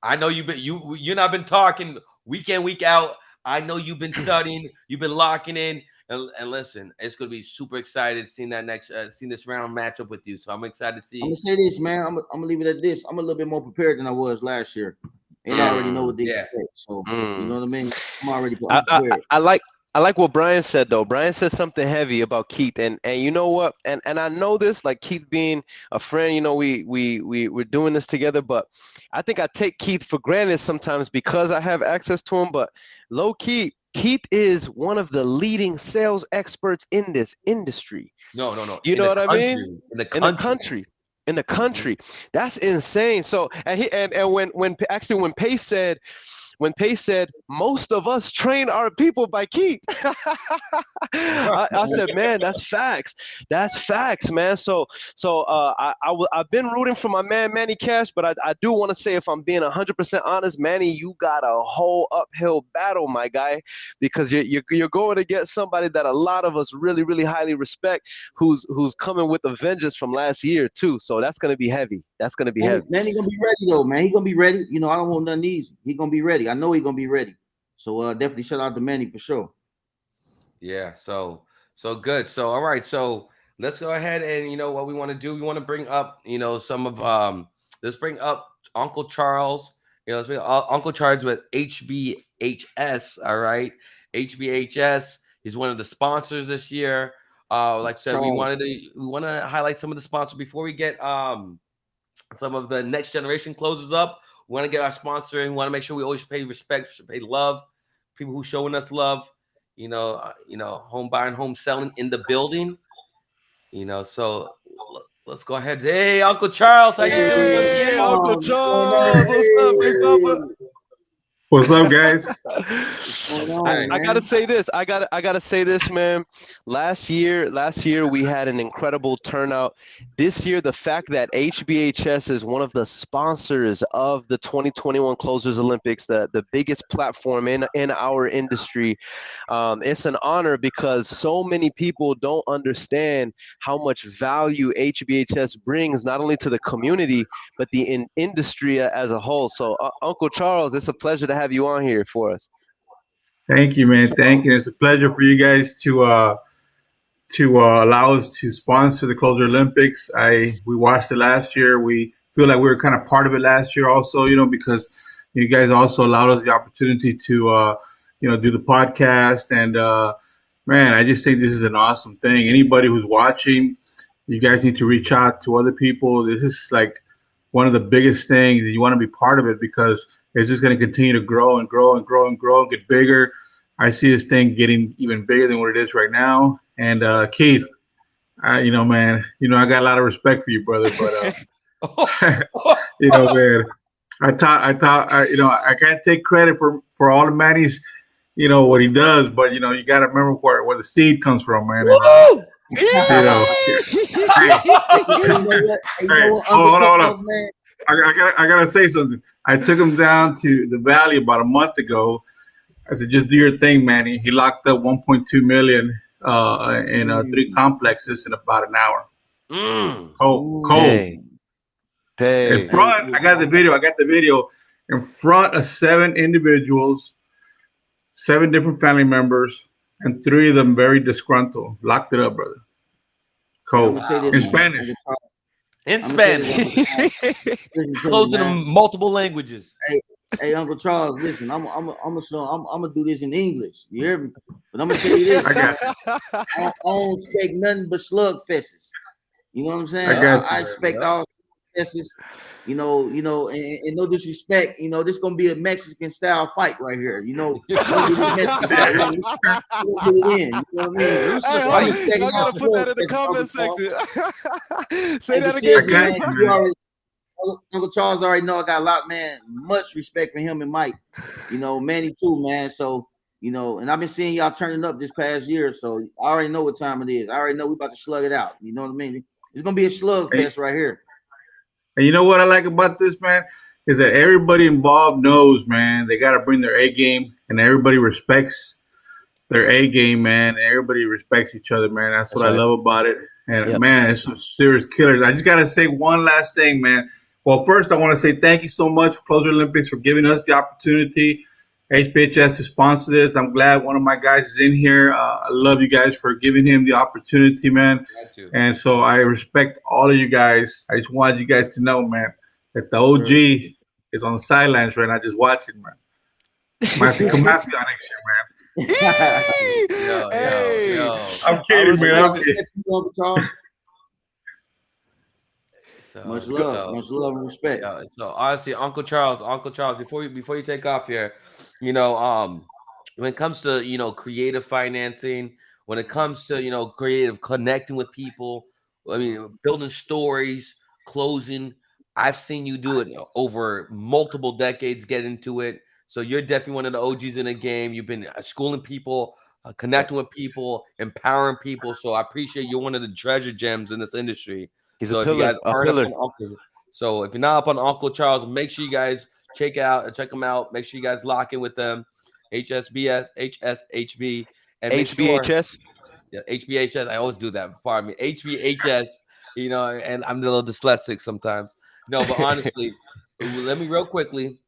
S1: I know you're not been talking week in, week out. I know you've been studying. You've been locking in. And listen, it's gonna be super excited seeing that seeing this round matchup with you. So I'm excited to see.
S3: I'm gonna say this, man. I'm gonna leave it at this. I'm a little bit more prepared than I was last year, and I already know what they expect. So you know what I mean. I'm already prepared.
S2: I like what Brian said though. Brian said something heavy about Keith, and you know what? And I know this, like Keith being a friend. You know, we're doing this together, but I think I take Keith for granted sometimes because I have access to him. But low key, Keith is one of the leading sales experts in this industry.
S1: No.
S2: You know what I mean? In the country. That's insane. So and when Pace said most of us train our people by Keith, I said, man, that's facts. That's facts, man. So I've been rooting for my man Manny Cash, but I do want to say, if I'm being 100% honest, Manny, you got a whole uphill battle, my guy, because you're going to get somebody that a lot of us really, really highly respect, who's coming with a vengeance from last year too. So that's gonna be heavy.
S3: Manny gonna be ready though, man. He gonna be ready. You know, I don't want nothing easy. He gonna be ready. I know he's gonna be ready. So definitely shout out to Manny for sure.
S1: Yeah, so good. So all right, so let's go ahead and you know what we want to do. We want to bring up, you know, some of let's bring up Uncle Charles. You know, let's bring Uncle Charles with HBHS. All right, HBHS. He's one of the sponsors this year. Like I said, we want to highlight some of the sponsors before we get some of the next generation closers up. We want to get our sponsor, and we want to make sure we always pay respect, pay love, people who showing us love. You know, home buying, home selling in the building. You know, so let's go ahead. Hey, Uncle Charles, how you doing?
S2: Hey, Uncle Charles, what's up, big papa?
S10: What's up, guys?
S2: I gotta say this. I gotta say this, man. Last year we had an incredible turnout. This year, the fact that HBHS is one of the sponsors of the 2021 Closers Olympics, the biggest platform in our industry, it's an honor because so many people don't understand how much value HBHS brings not only to the community but the industry as a whole. So, Uncle Charles, it's a pleasure to have you on here for us.
S10: Thank you, man. Thank you. It's a pleasure for you guys to allow us to sponsor the Closer Olympics. We watched it last year. We feel like we were kind of part of it last year also, you know, because you guys also allowed us the opportunity to do the podcast. And man, I just think this is an awesome thing. Anybody who's watching, you guys need to reach out to other people. This is like one of the biggest things, and you want to be part of it because it's just going to continue to grow and grow and grow and grow and get bigger. I see this thing getting even bigger than what it is right now. And Keith, man, I got a lot of respect for you, brother. But man, I can't take credit for all the Manny's, what he does. But you got to remember where the seed comes from, man.
S1: Woo!
S10: Hold on. I gotta say something. I took him down to the Valley about a month ago. I said, just do your thing, Manny. He locked up 1.2 million in 3 complexes in about an hour. Cold.
S2: Dang.
S10: In front, I got the video in front of 7 individuals, 7 different family members, and 3 of them very disgruntled. Locked it up, brother. Cold. In Spanish.
S1: In Spanish. Closing them multiple languages.
S3: Hey, Uncle Charles, listen, I'm gonna do this in English. You hear me? But I'm gonna tell you this. I don't expect nothing but slug fests. You know what I'm saying? I expect all fests. And no disrespect. This gonna be a Mexican style fight right here. Don't do this Mexican style. We'll get it in. You know what I mean?
S2: I gotta put that in the comment section. Say that again.
S3: Uncle Charles already know I got a lot, man. Much respect for him and Mike. Manny too, man. So, and I've been seeing y'all turning up this past year. So I already know what time it is. I already know we about to slug it out. You know what I mean? It's gonna be a slug fest right here.
S10: And you know what I like about this, man, is that everybody involved knows, man, they got to bring their A game, and everybody respects their A game, man. Everybody respects each other, man. That's what I love about it. And man, it's some serious killers. I just got to say one last thing, man. Well, first, I want to say thank you so much, Closer Olympics, for giving us the opportunity, HBHS, to sponsor this. I'm glad one of my guys is in here. I love you guys for giving him the opportunity, man. And so I respect all of you guys. I just wanted you guys to know, man, that the OG is on the sidelines right now just watching, man. Might have to come after y'all next year, man.
S1: Yo.
S10: I'm kidding, man. I'm kidding.
S3: Much love and respect.
S1: So honestly, Uncle Charles, before you take off here, when it comes to creative financing, when it comes to creative connecting with people, I mean, building stories, closing, I've seen you do it over multiple decades, get into it. So you're definitely one of the OGs in the game. You've been schooling people, connecting with people, empowering people. So I appreciate you're one of the treasure gems in this industry.
S2: He's
S1: so
S2: a
S1: if
S2: pillar,
S1: you guys aren't up on if you're not up on Uncle Charles, make sure you guys check them out. Make sure you guys lock in with them. HSBS, HSHB, and
S2: HBHS.
S1: HBHS. I always do that. Pardon me. HBHS. And I'm a little dyslexic sometimes. No, but honestly, let me real quickly.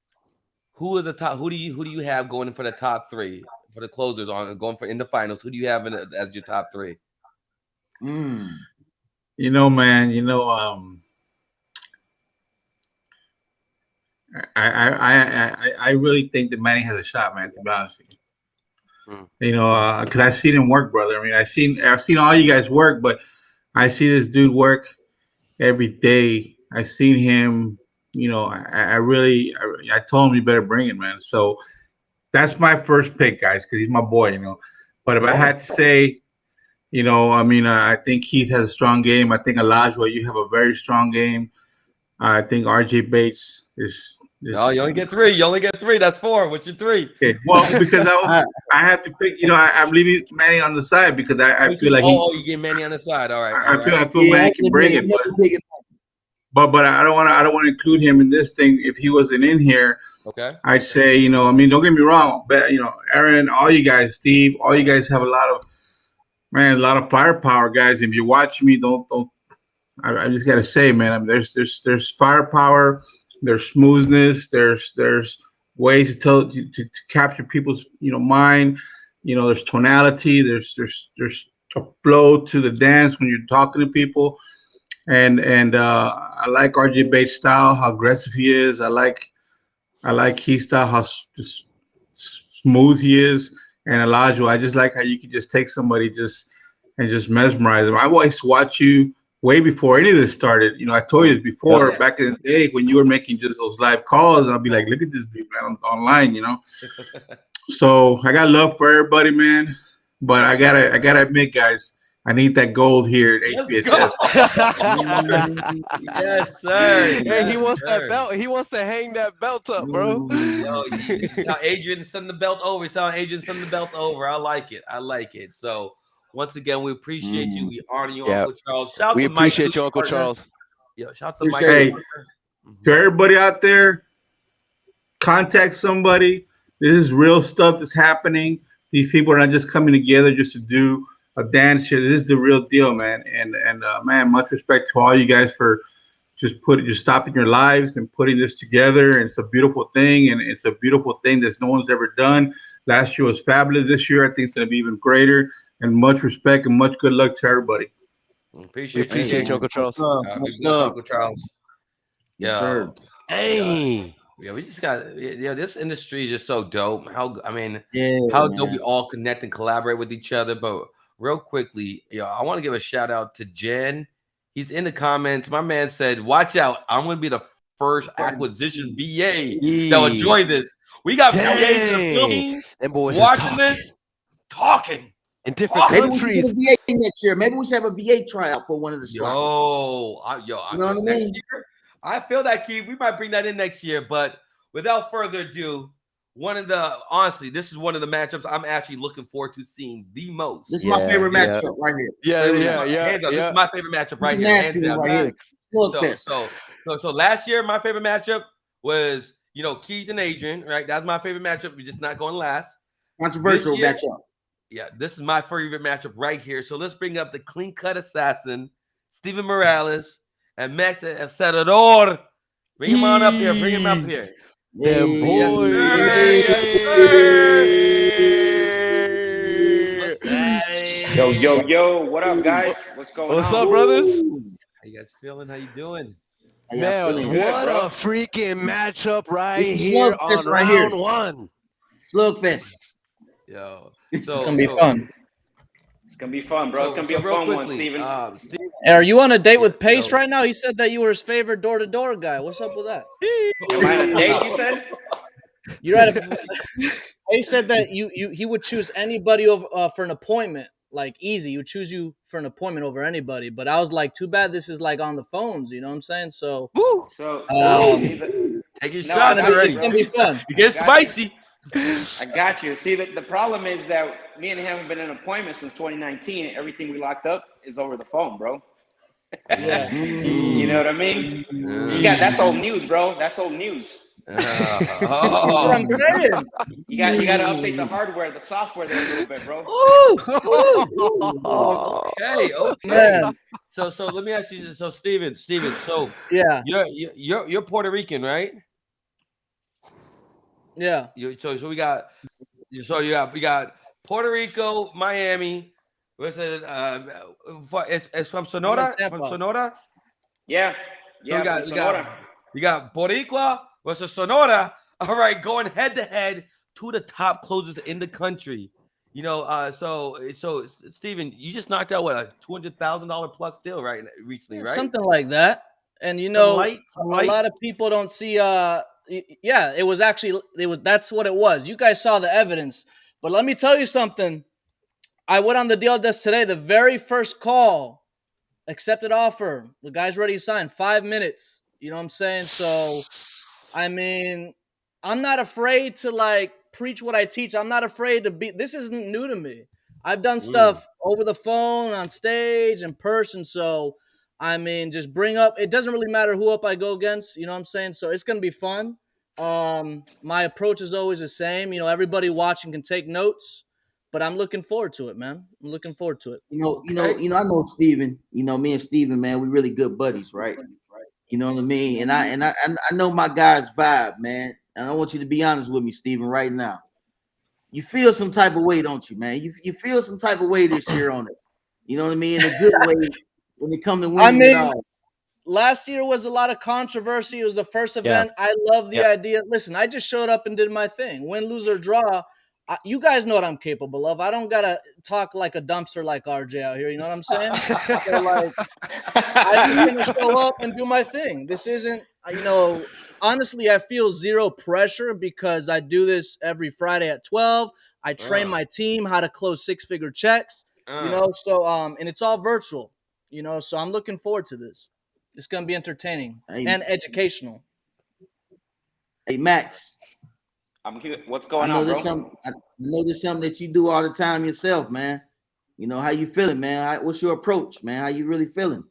S1: Who are the top? Who do you have going in for the top three for the closers going for in the finals? Who do you have as your top three?
S10: Man, I really think that Manny has a shot, man. To be honest with you, because I've seen him work, brother. I mean, I've seen all you guys work, but I see this dude work every day. I've seen him. I told him you better bring it, man. So that's my first pick, guys, because he's my boy, But if I had to say, I think Keith has a strong game. I think Elijah, you have a very strong game. I think RJ Bates is.
S1: No, you only get three. That's four. What's your three?
S10: Okay. Well, because I have to pick. I'm leaving Manny on the side because I feel like
S1: you get Manny on the side. All right.
S10: I feel Manny can bring it, but I don't want to include him in this thing. If he wasn't in here,
S1: okay, I'd
S10: say don't get me wrong, but Aaron, all you guys, Steve, all you guys have a lot of firepower, guys. If you watch me, don't. I just gotta say, man, I mean, there's firepower, there's smoothness, there's ways to capture people's mind. There's tonality, there's a flow to the dance when you're talking to people. And I like RJ Bates' style, how aggressive he is. I like his style, how smooth he is. And Elijah, I just like how you can just take somebody and just mesmerize them. I've always watched you way before any of this started. I told you this before, back in the day when you were making just those live calls, and I'll be like, look at this dude, man, online, So I got love for everybody, man. But I gotta admit, guys, I need that gold here at HBHS.
S1: Yes, sir.
S2: He wants that belt. He wants to hang that belt up, bro.
S1: Yo, you tell Adrian to send the belt over. I like it. So once again, we appreciate you. We honor you, Uncle Charles.
S2: We appreciate you, Uncle Charles.
S1: Yo, shout to Mike.
S10: Hey, to everybody out there, contact somebody. This is real stuff that's happening. These people are not just coming together just to do a dance here. This is the real deal, man. And man, much respect to all you guys for just stopping your lives and putting this together. And it's a beautiful thing, and it's a beautiful thing that no one's ever done. Last year was fabulous. This year, I think it's going to be even greater. And much respect and much good luck to everybody.
S1: Appreciate
S2: you, Uncle Charles.
S1: Uncle Charles.
S3: Yes, sir.
S2: Hey.
S1: Yeah, we just got this industry is just so dope. How dope we all connect and collaborate with each other. But real quickly, I want to give a shout out to Jen. He's in the comments. My man said, watch out. I'm going to be the first acquisition VA that will join this. We got VAs in the Philippines watching this, talking.
S2: In different countries.
S3: Maybe we should get a VA next year. Maybe we should have a VA tryout for one of the slots.
S1: You know what I mean? I feel that, Keith. We might bring that in next year. But without further ado, this is one of the matchups I'm actually looking forward to seeing the most.
S3: This is my favorite matchup right here.
S2: Yeah.
S1: This is my favorite matchup right here.
S3: Right here.
S1: So So last year, my favorite matchup was, Keith and Adrian, right? That's my favorite matchup. We're just not going last.
S3: Controversial matchup.
S1: Yeah, this is my favorite matchup right here. So let's bring up the clean-cut assassin, Steven Morales, and Max Acerador. Bring him on up here. Bring him up here.
S2: Them boys.
S11: Yo, what up, guys? What's going on?
S2: What's up, brothers?
S1: How you guys feeling? How you doing?
S2: Man, what
S11: bro.
S2: a freaking matchup right
S3: It's a
S2: here
S3: slugfest
S2: on
S3: right here.
S2: round one.
S3: Slugfest.
S1: Yo,
S12: It's gonna be fun.
S11: It's gonna be fun, bro. It's gonna be a fun one, Steven.
S12: Are you on a date with Pace right now? He said that you were his favorite door-to-door guy. What's up with that?
S11: Am I on a date, you said?
S12: You're at a. He said that he would choose anybody over for an appointment, like easy. He would choose you for an appointment over anybody. But I was like, too bad this is like on the phones. You know what I'm saying? So.
S1: Take your shots already.
S12: It's gonna be fun.
S1: You get spicy.
S11: I got you. See, the problem is that me and him have been in an appointment since 2019, and everything we locked up is over the phone, bro.
S12: Yeah.
S11: You know what I mean? That's old news, bro. That's old news.
S12: That's what I'm saying.
S11: You got to update the hardware, the software there a little bit, bro.
S1: Okay.
S12: Man.
S1: So let me ask you. So Steven. So
S12: yeah,
S1: you're Puerto Rican, right?
S12: Yeah.
S1: So we got Puerto Rico, Miami. What's it? It's from Sonora. From Sonora.
S11: Yeah.
S1: So we got Boricua versus Sonora. All right, going head to head, two of the top closers in the country. So Steven, you just knocked out a $200,000 plus deal recently, right?
S12: Something like that. And a lot of people don't see. Yeah, that's what it was. You guys saw the evidence, but let me tell you something. I went on the deal desk today. The very first call, accepted offer. The guy's ready to sign. 5 minutes. You know what I'm saying? So, I mean, I'm not afraid to preach what I teach. I'm not afraid to be. This isn't new to me. I've done stuff over the phone, on stage, in person. So, I mean, just bring up. It doesn't really matter who up I go against. You know what I'm saying? So it's gonna be fun. My approach is always the same. Everybody watching can take notes. But I'm looking forward to it, man. I'm looking forward to it.
S3: I know Steven. Me and Steven, man, we really good buddies, right? You know what I mean? And I know my guy's vibe, man. And I want you to be honest with me, Steven, right now. You feel some type of way, don't you, man? You feel some type of way this year on it. You know what I mean? In a good way when it comes to winning it all.
S12: Last year was a lot of controversy. It was the first event. Yeah. I love the idea. Listen, I just showed up and did my thing. Win, lose, or draw. You guys know what I'm capable of. I don't gotta talk like a dumpster like RJ out here. You know what I'm saying? So I'm just gonna show up and do my thing. This isn't, honestly, I feel zero pressure because I do this every Friday at 12. I train my team how to close 6-figure checks. So and it's all virtual. So I'm looking forward to this. It's gonna be entertaining and educational.
S3: Hey, Max.
S11: I'm here. What's going on, bro?
S3: I know there's something that you do all the time yourself, man. How you feeling, man? What's your approach, man? How you really feeling?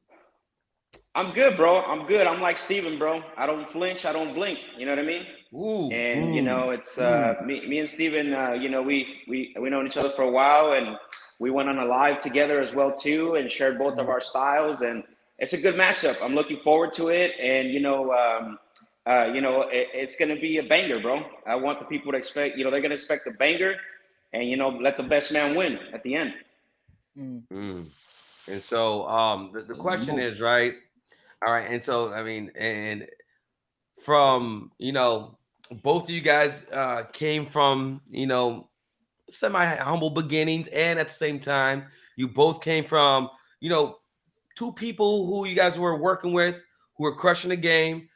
S11: I'm good, bro. I'm good. I'm like Steven, bro. I don't flinch. I don't blink. You know what I mean?
S1: Ooh.
S11: And it's me and Steven. We known each other for a while, and we went on a live together as well too, and shared both of our styles. And it's a good matchup. I'm looking forward to it, and it's going to be a banger, bro. I want the people to expect, they're going to expect a banger and, let the best man win at the end.
S1: And so the question is, right? All right. And so, I mean, and from, both of you guys came from, semi-humble beginnings. And at the same time, you both came from, two people who you guys were working with, who were crushing the game.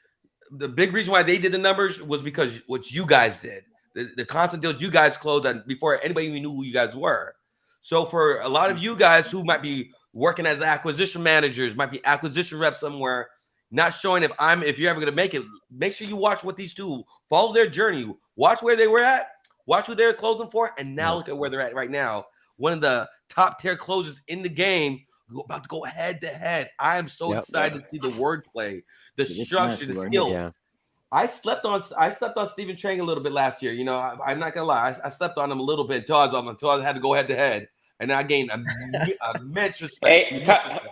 S1: The big reason why they did the numbers was because what you guys did, the constant deals you guys closed on before anybody even knew who you guys were. So for a lot of you guys who might be working as acquisition managers, might be acquisition reps somewhere, not showing if you're ever going to make it, make sure you watch what these two, follow their journey, watch where they were at, watch who they're closing for, and now look at where they're at right now. One of the top tier closers in the game, about to go head to head. I am so excited to see the wordplay, the structure, the
S3: right
S1: skill.
S2: Yeah.
S1: I slept on Stephen Chang a little bit last year. You know, I'm not gonna lie. I slept on him a little bit until I had to go head to head, and I gained immense respect.
S11: Hey,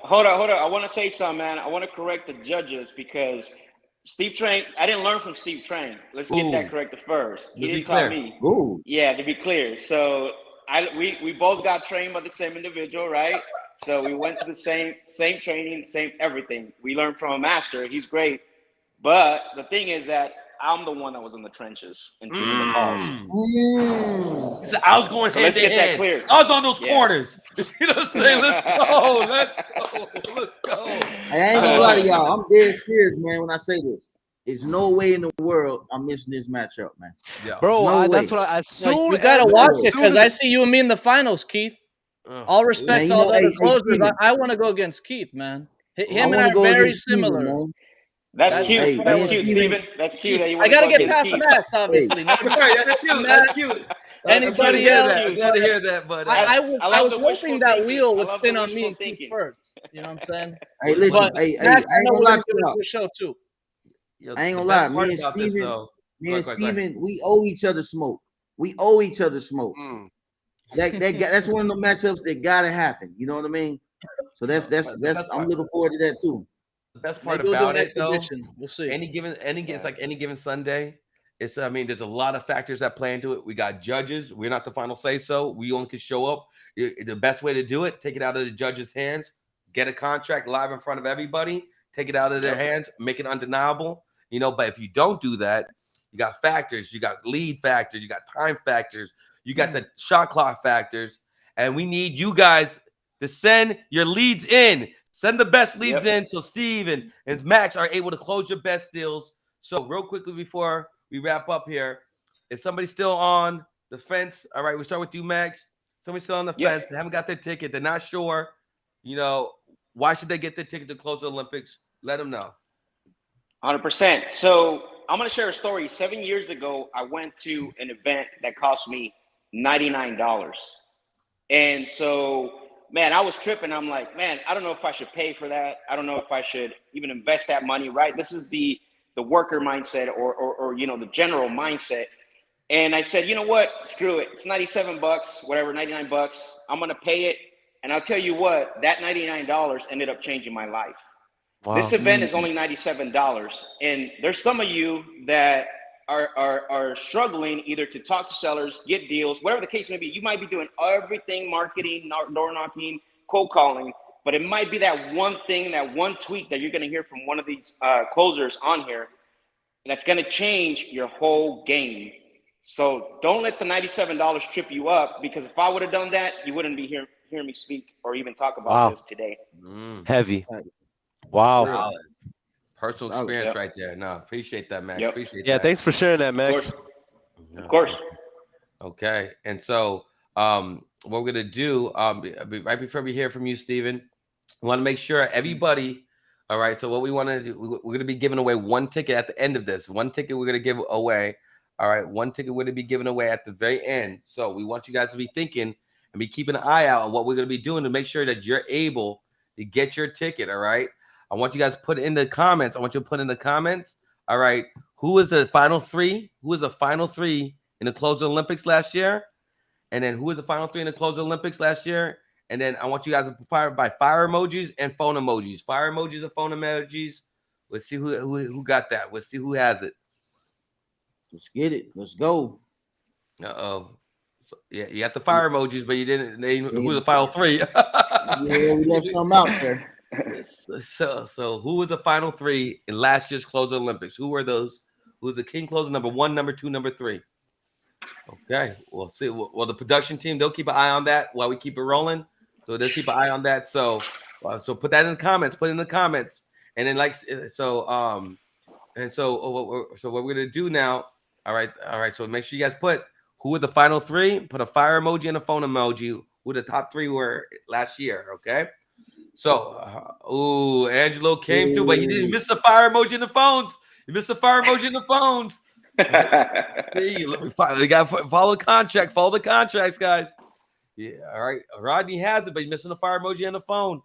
S11: hold on. I want to say something, man. I want to correct the judges because Steve Trang, I didn't learn from Steve Trang. Let's get that corrected first. He didn't tell me.
S3: Ooh.
S11: Yeah, to be clear. So we both got trained by the same individual, right? So we went to the same training, same everything. We learned from a master. He's great. But the thing is that I'm the one that was in the trenches and doing the calls.
S1: I was going
S11: so
S1: head
S11: let's
S1: to
S11: get
S1: head.
S11: that clear.
S1: I was on those corners. You know what I'm saying? Let's go.
S3: I ain't gonna lie to y'all. I'm dead serious, man, when I say this. There's no way in the world I'm missing this matchup, man.
S1: Yeah.
S2: Bro,
S3: no
S2: that's
S3: way.
S2: what as soon
S12: You gotta watch it
S2: as
S12: because I see you and me in the finals, Keith. All respect
S3: Man,
S12: to
S3: you
S12: all
S3: know,
S12: the other
S3: hey,
S12: closers.
S3: Steven.
S12: I want to go against Keith, man. Him and I
S3: wanna
S12: are
S3: go
S12: very
S3: against Steven,
S12: similar.
S3: man.
S11: That's cute.
S3: Hey,
S11: That's
S3: man,
S11: cute,
S3: Steven.
S11: Steven. That's cute that you
S12: I
S11: want to
S12: gotta
S11: go
S12: get
S11: against
S12: past
S11: Keith.
S12: Max, obviously. No
S1: Right, that's cute. That's cute.
S12: Anybody
S1: I'm
S12: else?
S1: glad to hear that, but
S12: I
S11: love
S12: was
S11: the
S12: hoping
S11: wishful
S12: that
S11: thinking.
S12: wheel
S11: I
S12: would
S11: love
S12: spin
S11: the
S12: on me
S11: wishful
S12: and Keith
S11: thinking.
S12: first. You know what I'm saying?
S3: Hey, listen.
S12: But
S3: Hey,
S12: Max,
S3: I
S12: I
S3: ain't
S12: know
S3: gonna
S12: we're
S3: lie
S12: gonna
S3: to
S12: give it a
S3: y'all.
S12: good show too.
S3: I ain't gonna lie. Me and Steven, we owe each other smoke. We owe each other smoke. That's one of the matchups that gotta happen. You know what I mean? So that's I'm looking forward to that too.
S1: The best part
S12: Maybe we'll do
S1: about
S12: an
S1: it, though,
S12: exhibition. We'll see.
S1: it's like any given Sunday. It's there's a lot of factors that play into it. We got judges. We're not the final say so. We only can show up. The best way to do it, take it out of the judges' hands, get a contract live in front of everybody, take it out of their hands, make it undeniable. You know, but if you don't do that, you got factors, you got lead factors, you got time factors, you got the shot clock factors, and we need you guys to send your leads in. Send the best leads in so Steve and Max are able to close your best deals. So real quickly before we wrap up here, is somebody still on the fence? All right, we start with you, Max. Somebody still on the fence. They haven't got their ticket. They're not sure. You know, why should they get their ticket to close the Olympics? Let them know.
S11: 100%. So I'm going to share a story. 7 years ago, I went to an event that cost me $99. And so, man, I was tripping. I'm like, man, I don't know if I should pay for that. I don't know if I should even invest that money, right? This is the worker mindset or you know, the general mindset. And I said, you know what? Screw it. It's $97, whatever, $99. I'm going to pay it. And I'll tell you what, that $99 ended up changing my life. Wow. This event is only $97. And there's some of you that are struggling either to talk to sellers, get deals, whatever the case may be. You might be doing everything, marketing, door knocking, cold calling, but it might be that one thing, that one tweet that you're going to hear from one of these closers on here that's going to change your whole game. So don't let the $97 trip you up, because if I would have done that, you wouldn't be hearing me speak or even talk about this today.
S2: Heavy. Wow.
S1: Solid. Personal experience right there. No, appreciate that, Max. Appreciate that.
S2: Yeah, thanks for sharing that, Max.
S11: Of course.
S1: Okay. And so what we're gonna do, right before we hear from you, Steven, we want to make sure everybody, all right. So what we want to do, we're gonna be giving away one ticket at the end of this. One ticket we're gonna give away. All right, one ticket we're gonna be giving away at the very end. So we want you guys to be thinking and be keeping an eye out on what we're gonna be doing to make sure that you're able to get your ticket. All right. I want you guys to put in the comments. All right, who is the final three? Who is the final three in the closed Olympics last year? And then who is the final three in the closed Olympics last year? And then I want you guys to fire emojis and phone emojis. Fire emojis and phone emojis. Let's see who got that. Let's see who has it.
S3: Let's get it. Let's go.
S1: So, yeah, you got the fire emojis, but you didn't name who the final three.
S3: Yeah, we left some out there.
S1: So who was the final three in last year's closed Olympics? Who were those? Who was the king closer, number 1, number 2, number 3? Okay, we'll see. Well, the production team, they'll keep an eye on that while we keep it rolling. So they'll keep an eye on that. So put that in the comments. Put it in the comments. And then what we're gonna do now. All right. So make sure you guys put who were the final three. Put a fire emoji and a phone emoji. Who the top 3 were last year. Okay. So, Angelo came through, but you didn't miss the fire emoji in the phones. You missed the fire emoji in the phones. They got to follow the contract. Follow the contracts, guys. Yeah, all right. Rodney has it, but you're missing the fire emoji on the phone.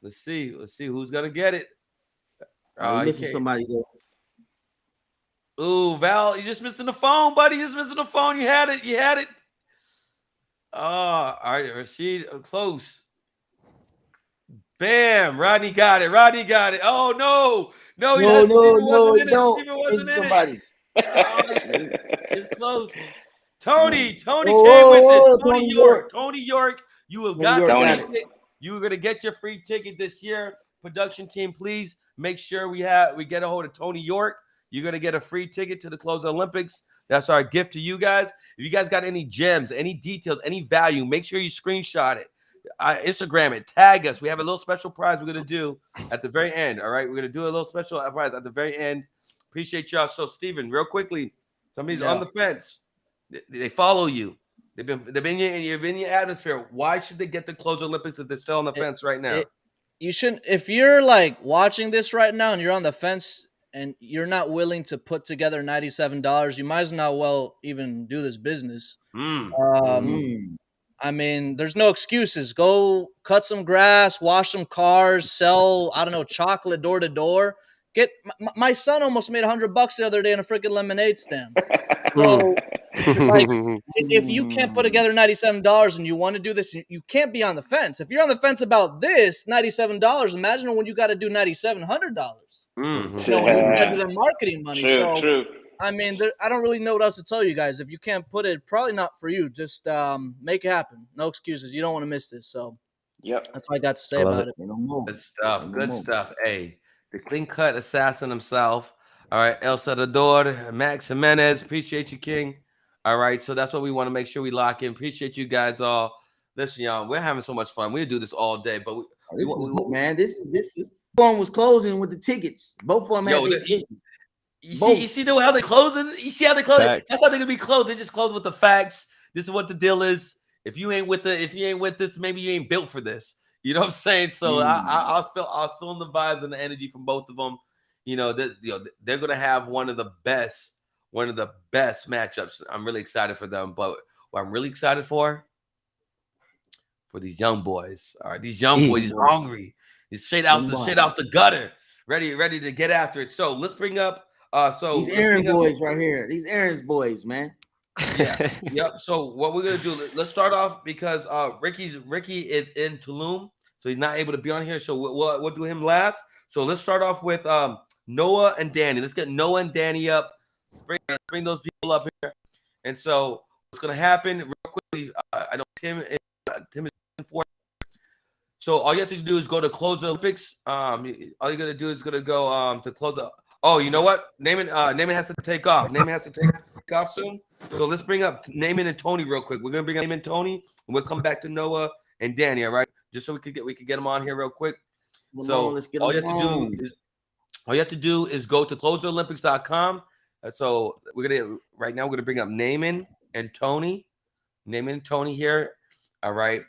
S1: Let's see who's gonna get it.
S3: We missing somebody though.
S1: Ooh, Val, you're just missing the phone, buddy. You're just missing the phone. You had it. All right, Rashid, close. Bam, Rodney got it. Oh no, Steven wasn't in it. It's close. Tony came with it. Tony York, you have got it. You are gonna get your free ticket this year. Production team, please make sure we get a hold of Tony York. You're gonna get a free ticket to the Close Olympics. That's our gift to you guys. If you guys got any gems, any details, any value, make sure you screenshot it. Instagram it, tag us. We have a little special prize we're gonna do at the very end. All right, we're gonna do a little special prize at the very end. Appreciate y'all. So, Steven, real quickly, somebody's on the fence. They follow you. They've been in your atmosphere. Why should they get the Close Olympics if they're still on the fence right now?
S12: You shouldn't. If you're like watching this right now and you're on the fence and you're not willing to put together $97, you might as well even do this business. I mean, there's no excuses. Go cut some grass, wash some cars, sell, I don't know, chocolate door to door. My son almost made $100 the other day in a freaking lemonade stand. So, like, if you can't put together $97 and you want to do this, you can't be on the fence. If you're on the fence about this $97, imagine when you got to do $9,700. When you got to do the marketing money. True. I mean, I don't really know what else to tell you guys. If you can't put it, probably not for you. Just make it happen. No excuses. You don't want to miss this. So, that's what I got to say about it.
S1: Good stuff. Hey, the clean cut assassin himself. All right, El Salvador, Max Jimenez. Appreciate you, King. All right, so that's what we want to make sure we lock in. Appreciate you guys all. Listen, y'all, we're having so much fun. We'll do this all day, but
S3: this is one was closing with the tickets. Both of them had their tickets.
S1: You see how they're closing? You see how they're closing? That's how they're gonna be closed. They just close with the facts. This is what the deal is. If you ain't with this, maybe you ain't built for this. You know what I'm saying? So I was feeling the vibes and the energy from both of them. They're gonna have one of the best matchups. I'm really excited for them. But what I'm really excited for these young boys. All right, these young boys, he's hungry. He's straight out the gutter, ready to get after it. So let's bring up.
S3: These Aaron boys right here. These Aaron's boys, man.
S1: Yeah. Yep. So what we're gonna do? Let's start off because Ricky is in Tulum, so he's not able to be on here. So we'll do him last. So let's start off with Noah and Danny. Let's get Noah and Danny up. Bring those people up here. And so what's gonna happen real quickly? I know Tim is in for. So all you have to do is go to Close the Olympics. All you gotta do is go to close the. Oh, you know what? Naaman has to take off. Naaman has to take off soon. So let's bring up Naaman and Tony real quick. We're gonna bring up Naaman and Tony, and we'll come back to Noah and Danny. All right, just so we could get them on here real quick. So all you have to do is go to closeolympics.com. So we're gonna bring up Naaman and Tony. Naaman and Tony here. All right.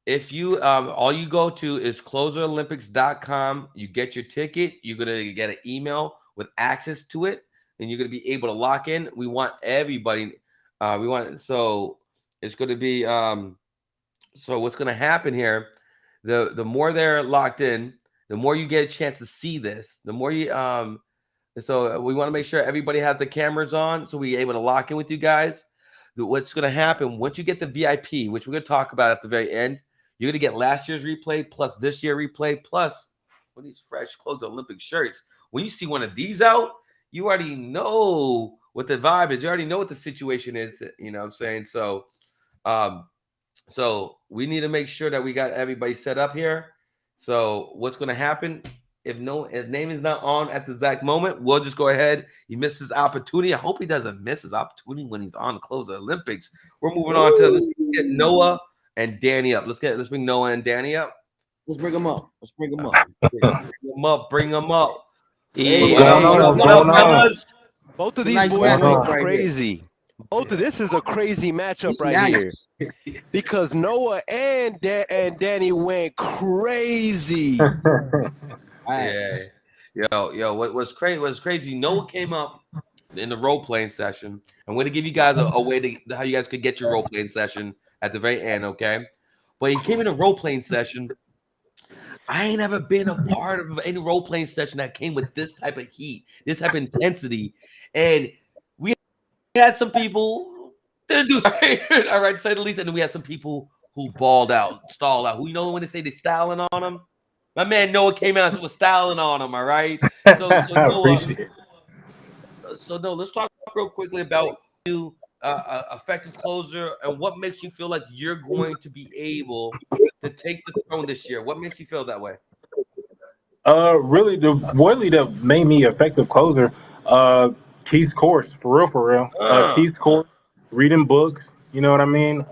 S1: If you all you go to is closeolympics.com, you get your ticket. You're gonna get an email with access to it, and you're gonna be able to lock in. We want everybody. So it's gonna be so what's gonna happen here? The more they're locked in, the more you get a chance to see this. The more you so we want to make sure everybody has the cameras on, so we're able to lock in with you guys. What's gonna happen once you get the VIP, which we're gonna talk about at the very end? You're gonna get last year's replay plus this year replay plus one of these fresh Close Olympic shirts. When you see one of these out, you already know what the vibe is. You already know what the situation is. You know what I'm saying? So, so we need to make sure that we got everybody set up here. So what's gonna happen if name is not on at the exact moment? We'll just go ahead. He missed his opportunity. I hope he doesn't miss his opportunity when he's on Close Olympics. We're moving on to let's get Noah and Danny up. Let's bring Noah and Danny up.
S3: Let's bring them up.
S1: Bring them up.
S13: Hey, both of these boys are crazy. This is a crazy matchup right here because Noah and Danny went crazy.
S1: Yeah. Yo, what's crazy? Noah came up in the role playing session. I'm going to give you guys a way to how you guys could get your role playing session at the very end, okay? But he came in a role playing session, I ain't ever been a part of any role playing session that came with this type of heat, this type of intensity, and we had some people didn't do great, all right, to say the least, and then we had some people who balled out, stalled out. Who, you know when they say they styling on them? My man Noah came out and was styling on him. All right, so Noah, no, let's talk real quickly about you, effective closer, and what makes you feel like you're going to be able to take the throne this year. What makes you feel that way?
S10: Really, that made me effective closer. Keith's course, for real. Keith's course, reading books. You know what I mean?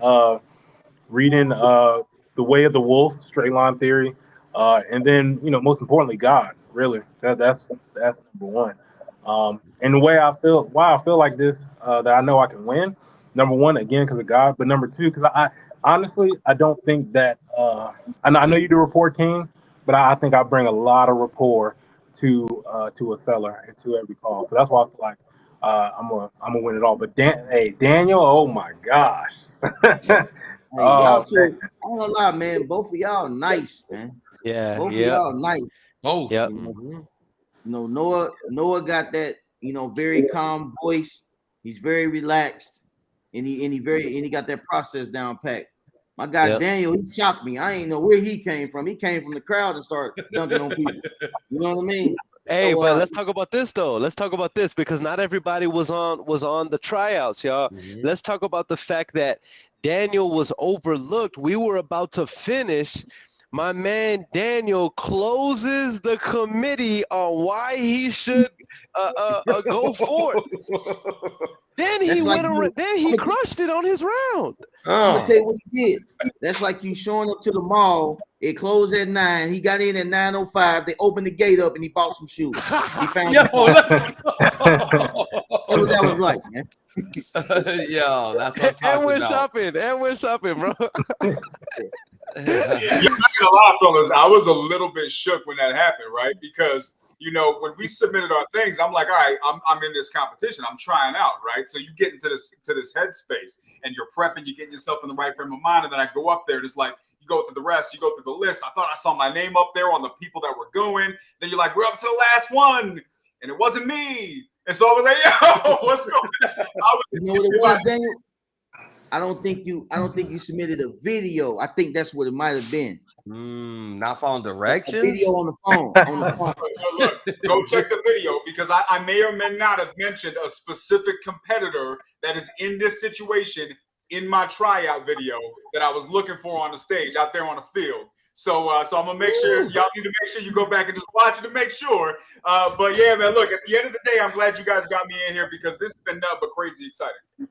S10: Reading The Way of the Wolf, Straight Line Theory, and then most importantly, God. Really, that's number one. And the way why I feel like this, that I know I can win. Number one, again, because of God, but number two, because I honestly I don't think that. I know you do Rapport King, but I think I bring a lot of rapport to a seller and to every call. So that's why I feel like I'm gonna win it all. But Daniel, oh my gosh.
S3: Hey, y'all two, I don't lie, man. Both of y'all nice, man.
S13: Yeah.
S3: Both of y'all nice.
S1: Both.
S13: Yep.
S3: You know, Noah got that, very calm voice. He's very relaxed, and he got that process down packed. My guy Daniel, he shocked me. I ain't know where he came from. He came from the crowd and started dunking on people. You know what I mean?
S13: Hey, but let's talk about this though. Let's talk about this because not everybody was on the tryouts, y'all. Let's talk about the fact that Daniel was overlooked. We were about to finish. My man Daniel closes the committee on why he should go forth. Then he he crushed it on his round.
S3: I'm gonna tell you what he did. That's like you showing up to the mall. It closed at 9. He got in at 9:05. They opened the gate up and he bought some shoes. He found that's what that was like, man.
S1: Yo, that's what I'm talking
S13: and we're
S1: about.
S13: shopping, bro.
S8: I'm not gonna lie, fellas. I was a little bit shook when that happened, right? Because when we submitted our things, I'm like, all right, I'm in this competition. I'm trying out, right? So you get into this headspace and you're prepping, you're getting yourself in the right frame of mind, and then I go up there and it's like you go through the rest, you go through the list. I thought I saw my name up there on the people that were going. Then you're like, we're up to the last one, and it wasn't me. And so I was like, yo, what's going on?
S3: You know what it was, Daniel? I don't think you submitted a video. I think that's what it might have been.
S1: Not following directions.
S3: A video on the phone.
S8: Look, go check the video because I may or may not have mentioned a specific competitor that is in this situation in my tryout video that I was looking for on the stage out there on the field. So I'm gonna make sure y'all need to make sure you go back and just watch it to make sure. But yeah, man, look, at the end of the day, I'm glad you guys got me in here because this has been nothing but crazy exciting.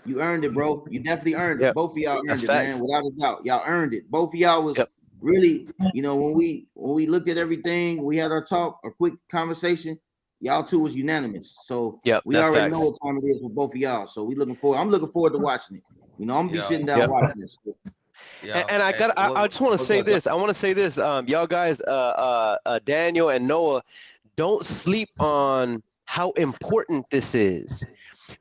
S3: You earned it, bro. You definitely earned it. Both of y'all earned it, man. Without a doubt, y'all earned it. Both of y'all was really, when we looked at everything, we had our talk, a quick conversation. Y'all two was unanimous. So we already know what time it is with both of y'all. So we looking forward. I'm looking forward to watching it. I'm gonna be sitting down watching this.
S13: And I just want to say this. I want to say this. Y'all guys, Daniel and Noah, don't sleep on how important this is.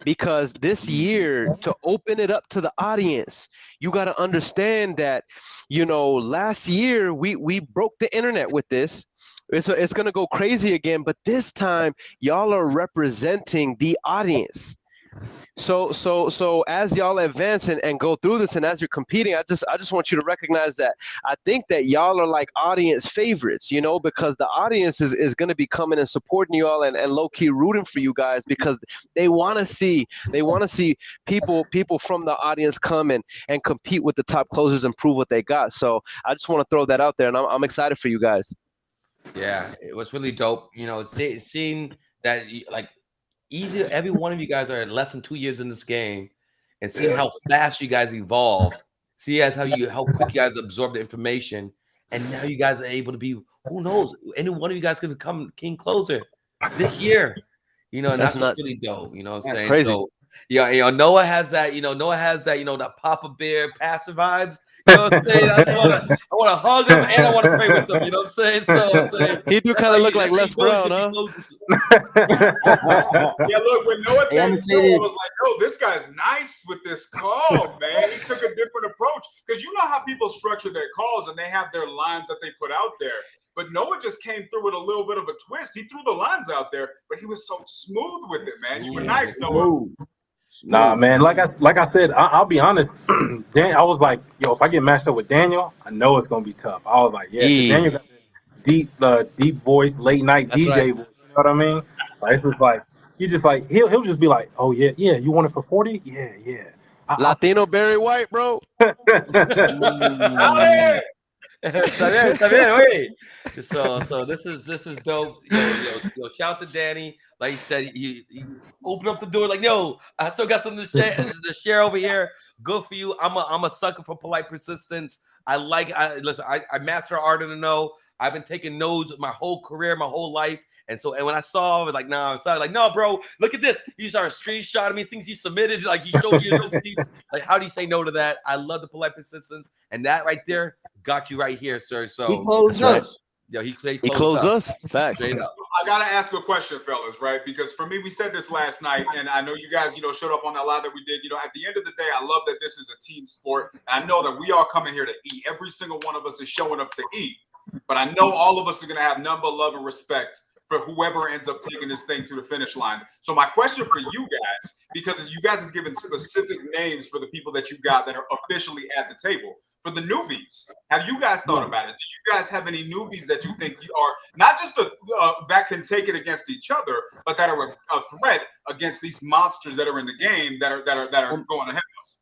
S13: Because this year, to open it up to the audience, you got to understand that, last year we broke the internet with this. It's going to go crazy again, but this time y'all are representing the audience. So as y'all advance and go through this, and as you're competing, I just want you to recognize that I think that y'all are like audience favorites, because the audience is going to be coming and supporting you all and low key rooting for you guys because they want to see people from the audience come and compete with the top closers and prove what they got. So I just want to throw that out there, and I'm excited for you guys.
S1: Yeah, it was really dope. Seeing that every one of you guys are less than 2 years in this game, and seeing how fast you guys evolved, see how quick you guys absorb the information, and now you guys are able to be, who knows, any one of you guys could become king closer this year, and that's what's really dope. You know what I'm saying?
S13: Crazy.
S1: So Noah has that, that Papa Bear passive vibes. know what I'm saying? I want to hug him and I want to pray with him. You know what I'm saying? So I'm saying
S13: he do kind of look like Les Brown, huh?
S8: Yeah, look, when Noah
S3: Hey,
S8: came
S3: I'ma say
S8: through, I
S3: this.
S8: was like, "Oh, this guy's nice with this call, man." He took a different approach because you know how people structure their calls and they have their lines that they put out there. But Noah just came through with a little bit of a twist. He threw the lines out there, but he was so smooth with it, man. You were nice, Noah.
S10: Nah, man. Like I said, I'll be honest. I was like, yo, if I get matched up with Daniel, I know it's gonna be tough. I was like, yeah, because Daniel got the deep voice, late night
S13: That's
S10: DJ
S13: right.
S10: voice. You know what I mean? Like it's just like you just like he'll just be like, oh yeah, you want it for 40? Yeah.
S13: Latino Barry White, bro.
S1: Está bien, oye. So this is dope. Yo, shout out to Danny. Like he said, he opened up the door. Like, yo, I still got something to share over here. Good for you. I'm a sucker for polite persistence. Listen. I master art in the know. I've been taking notes my whole career, my whole life. And when I saw, I was like, nah, I'm sorry. Like, no, bro, look at this. You started screenshotting me things he submitted. Like, he showed you those seats. Like, how do you say no to that? I love the polite persistence. And that right there got you right here, sir. So
S3: he closed us.
S1: Yeah, he
S13: closed us. Facts.
S8: I gotta ask a question, fellas, right? Because for me, we said this last night, and I know you guys, showed up on that live that we did. At the end of the day, I love that this is a team sport, and I know that we all come in here to eat. Every single one of us is showing up to eat, but I know all of us are gonna have none but love and respect for whoever ends up taking this thing to the finish line. So my question for you guys, because you guys have given specific names for the people that you got that are officially at the table. For the newbies, have you guys thought about it? Do you guys have any newbies that you think you are not just that can take it against each other, but that are a threat against these monsters that are in the game that are going ahead of us?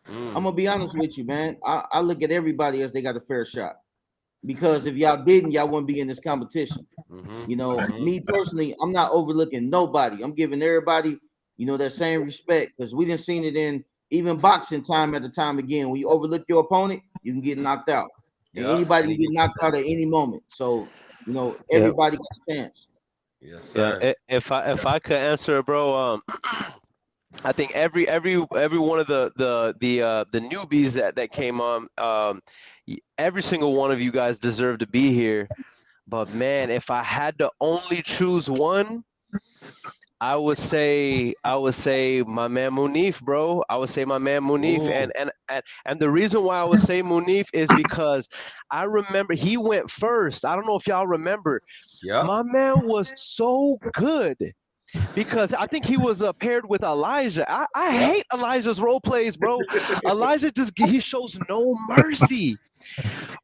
S3: I'm gonna be honest with you, man. I look at everybody as they got a fair shot. Because if y'all didn't, y'all wouldn't be in this competition. Me personally, I'm not overlooking nobody. I'm giving everybody, that same respect because we didn't seen it in even boxing time at the time again. When you overlook your opponent, you can get knocked out. And anybody can get knocked out at any moment. So, everybody got a chance.
S1: Yes, sir.
S13: Yeah, if I could answer, bro, I think every one of the newbies that came on, every single one of you guys deserve to be here. But man, if I had to only choose one, I would say my man Munif, bro. I would say my man Munif, and the reason why I would say Munif is because I remember he went first. I don't know if y'all remember.
S1: Yeah,
S13: my man was so good. Because I think he was paired with Elijah. I hate Elijah's role plays, bro. Elijah he shows no mercy.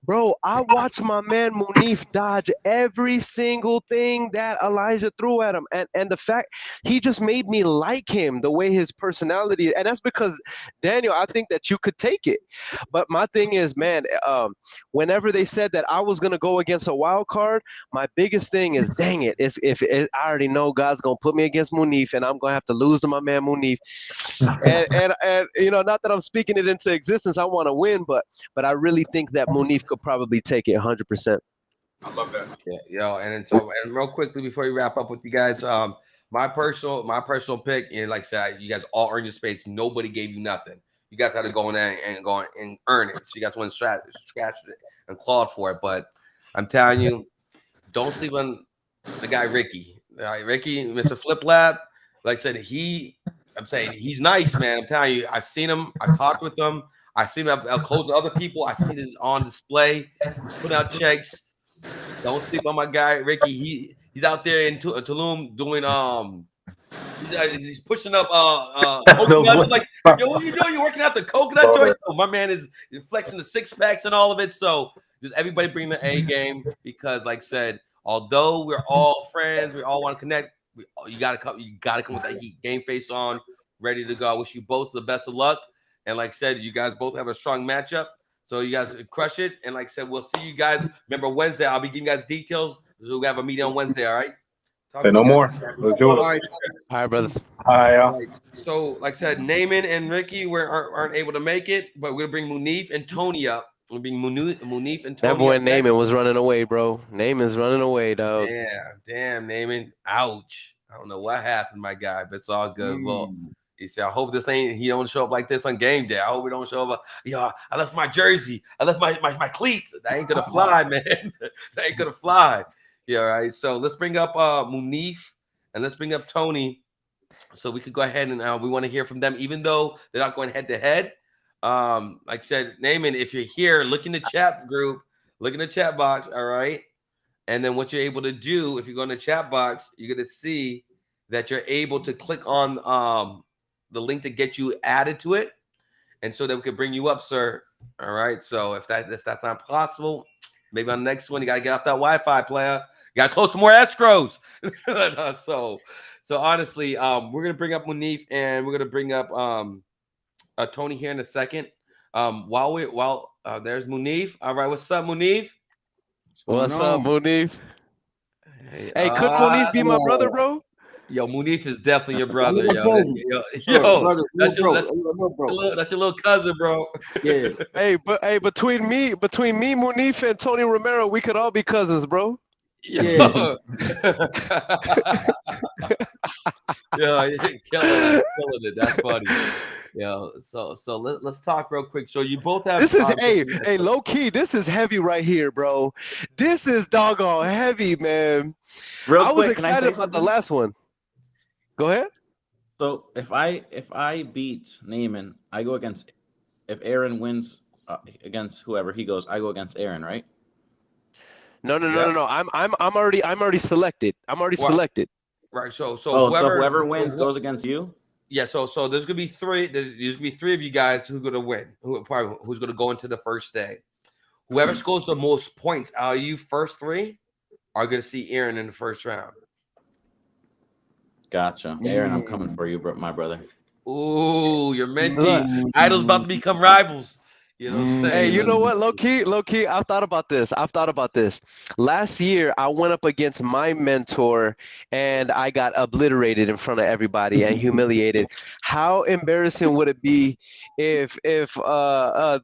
S13: Bro, I watched my man Munif dodge every single thing that Elijah threw at him. And the fact he just made me like him, the way his personality, and that's because, Daniel, I think that you could take it. But my thing is, man, whenever they said that I was going to go against a wild card, my biggest thing is, dang it, I already know God's going to put me against Munif, and I'm going to have to lose to my man Munif. and not that I'm speaking it into existence, I want to win, but I really think that Munif could probably take it 100%.
S8: I love that.
S1: Yeah, and real quickly before we wrap up with you guys, my personal pick, and like I said, you guys all earned your space. Nobody gave you nothing. You guys had to go in there and earn it. So you guys went scratch it and clawed for it. But I'm telling you, don't sleep on the guy Ricky. All right, Ricky, Mr. Flip Lab. Like I said, I'm saying he's nice, man. I'm telling you, I've seen him. I've talked with him. I see him close with other people. I see this on display, putting out checks. Don't sleep on my guy Ricky. He's out there in Tulum doing he's pushing up coconuts. Like, yo, what are you doing? You're working out the coconut joint. So my man is flexing the 6-packs and all of it. So just everybody bring the A game because, like I said, although we're all friends, we all want to connect. You gotta come with that heat game face on, ready to go. I wish you both the best of luck. And like I said, you guys both have a strong matchup. So you guys crush it. And like I said, we'll see you guys. Remember, Wednesday, I'll be giving you guys details. We'll have a meeting on Wednesday, all right?
S10: Say no more. Let's do it.
S3: All right.
S13: All right, brothers.
S10: All right.
S1: So, like I said, Naaman and Ricky aren't able to make it, but we're going to bring Munif and Tony up. We'll bring Munif and Tony.
S13: That boy Naaman was running away, bro. Naaman's running away, dog.
S1: Damn, Naaman. Ouch. I don't know what happened, my guy, but it's all good. Well, He said, I hope he don't show up like this on game day. I hope we don't show up. I left my jersey. I left my cleats. That ain't gonna fly, man. That ain't gonna fly. Yeah, right. So let's bring up Munif and let's bring up Tony. So we could go ahead and we want to hear from them, even though they're not going head to head. Like I said, Naaman, if you're here, look in the chat group, look in the chat box, all right? And then what you're able to do, if you go in the chat box, you're going to see that you're able to click on the link to get you added to it, and so that we can bring you up, sir. All right. So if that's not possible, maybe on the next one you gotta get off that Wi-Fi, player. You gotta close some more escrows. So honestly, we're gonna bring up Munif and we're gonna bring up Tony here in a second. While there's Munif. All right, what's up, Munif?
S13: What's up, Munif? Hey, could Munif be my brother, bro?
S1: Yo, Munif is definitely your brother. That's your little cousin, bro.
S3: Yeah.
S13: Hey, between me, Munif, and Tony Romero, we could all be cousins, bro.
S1: Yeah. Yeah, you're killing it. That's funny. Yeah. So let's talk real quick. So you both have.
S13: This is low key. This is heavy right here, bro. This is doggone heavy, man. I was excited about the last one. Go ahead.
S14: So if I beat Naaman, I go against. If Aaron wins against whoever he goes, I go against Aaron, right?
S13: No. I'm already selected. Selected.
S1: Right. So
S14: whoever wins goes against you.
S1: Yeah. So there's gonna be three. There's gonna be three of you guys who's gonna win. Who's gonna go into the first day? Whoever scores the most points out of you first three are gonna see Aaron in the first round.
S14: Gotcha. Aaron, I'm coming for you, my brother.
S1: Ooh, you're mentee. Idol's about to become rivals. You know what I'm saying?
S13: Hey, you know what? Low key, I've thought about this. Last year, I went up against my mentor and I got obliterated in front of everybody and humiliated. How embarrassing would it be if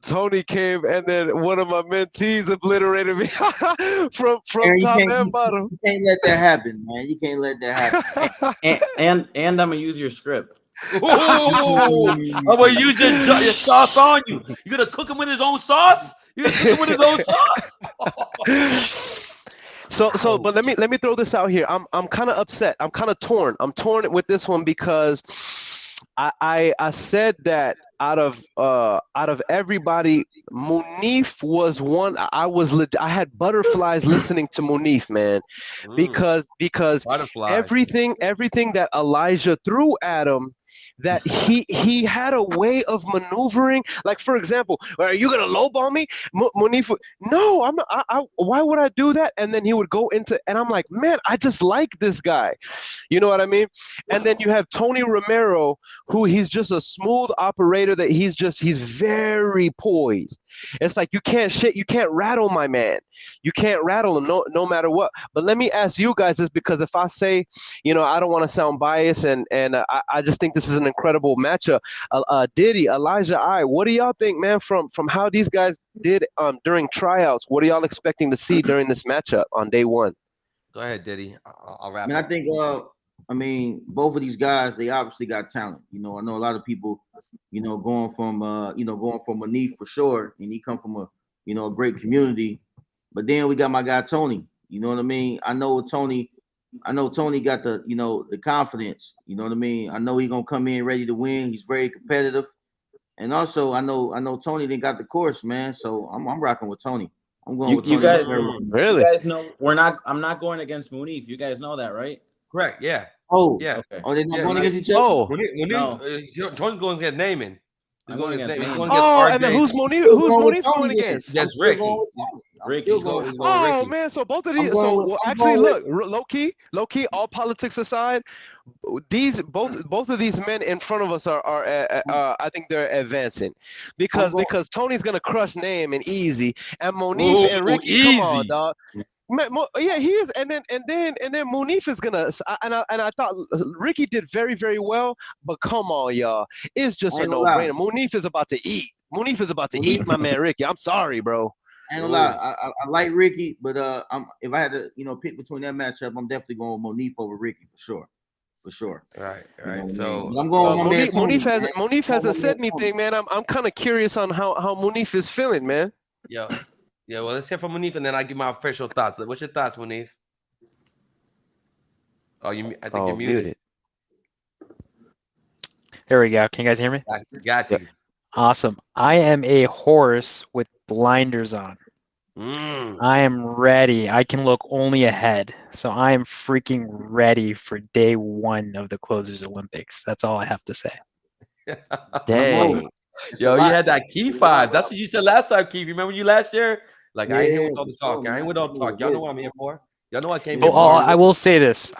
S13: Tony came and then one of my mentees obliterated me from
S3: Aaron,
S13: top and bottom?
S3: You can't let that happen, man. You can't let that happen.
S14: and I'm gonna use your script.
S1: Ooh, I'm gonna use your sauce on you. You gonna cook him with his own sauce?
S13: But let me throw this out here. I'm kind of upset. I'm kind of torn. I'm torn with this one because I said that out of everybody, Munif was one. I had butterflies listening to Munif, man, because everything that Elijah threw at him, that he had a way of maneuvering. Like, for example, are you gonna lowball me? Munif, no, I'm not. Why would I do that? And then he would go into, and I'm like, man, I just like this guy. You know what I mean? And then you have Tony Romero, who he's just a smooth operator. That he's very poised. It's like you can't rattle my man. You can't rattle him no matter what. But let me ask you guys this, because if I say, I don't want to sound biased, and I just think this is an incredible matchup. Diddy, Elijah, what do y'all think, man, from how these guys did during tryouts? What are y'all expecting to see during this matchup on day one?
S1: Go ahead, Diddy. I'll wrap.
S3: I think both of these guys, they obviously got talent. I know a lot of people, going from Munif for sure, and he come from a great community. But then we got my guy Tony. You know what I mean? I know Tony got the confidence. You know what I mean? I know he's gonna come in ready to win. He's very competitive, and also I know Tony didn't got the course, man. So I'm rocking with Tony. I'm going with Tony.
S14: You guys,
S13: really?
S14: You guys know I'm not going against Munif. You guys know that, right?
S1: Correct. Yeah.
S3: Oh,
S1: yeah.
S3: Okay. Oh, they're not going against each other.
S1: Oh, Tony's going against Naaman.
S14: He's going against Naaman.
S13: And then who's Munif? Who's Munif going against?
S1: That's Ricky.
S14: Ricky.
S13: Oh man, so both of these. Look, low key. All politics aside, both of these men in front of us are I think they're advancing because Tony's gonna crush Naaman easy, and Munif and Ricky.
S1: Easy.
S13: Come on, dog. Yeah, he is, and then Munif is gonna, and I thought Ricky did very, very well, but come on, y'all, it's just a no-brainer. Munif is about to eat. Eat my man Ricky. I'm sorry, bro.
S3: I ain't gonna lie, I like Ricky, but if I had to pick between that matchup, I'm definitely going with Munif over Ricky for sure. for sure.
S1: Right.
S3: So I'm going with my man Tony,
S13: Munif hasn't said anything, man. I'm kind of curious on how Munif is feeling, man.
S1: Yeah. Well, let's hear from Munif, and then I give my official thoughts. What's your thoughts, Munif? Oh, I think you're muted.
S15: There we go. Can you guys hear me?
S1: Got you.
S15: Awesome. I am a horse with blinders on. I am ready. I can look only ahead. So I am freaking ready for day one of the Closers Olympics. That's all I have to say.
S13: Dang.
S1: Yo, you had that key 5. That's what you said last time, Keith. Remember you last year? Like, I ain't here with all the talk. I ain't with all the talk. Y'all know what I'm here for. Y'all know I came here for.
S15: I will say this.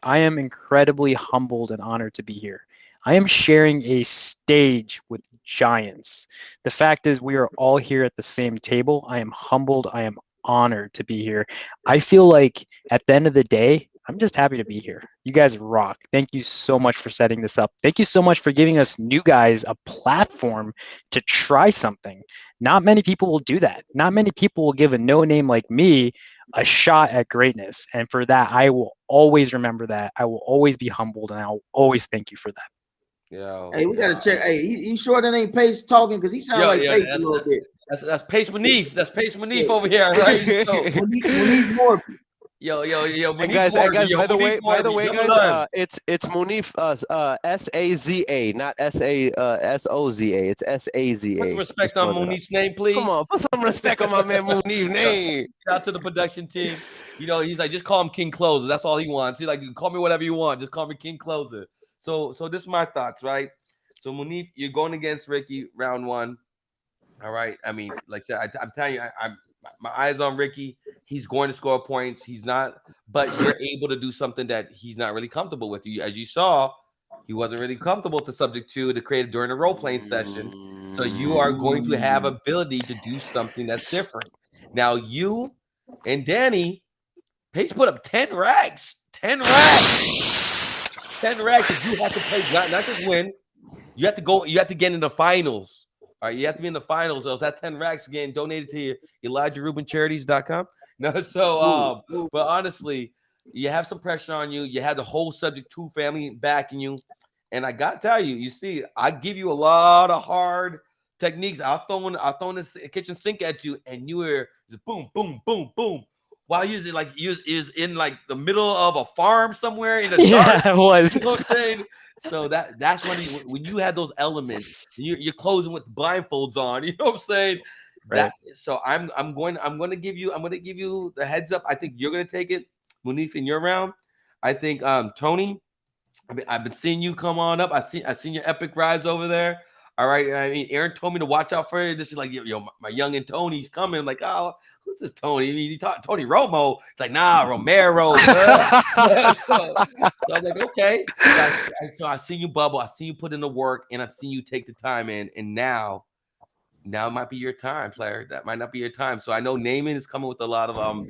S15: I am incredibly humbled and honored to be here. I am sharing a stage with giants. The fact is, we are all here at the same table. I am humbled. I am honored to be here. I feel like at the end of the day, I'm just happy to be here. You guys rock. Thank you so much for setting this up. Thank you so much for giving us new guys a platform to try something. Not many people will do that. Not many people will give a no-name like me a shot at greatness. And for that, I will always remember that. I will always be humbled, and I will always thank you for that.
S3: Hey, we gotta check. Hey, you sure that ain't Pace talking? Because he sounds like Pace a little bit.
S1: That's Pace Munif. That's Pace Munif over here, right? So,
S3: Munif Morphy.
S1: Yo,
S13: and guys, by the way, guys, it's Munif SAZA, not SOZA. It's SAZA.
S1: Put some respect on Munif's name, please.
S13: Come on, put some respect on my man Munif's name.
S1: Shout out to the production team. You know, he's like, just call him King Closer. That's all he wants. He's like, call me whatever you want. Just call me King Closer. So this is my thoughts, right? So Munif, you're going against Ricky round 1. All right. I mean, like I said, I'm telling you, I'm my eyes on Ricky. He's going to score points. He's not, but you're able to do something that he's not really comfortable with. You, as you saw, he wasn't really comfortable to subject to create during the role playing session. So you are going to have ability to do something that's different. Now you and Danny, Pace put up 10 racks. 10 racks. 10 racks. You have to play, not just win. You have to go. You have to get in the finals. All right, you have to be in the finals. So that 10 racks again donated to ElijahRubinCharities.com. No, so but honestly, you have some pressure on you. You have the whole Subject 2 family backing you, and I gotta tell you, you see, I give you a lot of hard techniques. I'll throw this kitchen sink at you, and you were just boom, boom, boom, boom. While you is in like the middle of a farm somewhere in the dark.
S15: Yeah, it was.
S1: You know what I'm saying? So that's when you had those elements, you're closing with blindfolds on. You know what I'm saying? Right. So I'm going to give you the heads up. I think you're going to take it, Munif, in your round. I think Tony, I've been seeing you come on up. I seen your epic rise over there. All right. I mean, Aaron told me to watch out for it. This is like, my youngin' Tony's coming. I'm like, oh, who's this Tony? I mean, you talk Tony Romo. It's like, nah, Romero. so I'm like, okay. So I seen you bubble. I seen you put in the work, and I've seen you take the time in. And now it might be your time, player. That might not be your time. So I know Naaman is coming with a lot of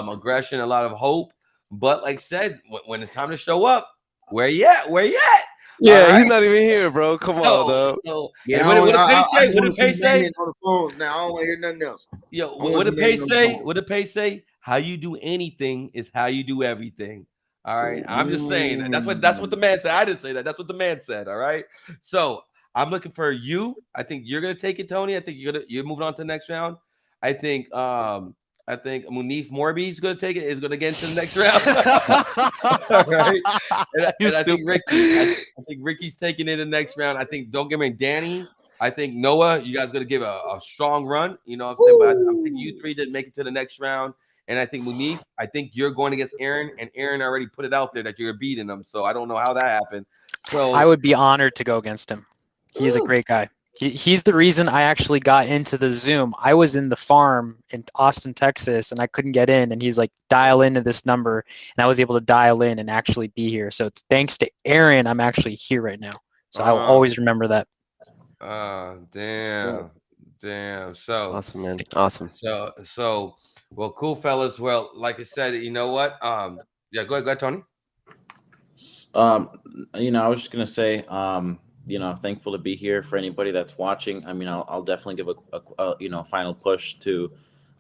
S1: aggression, a lot of hope. But like I said, when it's time to show up, where you at? Where you at?
S13: Yeah, he's not even here, bro. Come on, dog.
S3: Yeah, what did Pace say? On the phones now. I don't want to hear nothing else.
S1: Yo, what did Pace say? What did Pace say? How you do anything is how you do everything. All right. I'm just saying that's what the man said. I didn't say that. That's what the man said. All right. So I'm looking for you. I think you're gonna take it, Tony. I think you're moving on to the next round. I think Munif Morby is going to take it. Is going to get into the next round. All right. And I think Ricky's taking it in the next round. I think don't get me Danny. I think Noah, you guys going to give a strong run. You know what I'm saying? But I think you three didn't make it to the next round. And I think Munif, I think you're going against Aaron, and Aaron already put it out there that you're beating him. So I don't know how that happened. So
S15: I would be honored to go against him. He's a great guy. He's the reason I actually got into the Zoom. I was in the farm in Austin, Texas, and I couldn't get in. And he's like, dial into this number. And I was able to dial in and actually be here. So it's thanks to Aaron, I'm actually here right now. So I will always remember that.
S1: Damn. So
S13: awesome, man. Awesome.
S1: So well, cool, fellas. Well, like I said, you know what? Yeah, go ahead, Tony.
S14: I was just gonna say, thankful to be here for anybody that's watching. I mean, I'll definitely give a final push to,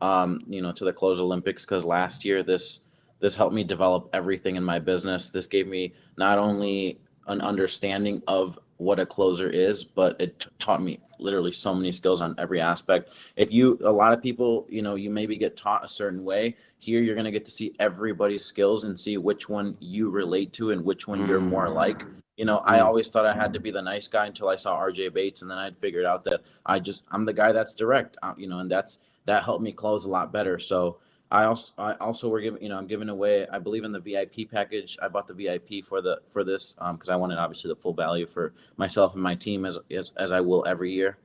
S14: to the Close Olympics, because last year this This helped me develop everything in my business. This gave me not only an understanding of what a closer is, but it taught me literally so many skills on every aspect. A lot of people, you maybe get taught a certain way. Here, you're going to get to see everybody's skills and see which one you relate to and which one you're more like. I always thought I had to be the nice guy until I saw RJ Bates, and then I figured out that I'm the guy that's direct, and that helped me close a lot better. So I also we're giving, I'm giving away, I believe in the VIP package. I bought the VIP for this because I wanted obviously the full value for myself and my team as I will every year.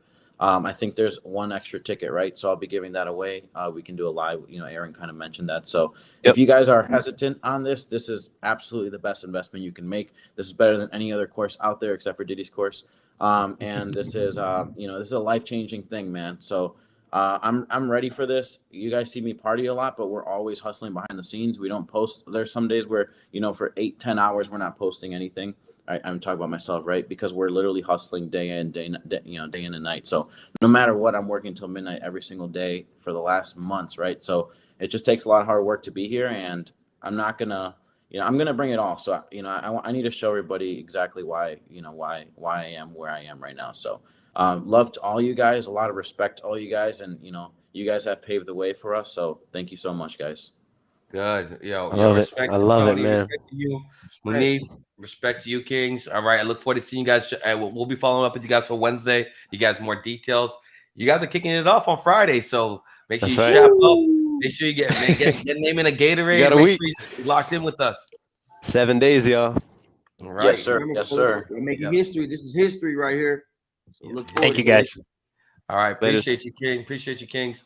S14: I think there's one extra ticket, right? So I'll be giving that away. We can do a live, Aaron kind of mentioned that. So if you guys are hesitant on this is absolutely the best investment you can make. This is better than any other course out there except for Diddy's course. And this is, this is a life-changing thing, man. So I'm ready for this. You guys see me party a lot, but we're always hustling behind the scenes. We don't post. There's some days where, for 8-10 hours, we're not posting anything. I'm talking about myself, right? Because we're literally hustling day in, day in and night. So no matter what, I'm working till midnight every single day for the last months, right? So it just takes a lot of hard work to be here, and I'm not gonna, I'm gonna bring it all. So I need to show everybody exactly why I am where I am right now. So love to all you guys, a lot of respect to all you guys, and you guys have paved the way for us. So thank you so much, guys.
S1: Good.
S13: I love it.
S1: Respect
S13: I love
S1: Tony,
S13: it, man.
S1: respect to you. Munif, respect to you, Kings. All right. I look forward to seeing you guys. We'll be following up with you guys for Wednesday. You guys more details. You guys are kicking it off on Friday, so make sure you strap up. Make sure you get name in a Gatorade. Make sure you're locked in with us.
S13: 7 days, y'all.
S1: All right.
S14: Yes, sir.
S3: Remember,
S14: Yes, sir.
S3: We're making history. This is history right here. So look forward
S15: Thank you,
S3: to it.
S15: guys.
S1: All right. Appreciate you, King. Appreciate you, Kings.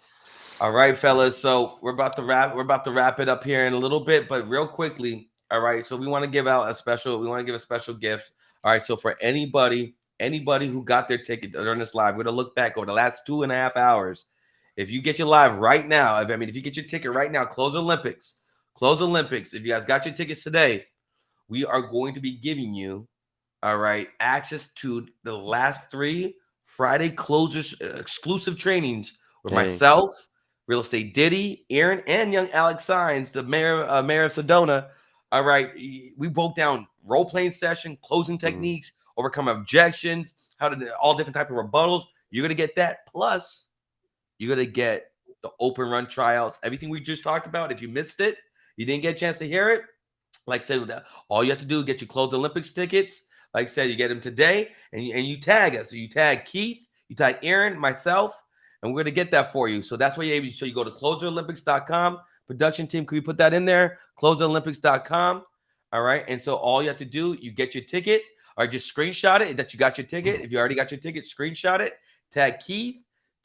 S1: All right, fellas. So we're about to wrap it up here in a little bit, but real quickly. All right. So we want to give a special gift. All right. So for anybody who got their ticket during this live, we're gonna look back over the last 2.5 hours. If you get your live right now, if you get your ticket right now, Close Olympics. If you guys got your tickets today, we are going to be giving you, all right, access to the last 3 Friday Closers exclusive trainings with myself, Real Estate Diddy, Aaron, and young Alex Sines, the mayor of Sedona. All right, we broke down role-playing session, closing techniques, overcome objections, how to do all different types of rebuttals. You're going to get that. Plus, you're going to get the open run tryouts, everything we just talked about. If you missed it, you didn't get a chance to hear it, like I said, all you have to do is get your Close Olympics tickets. Like I said, you get them today, and you tag us. So you tag Keith, you tag Aaron, myself, and we're going to get that for you. So that's why you're able to. So you go to closerolympics.com. Production team, can we put that in there? Closerolympics.com. All right. And so all you have to do, you get your ticket, or just screenshot it that you got your ticket. If you already got your ticket, screenshot it. Tag Keith,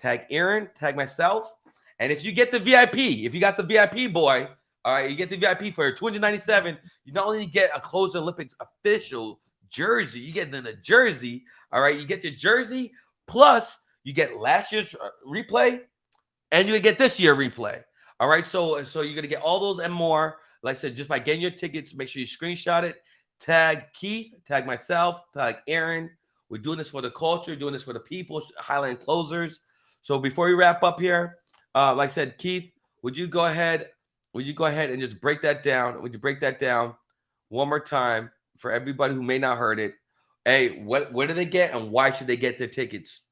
S1: tag Aaron, tag myself. And if you get the VIP, if you got the VIP boy, all right, you get the VIP for $297. You not only get a Close Olympics official jersey, you get the jersey. All right, you get your jersey, plus you get last year's replay, and you get this year replay. All right, so you're gonna get all those and more. Like I said, just by getting your tickets, make sure you screenshot it, tag Keith, tag myself, tag Aaron. We're doing this for the culture, doing this for the people, highlighting closers. So before we wrap up here, like I said, Keith, would you go ahead and just break that down? Would you break that down one more time for everybody who may not heard it? Hey, what do they get, and why should they get their tickets?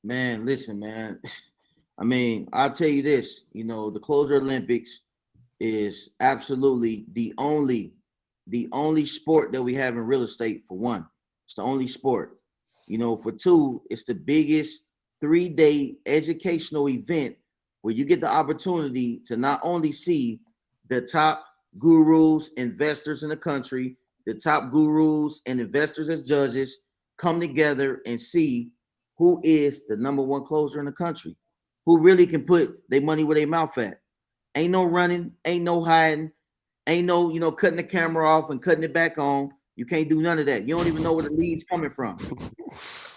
S3: Man, listen, man. I mean, I'll tell you this, the Closer Olympics is absolutely the only sport that we have in real estate. For one, it's the only sport. For two, it's the biggest 3-day educational event where you get the opportunity to not only see the top gurus, investors in the country, the top gurus and investors as judges come together and see who is the number 1 closer in the country, who really can put their money where their mouth at. Ain't no running, ain't no hiding, ain't no, cutting the camera off and cutting it back on. You can't do none of that. You don't even know where the lead's coming from.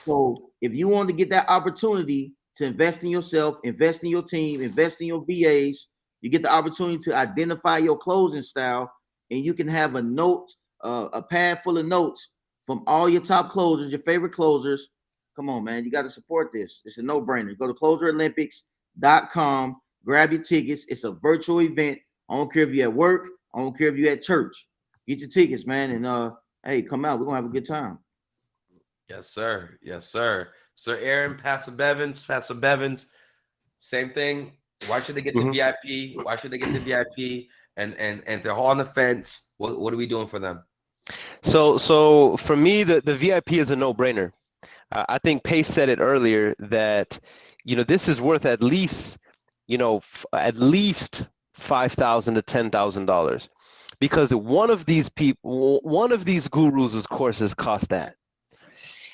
S3: So if you want to get that opportunity to invest in yourself, invest in your team, invest in your VAs, you get the opportunity to identify your closing style, and you can have a pad full of notes from all your top closers, your favorite closers. Come on, man. You got to support this. It's a no-brainer. Go to closerolympics.com, grab your tickets. It's a virtual event I don't care if you're at work. I don't care if you're at church. Get your tickets, man, and hey, come out. We're gonna have a good time.
S1: Yes, sir. Yes, sir. Sir Aaron, Pastor Bevins, same thing. Why should they get the VIP? Why should they get the VIP? And if they're all on the fence, what are we doing for them?
S13: So for me, the VIP is a no-brainer. I think Pace said it earlier that, this is worth at least, at least $5,000 to $10,000, because one of these gurus' courses cost that,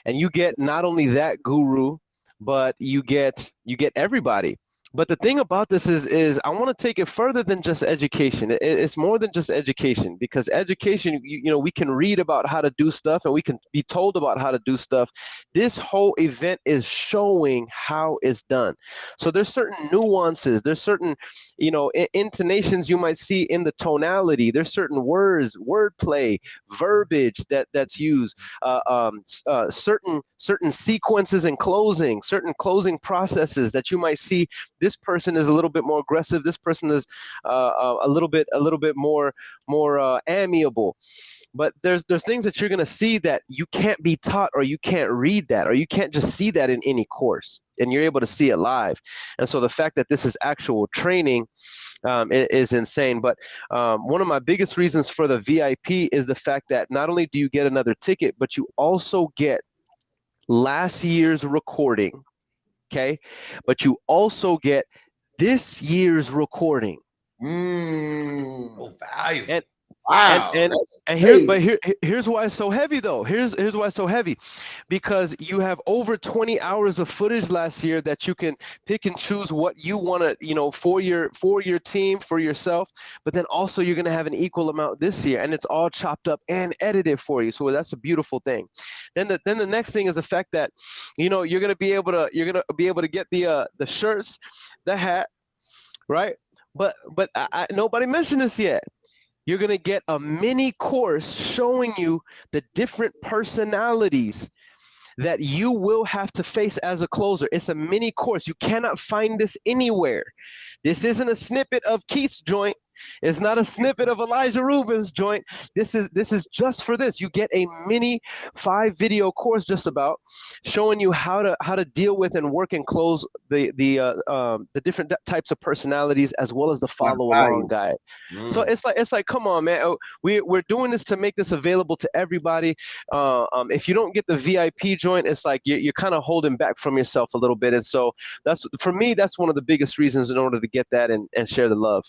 S13: and you get not only that guru, but you get everybody. But the thing about this is I want to take it further than just education. It's more than just education, because education, we can read about how to do stuff and we can be told about how to do stuff. This whole event is showing how it's done. So there's certain nuances, there's certain, intonations you might see in the tonality. There's certain words, wordplay, verbiage that's used, certain sequences and certain closing processes that you might see. This person is a little bit more aggressive. This person is a little bit more amiable. But there's things that you're going to see that you can't be taught, or you can't read that, or you can't just see that in any course, and you're able to see it live. And so the fact that this is actual training is insane. But one of my biggest reasons for the VIP is the fact that not only do you get another ticket, but you also get last year's recording. Okay, but you also get this year's recording.
S1: Oh, value.
S13: Here's why it's so heavy, though. Here's why it's so heavy, because you have over 20 hours of footage last year that you can pick and choose what you want to, for your team, for yourself. But then also you're gonna have an equal amount this year, and it's all chopped up and edited for you. So that's a beautiful thing. Then the next thing is the fact that, you're gonna be able to get the shirts, the hat, right? But nobody mentioned this yet. You're going to get a mini course showing you the different personalities that you will have to face as a closer. It's a mini course. You cannot find this anywhere. This isn't a snippet of Keith's joint. It's not a snippet of Elijah Rubin's joint. This is just for this. You get a mini 5-video course just about showing you how to deal with and work and close the different types of personalities, as well as the follow along guide. So it's like, come on, man. We're doing this to make this available to everybody. If you don't get the VIP joint, it's like you're kind of holding back from yourself a little bit. And so that's, for me, that's one of the biggest reasons in order to get that and share the love.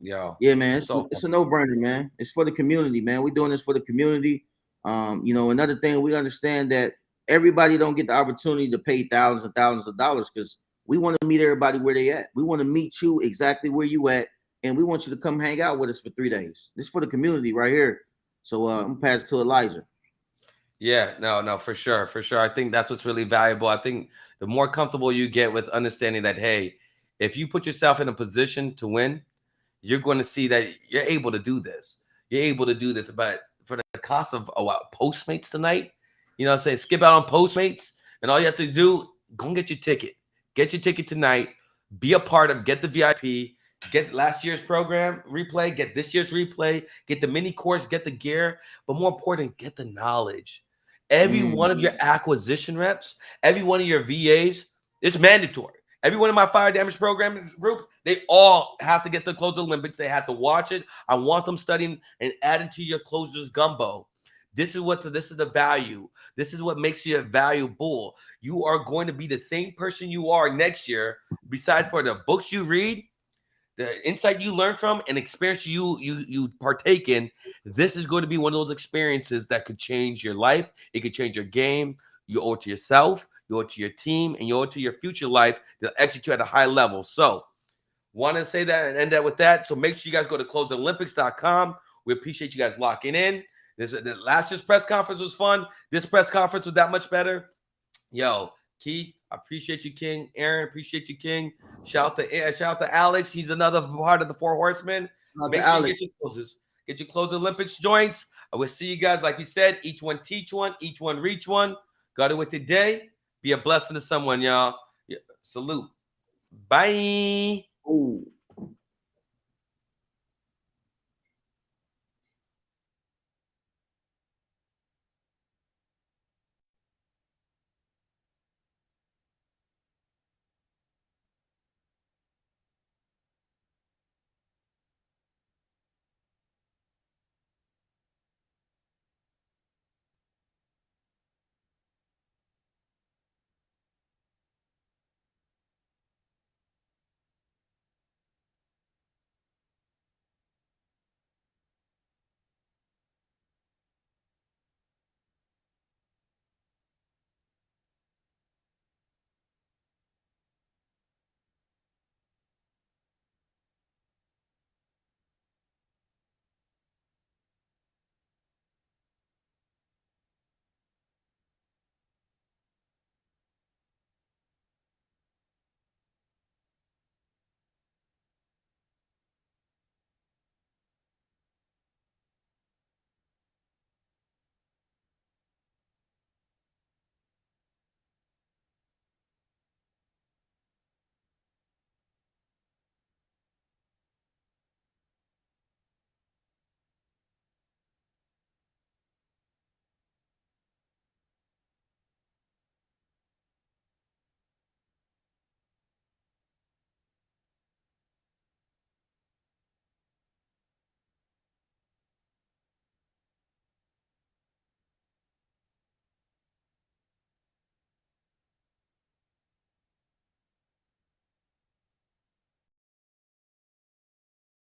S3: Yeah, man. It's a no-brainer, man. It's for the community, man. We're doing this for the community. Another thing, we understand that everybody don't get the opportunity to pay thousands and thousands of dollars, because we want to meet everybody where they at. We want to meet you exactly where you at, and we want you to come hang out with us for 3 days. This is for the community right here. So I'm gonna pass it to Elijah.
S1: Yeah, no, for sure. I think that's what's really valuable. I think the more comfortable you get with understanding that, hey, if you put yourself in a position to win, you're going to see that you're able to do this. But for the cost of Postmates tonight, you know what I'm saying? Skip out on Postmates, and all you have to do, go and get your ticket. Get your ticket tonight. Be a part of, get the VIP, get last year's program replay, get this year's replay, get the mini course, get the gear, but more important, get the knowledge. Every one of your acquisition reps, every one of your VAs, it's mandatory. Every one of my fire damage program group, they all have to get the Closer Olympics. They have to watch it. I want them studying and adding to your closers gumbo. This is the value. This is what makes you valuable. You are going to be the same person you are next year, besides for the books you read, the insight you learn from, and experience you partake in. This is going to be one of those experiences that could change your life. It could change your game. You owe it to yourself. You owe it to your team, and you owe it to your future life to execute at a high level. So, want to say that and end that with that. So make sure you guys go to closeolympics.com. We appreciate you guys locking in. The last year's press conference was fun. This press conference was that much better. Yo, Keith, I appreciate you, King. Aaron, appreciate you, King. Shout out to Alex. He's another part of the Four Horsemen. Make sure you get your closes. Get your Close Olympics joints. I will see you guys, like we said, each one teach one, each one reach one. Got it with today. Be a blessing to someone, y'all. Yeah, salute. Bye.
S3: Ooh.